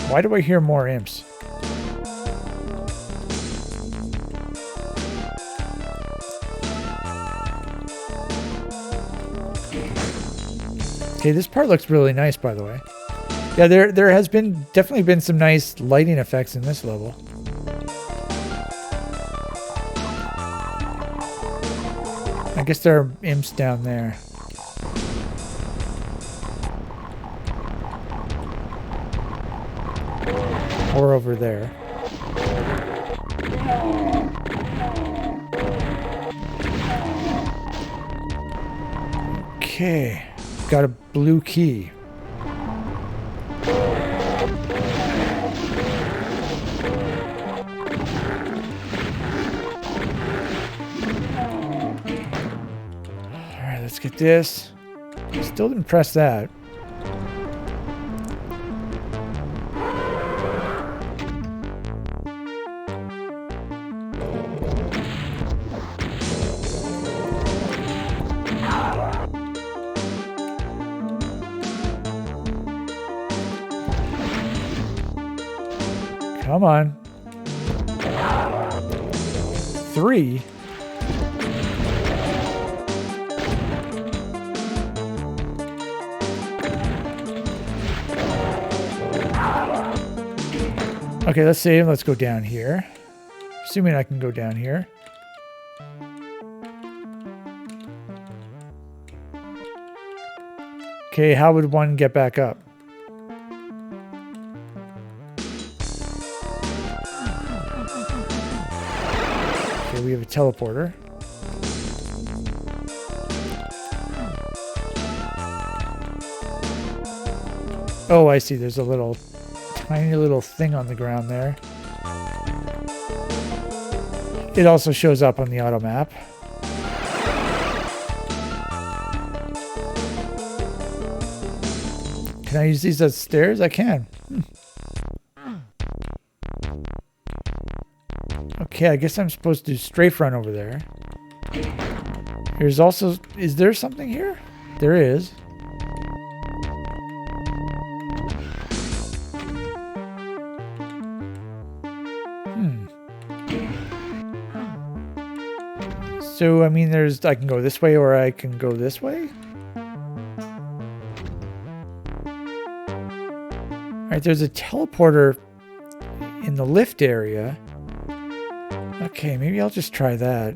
Why do I hear more imps? Okay, this part looks really nice, by the way. Yeah, there has definitely been some nice lighting effects in this level. I guess there are imps down there. Or over there. Okay, got a blue key. Alright, let's get this. Still didn't press that. Come on. 3. Okay, let's save. Let's go down here. Assuming I can go down here. Okay, how would one get back up? We have a teleporter. Oh, I see. There's a little, tiny little thing on the ground there. It also shows up on the auto map. Can I use these as stairs? I can. Okay, I guess I'm supposed to strafe run over there. There's also... Is there something here? There is. So, I mean, there's... I can go this way or I can go this way? Alright, there's a teleporter in the lift area. Okay, maybe I'll just try that.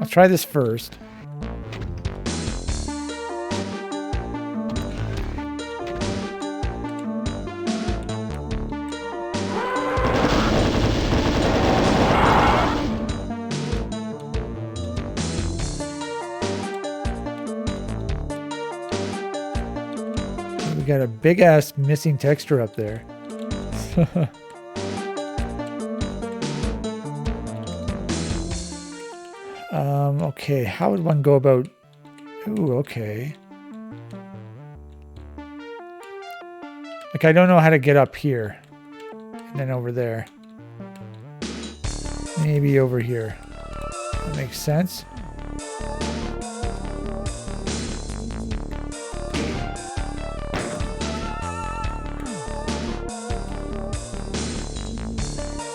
I'll try this first. We got a big ass missing texture up there. Okay, how would one go about... Ooh, okay. Like, I don't know how to get up here. And then over there. Maybe over here. That makes sense.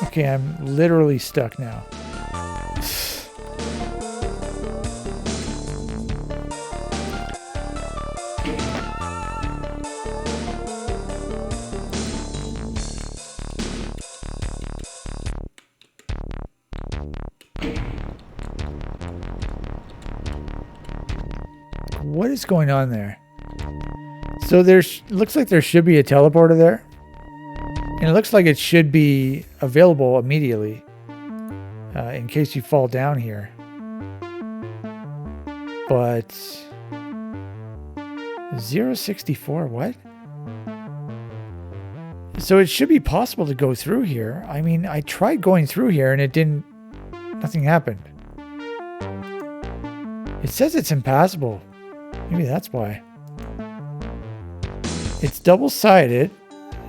Okay, I'm literally stuck now. What is going on there? So looks like there should be a teleporter there. And it looks like it should be available immediately. In case you fall down here. But 064, what? So it should be possible to go through here. I mean, I tried going through here and nothing happened. It says it's impassable. Maybe that's why. It's double-sided.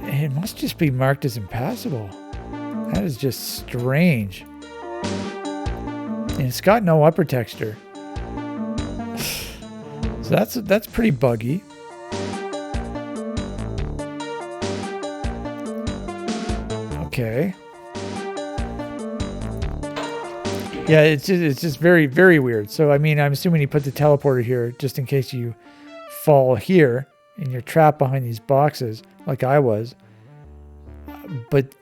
It must just be marked as impassable. That is just strange. And it's got no upper texture. So that's pretty buggy. Okay. Yeah, it's just very, very weird. So, I mean, I'm assuming you put the teleporter here just in case you fall here and you're trapped behind these boxes like I was. But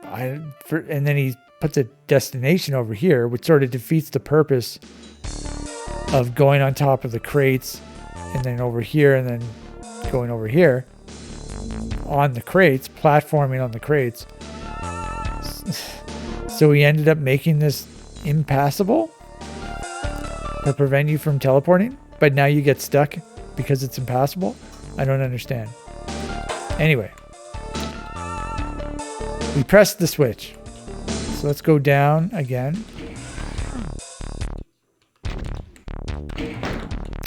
and then he puts a destination over here, which sort of defeats the purpose of going on top of the crates and then over here and then going over here on the crates, platforming on the crates. So he ended up making this impassable to prevent you from teleporting, but now you get stuck because it's impassable. I don't understand. Anyway, we pressed the switch. So let's go down again.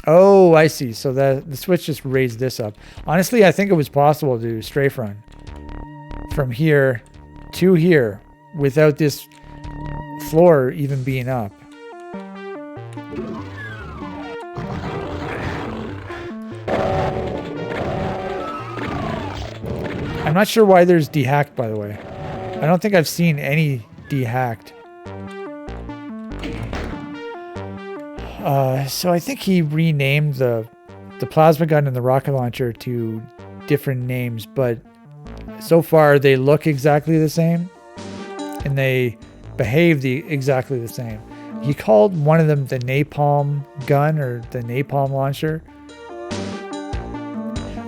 Oh, I see. So the switch just raised this up. Honestly, I think it was possible to strafe run from here to here without this floor even being up. I'm not sure why there's dehacked, by the way. I don't think I've seen any dehacked. So I think he renamed the plasma gun and the rocket launcher to different names, but so far they look exactly the same and they behave exactly the same. He called one of them the napalm gun or the napalm launcher.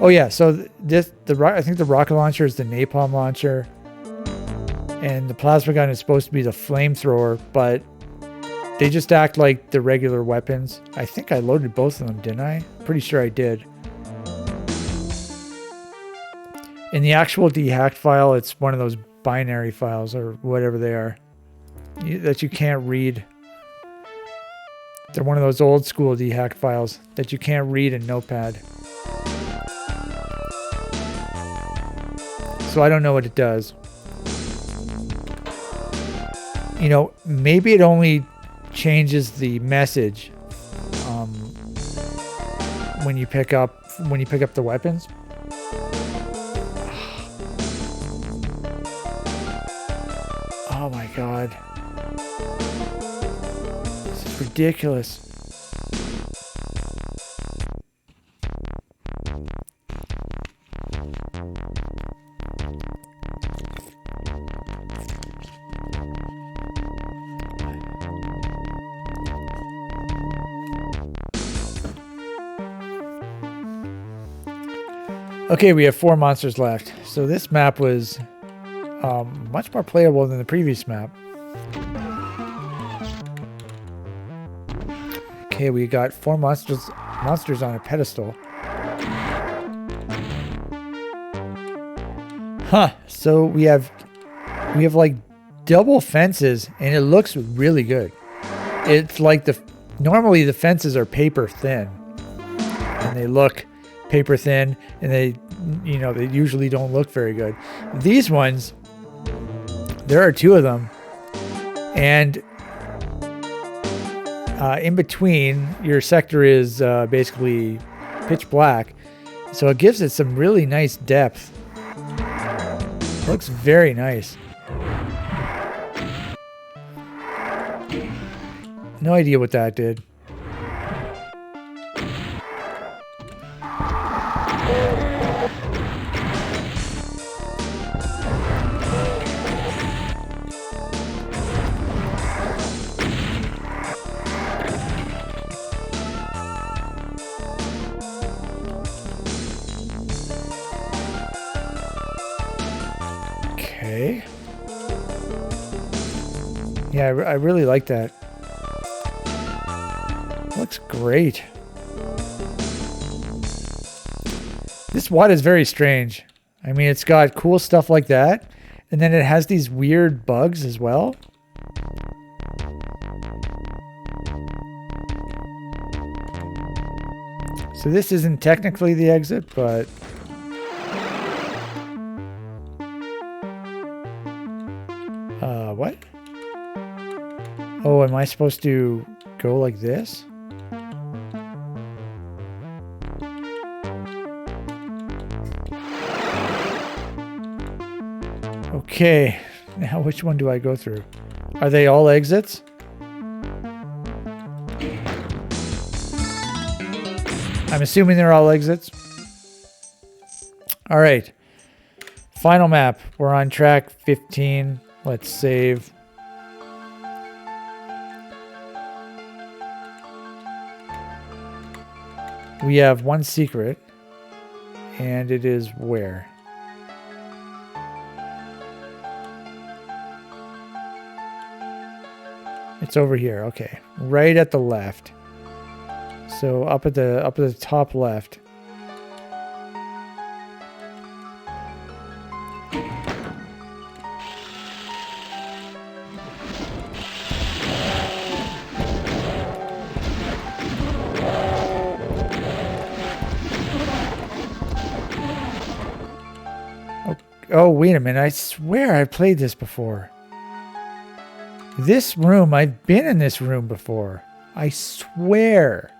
Oh yeah, so I think the rocket launcher is the napalm launcher, and the plasma gun is supposed to be the flamethrower, but they just act like the regular weapons. I think I loaded both of them, didn't I? Pretty sure I did. In the actual dehacked file, it's one of those binary files or whatever they are that you can't read. They're one of those old school dehacked files that you can't read in Notepad. So I don't know what it does. You know, maybe it only changes the message when you pick up the weapons. Oh my god, this is ridiculous. Okay, we have 4 monsters left. So this map was much more playable than the previous map. Okay, we got 4 monsters on a pedestal. Huh. So we have like double fences and it looks really good. It's like normally the fences are paper thin and they look paper thin and they usually don't look very good. These ones, there are 2 of them, and in between your sector is basically pitch black, so it gives it some really nice depth. It looks very nice. No idea what that did. Okay. Yeah, I really like that. Looks great. This WAD is very strange. I mean, it's got cool stuff like that, and then it has these weird bugs as well. So this isn't technically the exit, but what? Oh, am I supposed to go like this? Okay, now which one do I go through? Are they all exits? I'm assuming they're all exits. All right. Final map. We're on track 15. Let's save. We have one secret. And it is where? It's over here. Okay. Right at the left. So up at the top left. Oh, wait a minute. I swear I played this before. This room, I've been in this room before. I swear.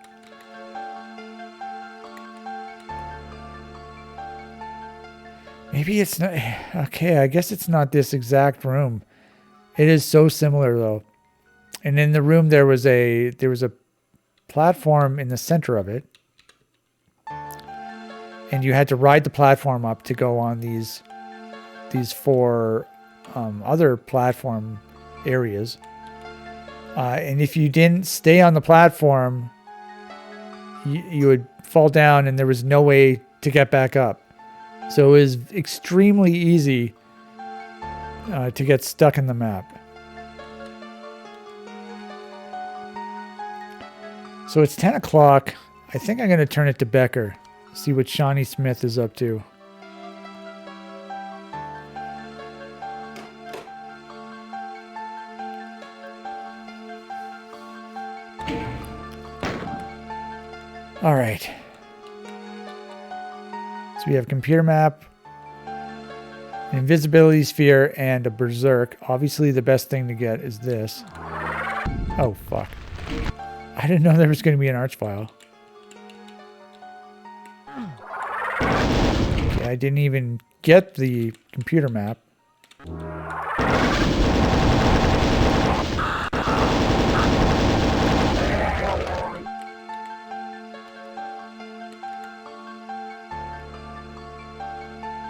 Maybe it's not. Okay, I guess it's not this exact room. It is so similar though. And in the room there was a platform in the center of it. And you had to ride the platform up to go on these four other platform areas. And if you didn't stay on the platform, you would fall down and there was no way to get back up. So it was extremely easy to get stuck in the map. So it's 10 o'clock. I think I'm going to turn it to Becker. See what Shawnee Smith is up to. All right. So we have computer map, an invisibility sphere, and a berserk. Obviously, the best thing to get is this. Oh, fuck. I didn't know there was going to be an arch file. Okay, I didn't even get the computer map.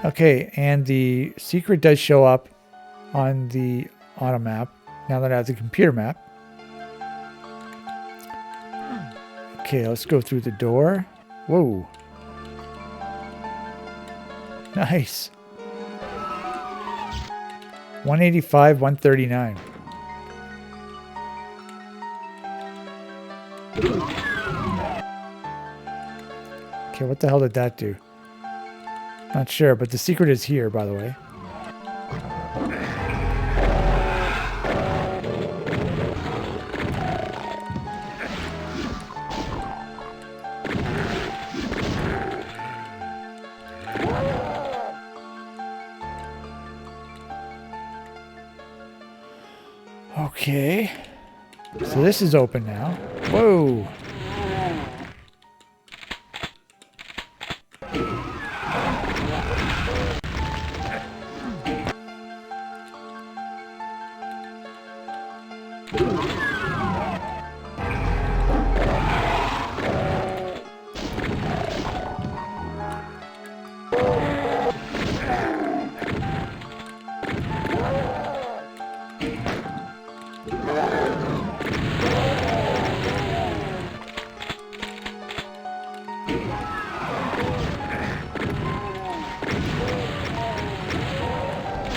Okay, and the secret does show up on the auto map now that I have the computer map. Okay, let's go through the door. Whoa. Nice. 185, 139. Okay, what the hell did that do? Not sure, but the secret is here, by the way. Okay. So this is open now. Whoa.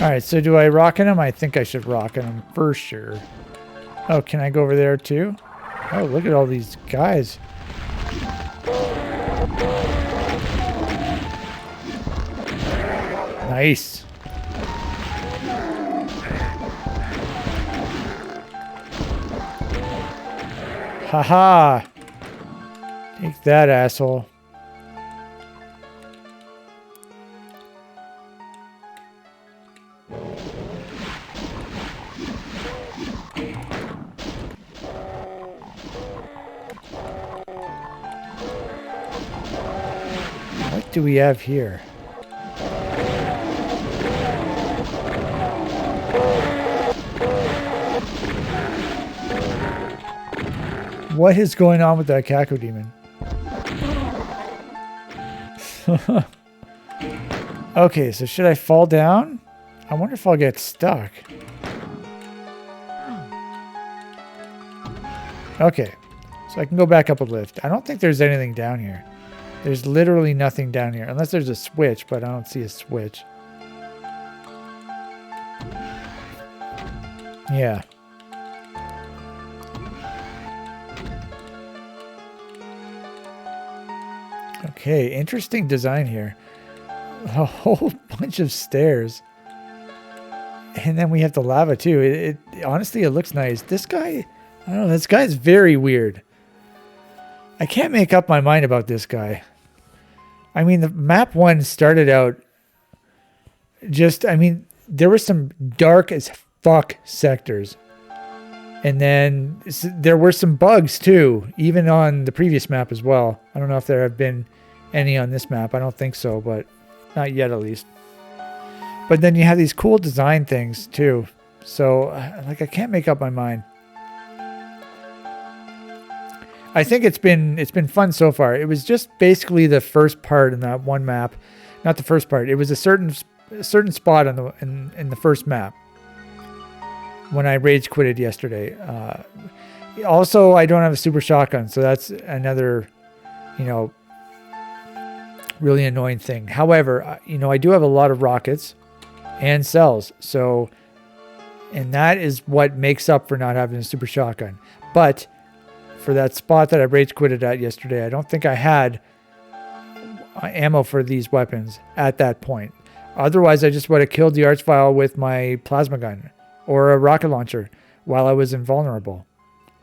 Alright, so do I rocket him? I think I should rocket him for sure. Oh, can I go over there too? Oh, look at all these guys. Nice. Haha. Take that, asshole. What do we have here? What is going on with that Caco demon? Okay, so should I fall down? I wonder if I'll get stuck. Okay, so I can go back up a lift. I don't think there's anything down here. There's literally nothing down here, unless there's a switch, but I don't see a switch. Yeah. Okay, interesting design here. A whole bunch of stairs. And then we have the lava too. It honestly, it looks nice. This guy, I don't know, this guy's very weird. I can't make up my mind about this guy. I mean, the map 1 started out just, I mean, there were some dark as fuck sectors. And then there were some bugs too, even on the previous map as well. I don't know if there have been any on this map. I don't think so, but not yet at least. But then you have these cool design things too. So like I can't make up my mind. I think it's been fun so far. It was just basically the first part in that one map. Not the first part. It was a certain spot on the in the first map when I rage quitted yesterday. Also, I don't have a super shotgun, so that's another, you know, really annoying thing. However, you know, I do have a lot of rockets and cells, so, and that is what makes up for not having a super shotgun. But for that spot that I rage quitted at yesterday, I don't think I had ammo for these weapons at that point. Otherwise, I just would have killed the Archvile with my plasma gun or a rocket launcher while I was invulnerable.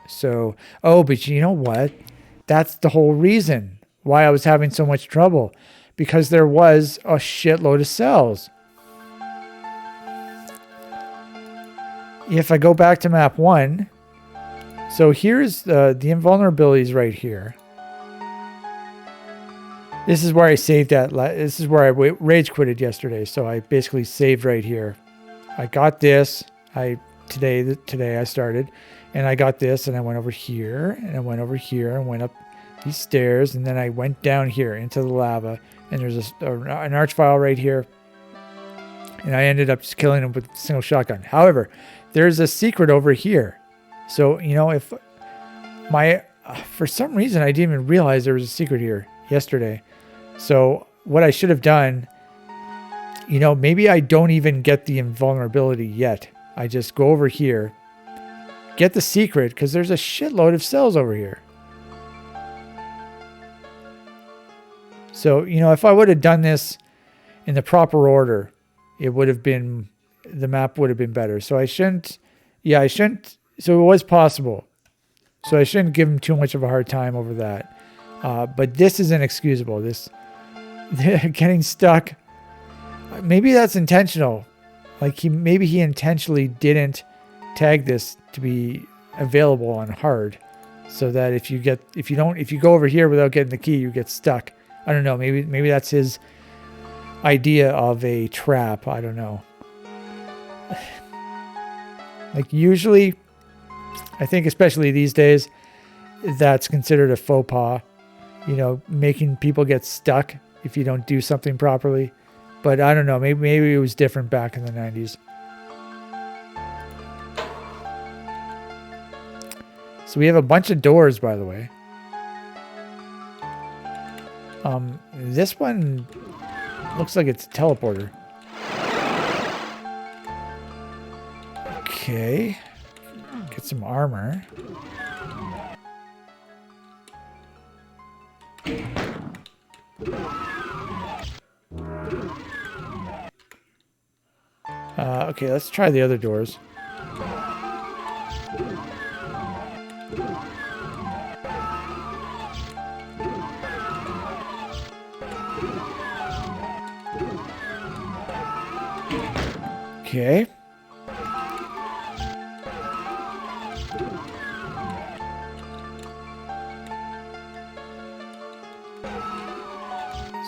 So, oh, but you know what? That's the whole reason why I was having so much trouble, because there was a shitload of cells. If I go back to map 1, so here's the invulnerabilities right here. This is where I saved at. This is where I rage quitted yesterday. So I basically saved right here. I got this. Today I started, and I got this, and I went over here, and I went over here, and went up these stairs, and then I went down here into the lava, and there's an Archvile right here, and I ended up just killing him with a single shotgun. However, there's a secret over here. So, you know, if for some reason I didn't even realize there was a secret here yesterday. So what I should have done, you know, maybe I don't even get the invulnerability yet. I just go over here, get the secret, because there's a shitload of cells over here. So, you know, if I would have done this in the proper order, it would have been, the map would have been better. So I shouldn't, so it was possible. So I shouldn't give him too much of a hard time over that. But this is inexcusable. This getting stuck. Maybe that's intentional. Like maybe he intentionally didn't tag this to be available on hard, so that if you go over here without getting the key, you get stuck. I don't know. Maybe that's his idea of a trap. I don't know. Like usually, I think especially these days, that's considered a faux pas. You know, making people get stuck if you don't do something properly. But I don't know. Maybe it was different back in the 90s. So we have a bunch of doors, by the way. This one looks like it's a teleporter. Okay. Get some armor. Okay, let's try the other doors. Okay.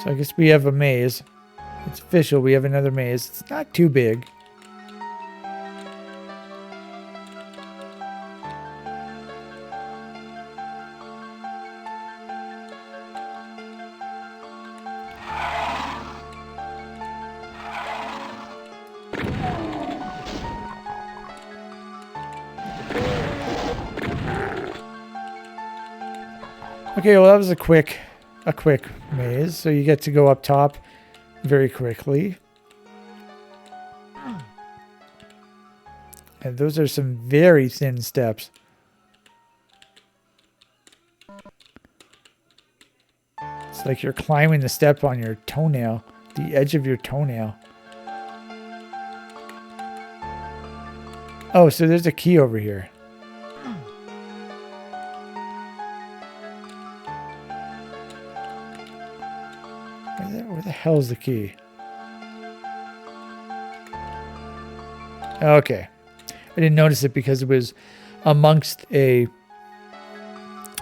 So I guess we have a maze. It's official. We have another maze. It's not too big. Okay, well that was a quick maze. So you get to go up top very quickly. And those are some very thin steps. It's like you're climbing the step on your toenail, the edge of your toenail. Oh, so there's a key over here. Where the hell is the key? Okay. I didn't notice it because it was amongst an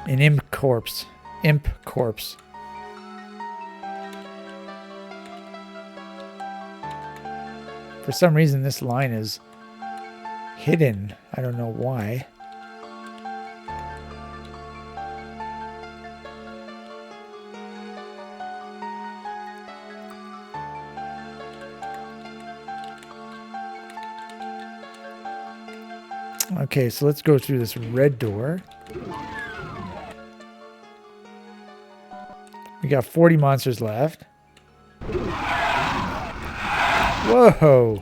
imp corpse. Imp corpse. For some reason, this line is hidden. I don't know why. Okay, so let's go through this red door. We got 40 monsters left. Whoa!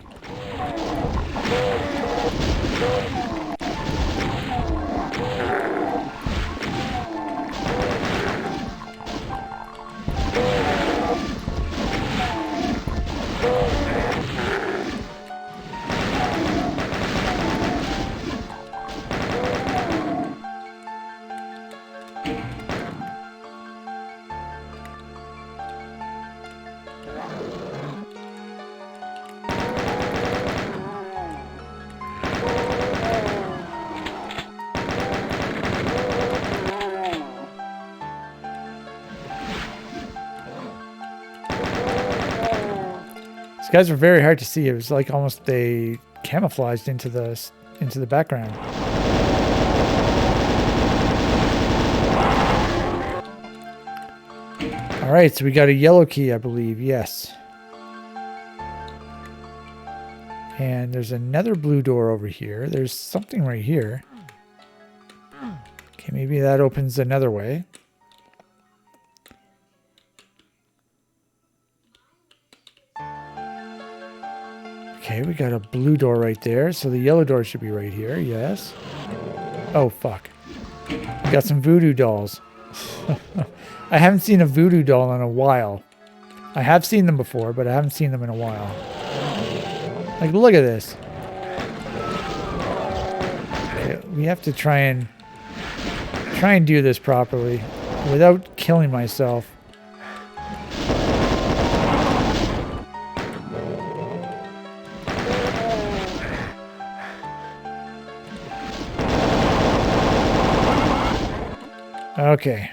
These guys were very hard to see. It was like almost they camouflaged into the background. All right, so we got a yellow key, I believe. Yes. And there's another blue door over here. There's something right here. Okay, maybe that opens another way. Okay, we got a blue door right there. So the yellow door should be right here. Yes. Oh, fuck. We got some voodoo dolls. I haven't seen a voodoo doll in a while. I have seen them before, but I haven't seen them in a while. Like, look at this. Okay, we have to try and do this properly without killing myself. Okay.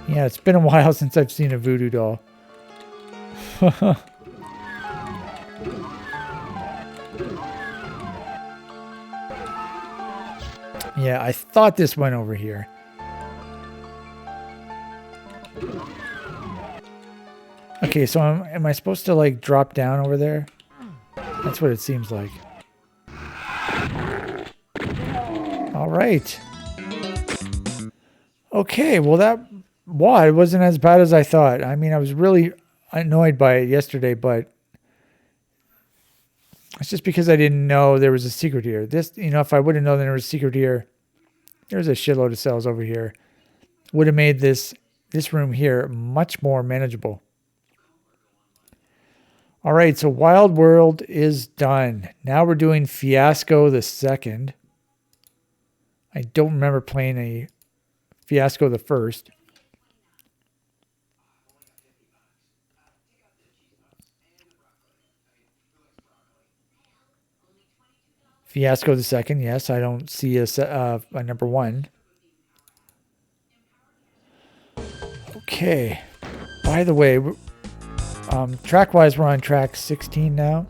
Yeah, it's been a while since I've seen a voodoo doll. Yeah, I thought this went over here. Okay, so am I supposed to like drop down over there? That's what it seems like. All right. Okay, well that WAD wasn't as bad as I thought. I mean, I was really annoyed by it yesterday, but it's just because I didn't know there was a secret here. This, you know, if I would have known there was a secret here, there's a shitload of cells over here. Would have made this room here much more manageable. All right, so Wild World is done. Now we're doing Fiasco the Second. I don't remember playing a Fiasco the First. Fiasco the Second, yes, I don't see a number one. Okay. By the way, track-wise, we're on track 16 now.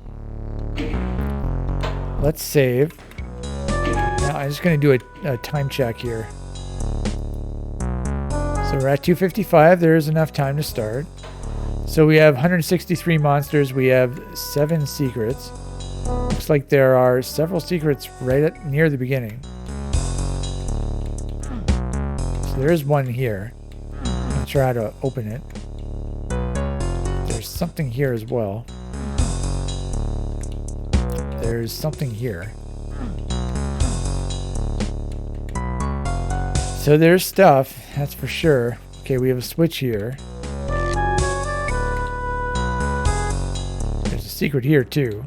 Let's save. Now, I'm just going to do a time check here. So we're at 2:55. There is enough time to start. So we have 163 monsters. We have 7 secrets. Looks like there are several secrets right near the beginning. So there is one here. I'm not sure how to open it. There's something here as well. There's something here. So there's stuff, that's for sure. Okay, we have a switch here. There's a secret here too.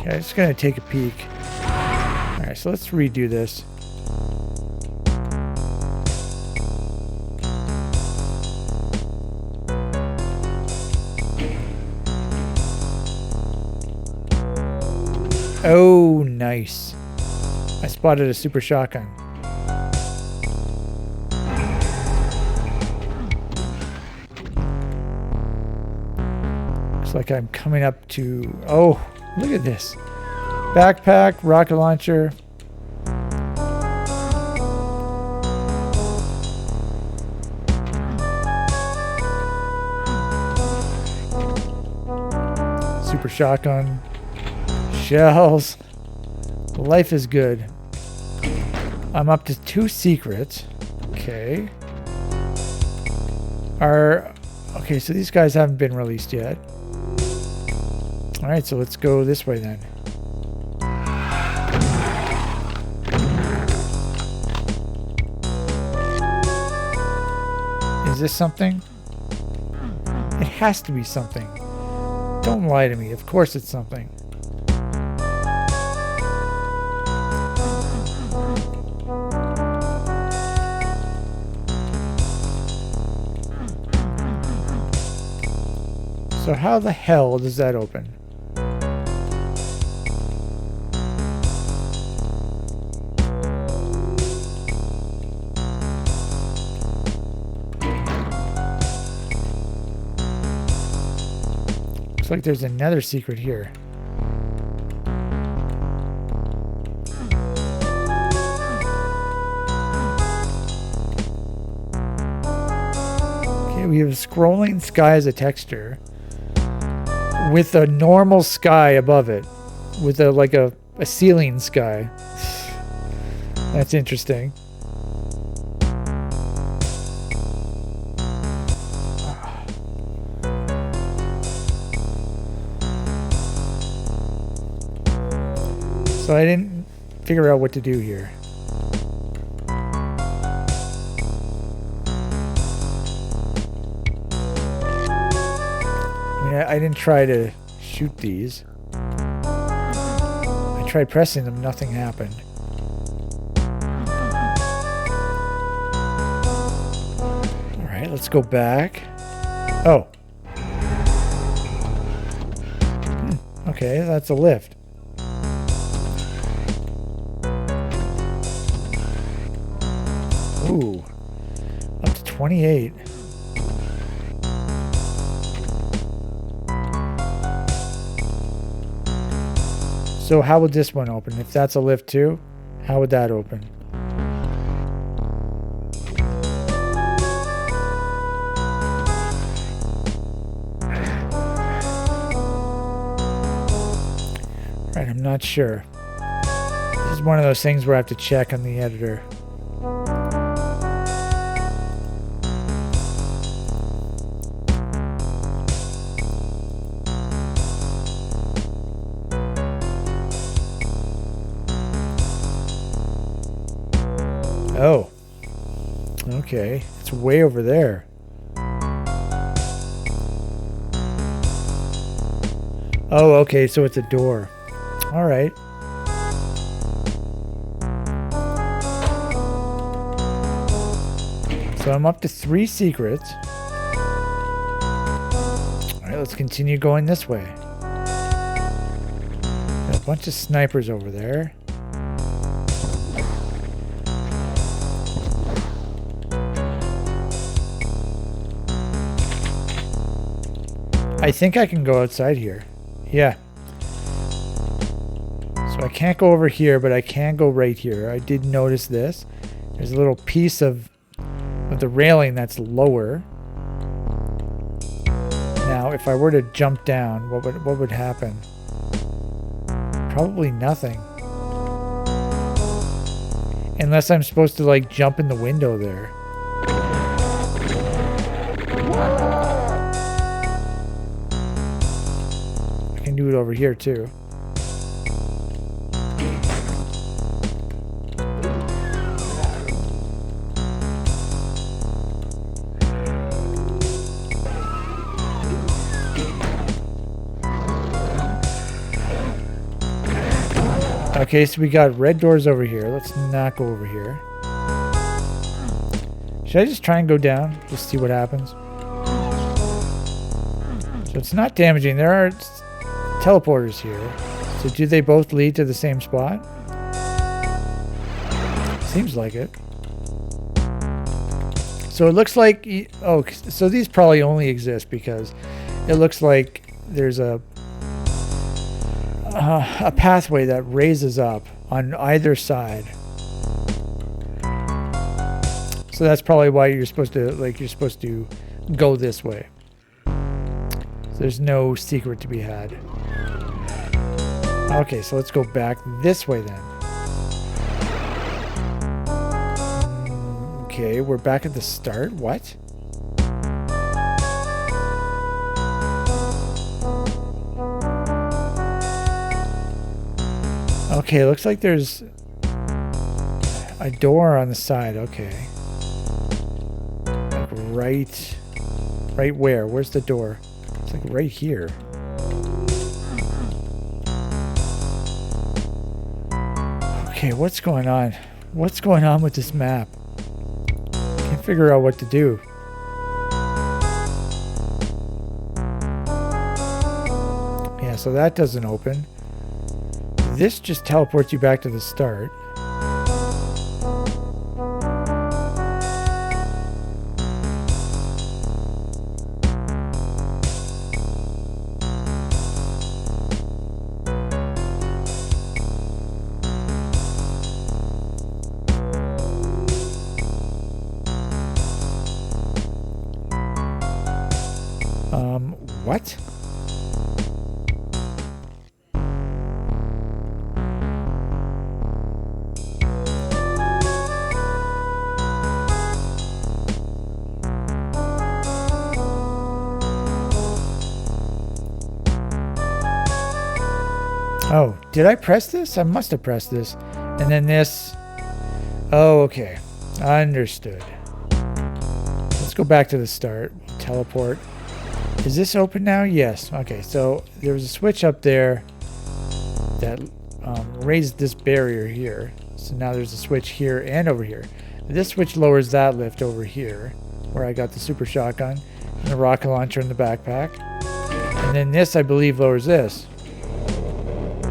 Okay, I'm just gonna take a peek. Alright, so let's redo this. Oh, nice. I spotted a super shotgun. Looks like I'm coming up to... Oh, look at this. Backpack, rocket launcher. Super shotgun. Shells. Life is good. I'm up to 2 secrets. Okay. Okay, so these guys haven't been released yet. Alright, so let's go this way then. Is this something? It has to be something. Don't lie to me. Of course it's something. So how the hell does that open? Looks like there's another secret here. Okay, we have scrolling sky as a texture. With a normal sky above it, with like a ceiling sky. That's interesting. So I didn't figure out what to do here. I didn't try to shoot these. I tried pressing them, nothing happened. Alright, let's go back. Oh. Okay, that's a lift. Ooh. Up to 28. So how would this one open? If that's a lift too, how would that open? Right, I'm not sure. This is one of those things where I have to check on the editor. Oh, okay. It's way over there. Oh, okay. So it's a door. All right. So I'm up to 3 secrets. All right, let's continue going this way. Got a bunch of snipers over there. I think I can go outside here. Yeah. So I can't go over here, but I can go right here. I did notice this. There's a little piece of the railing that's lower. Now, if I were to jump down, what would happen? Probably nothing. Unless I'm supposed to like jump in the window there. I can do it over here too. Okay, so we got red doors over here. Let's not go over here. Should I just try and go down? Just see what happens. So it's not damaging. There are teleporters here. So do they both lead to the same spot? Seems like it. So it looks like... Oh, so these probably only exist because it looks like there's a pathway that raises up on either side. So that's probably why you're supposed to go this way. So there's no secret to be had. Okay, so let's go back this way then. Okay, we're back at the start. What? Okay, looks like there's a door on the side. Okay. Like right where? Where's the door? It's like right here. Okay, what's going on? What's going on with this map? Can't figure out what to do. Yeah, so that doesn't open. This just teleports you back to the start. What? Oh, did I press this? I must have pressed this. And then this. Oh, okay. Understood. Let's go back to the start. Teleport. Is this open now? Yes. Okay, so there was a switch up there that raised this barrier here. So now there's a switch here and over here. This switch lowers that lift over here, where I got the super shotgun and the rocket launcher in the backpack. And then this, I believe, lowers this.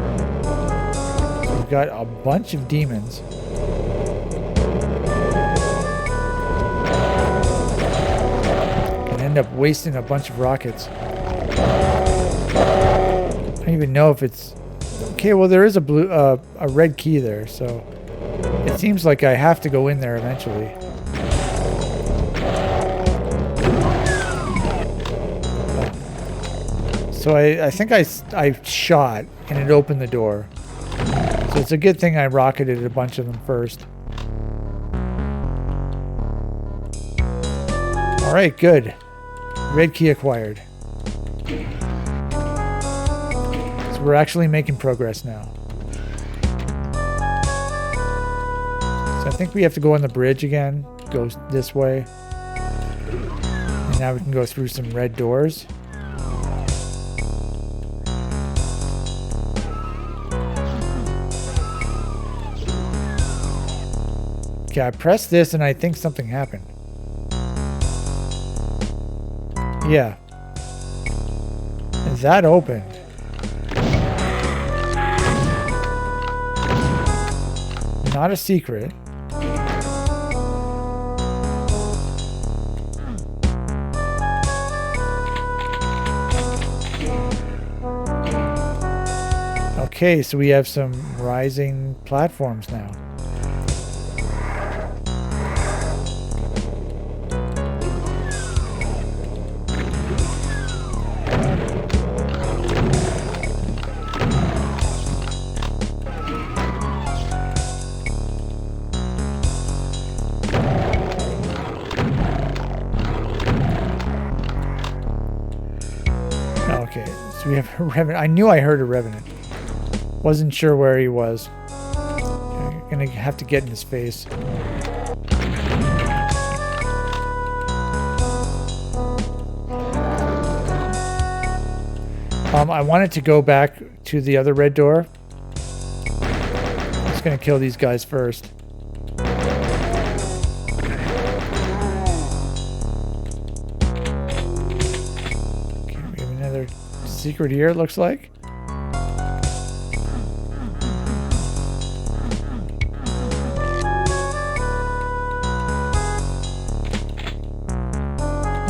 So we've got a bunch of demons. End up wasting a bunch of rockets. I don't even know if it's okay. Well, there is a red key there, so it seems like I have to go in there eventually. So I think I shot and it opened the door. So it's a good thing I rocketed a bunch of them first. All right, good. Red key acquired. So we're actually making progress now. So I think we have to go on the bridge again. Go this way. And now we can go through some red doors. Okay, I pressed this and I think something happened. Yeah. That opened. Not a secret. Okay, so we have some rising platforms now. So we have a revenant. I knew I heard a revenant. Wasn't sure where he was. Okay, gonna have to get in his face. I wanted to go back to the other red door. I'm just gonna kill these guys first. Okay, we have another secret here, it looks like.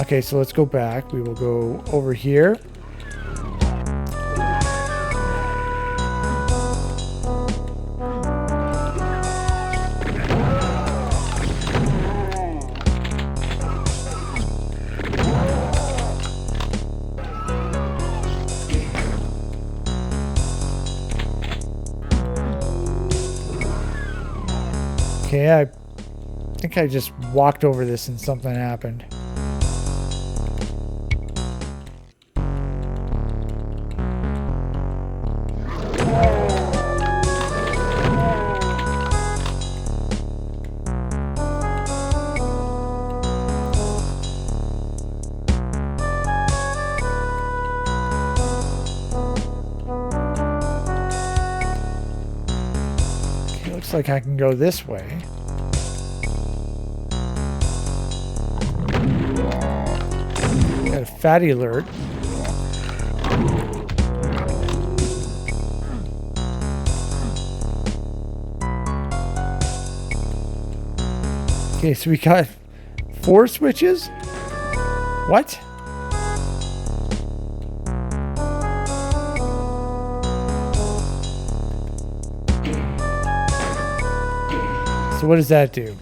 Okay, so let's go back. We will go over here. Okay, I think I just walked over this and something happened. Looks like I can go this way. Got a fatty alert. Okay, so we got 4 switches? What? So what does that do?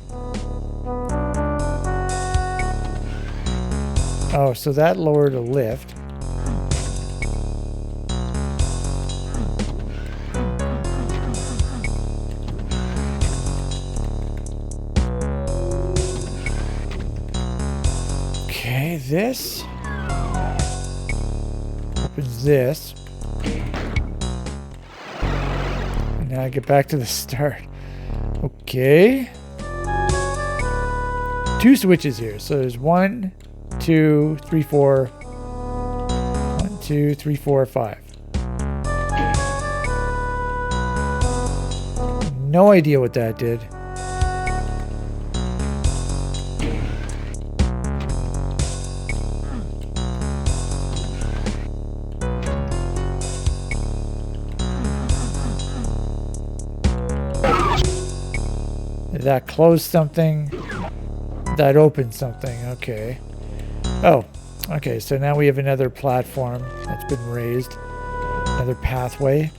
Oh, so that lowered a lift. Okay, this opens this. And now I get back to the start. Okay. 2 switches here. So there's 1, 2, 3, 4. 1, 2, 3, 4, 5. No idea what that did. That closed something. That opened something. Okay. Oh. Okay, so now we have another platform that's been raised. Another pathway.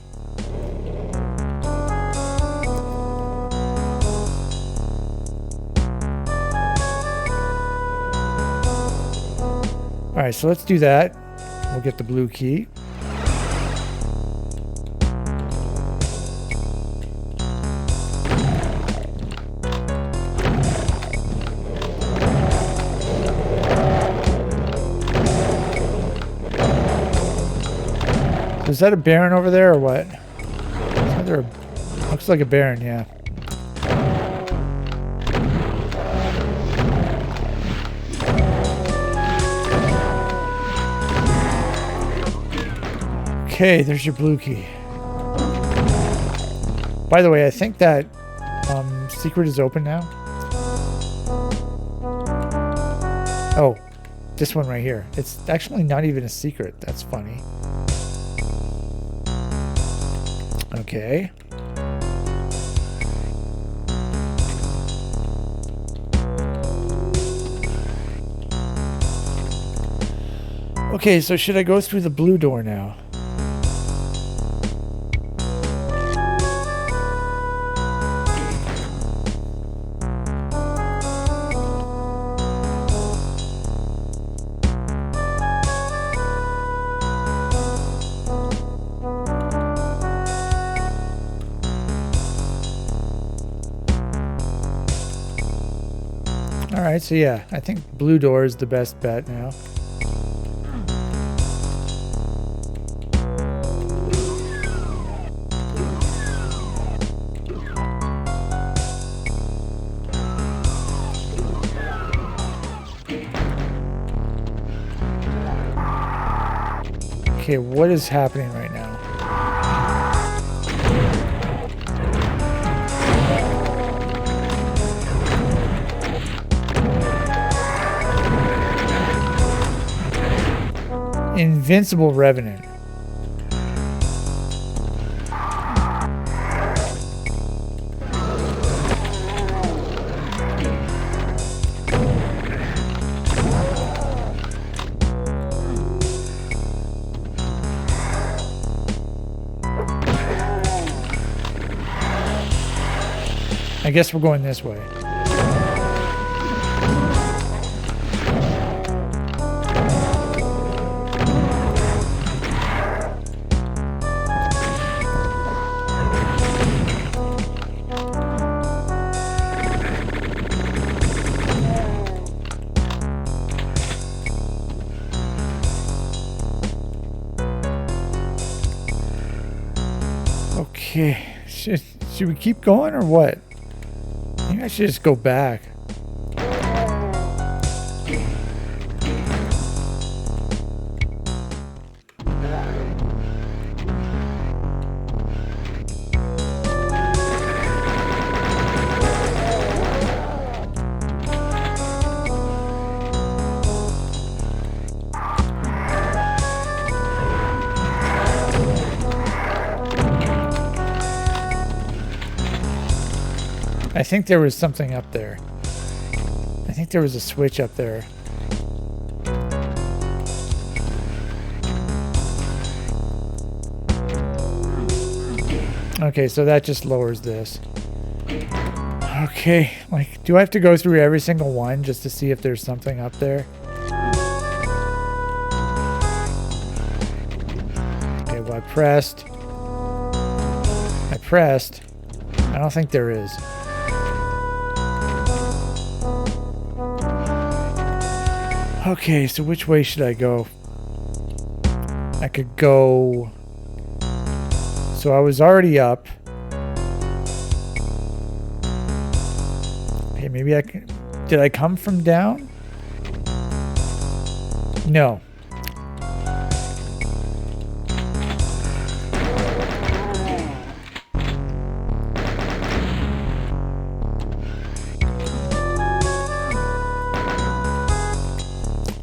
Alright, so let's do that. We'll get the blue key. Is that a Baron over there or what? Is there a, looks like a Baron, yeah. Okay, there's your blue key. By the way, I think that secret is open now. Oh, this one right here. It's actually not even a secret. That's funny. Okay. Okay, so should I go through the blue door now? Alright, so yeah, I think blue door is the best bet now. Okay, what is happening right now? Invincible Revenant. I guess we're going this way. Okay, should we keep going or what? Maybe I should just go back. I think there was something up there. I think there was a switch up there. Okay, so that just lowers this. Okay, like, do I have to go through every single one just to see if there's something up there? Okay, well, I pressed. I don't think there is. Okay, so which way should I go? I could go... So I was already up. Okay, maybe I can... Did I come from down? No.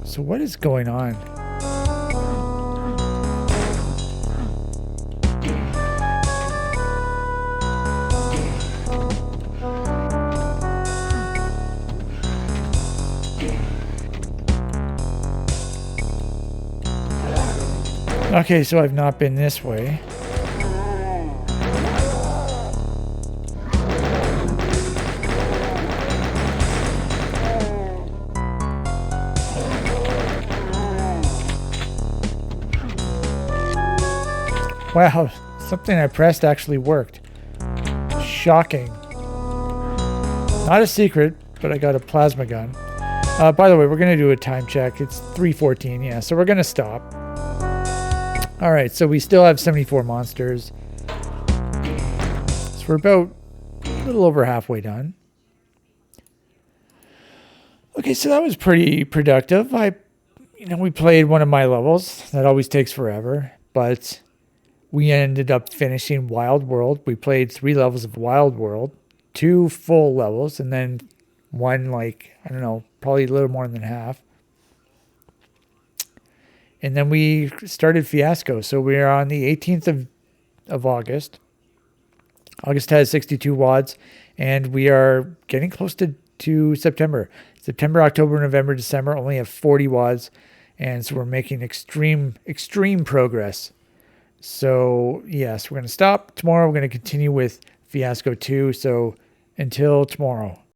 So what is going on? Okay, so I've not been this way. Wow, something I pressed actually worked. Shocking. Not a secret, but I got a plasma gun. By the way, we're going to do a time check. It's 3:14, yeah, so we're going to stop. Alright, so we still have 74 monsters. So we're about a little over halfway done. Okay, so that was pretty productive. We played one of my levels. That always takes forever, but we ended up finishing Wild World. We played 3 levels of Wild World, 2 full levels, and then one, like, I don't know, probably a little more than half. And then we started Fiasco. So we are on the 18th of August. August has 62 WADs, and we are getting close to September. September, October, November, December only have 40 WADs, and so we're making extreme progress. So yes, we're going to stop. Tomorrow we're going to continue with Fiasco 2. So until tomorrow.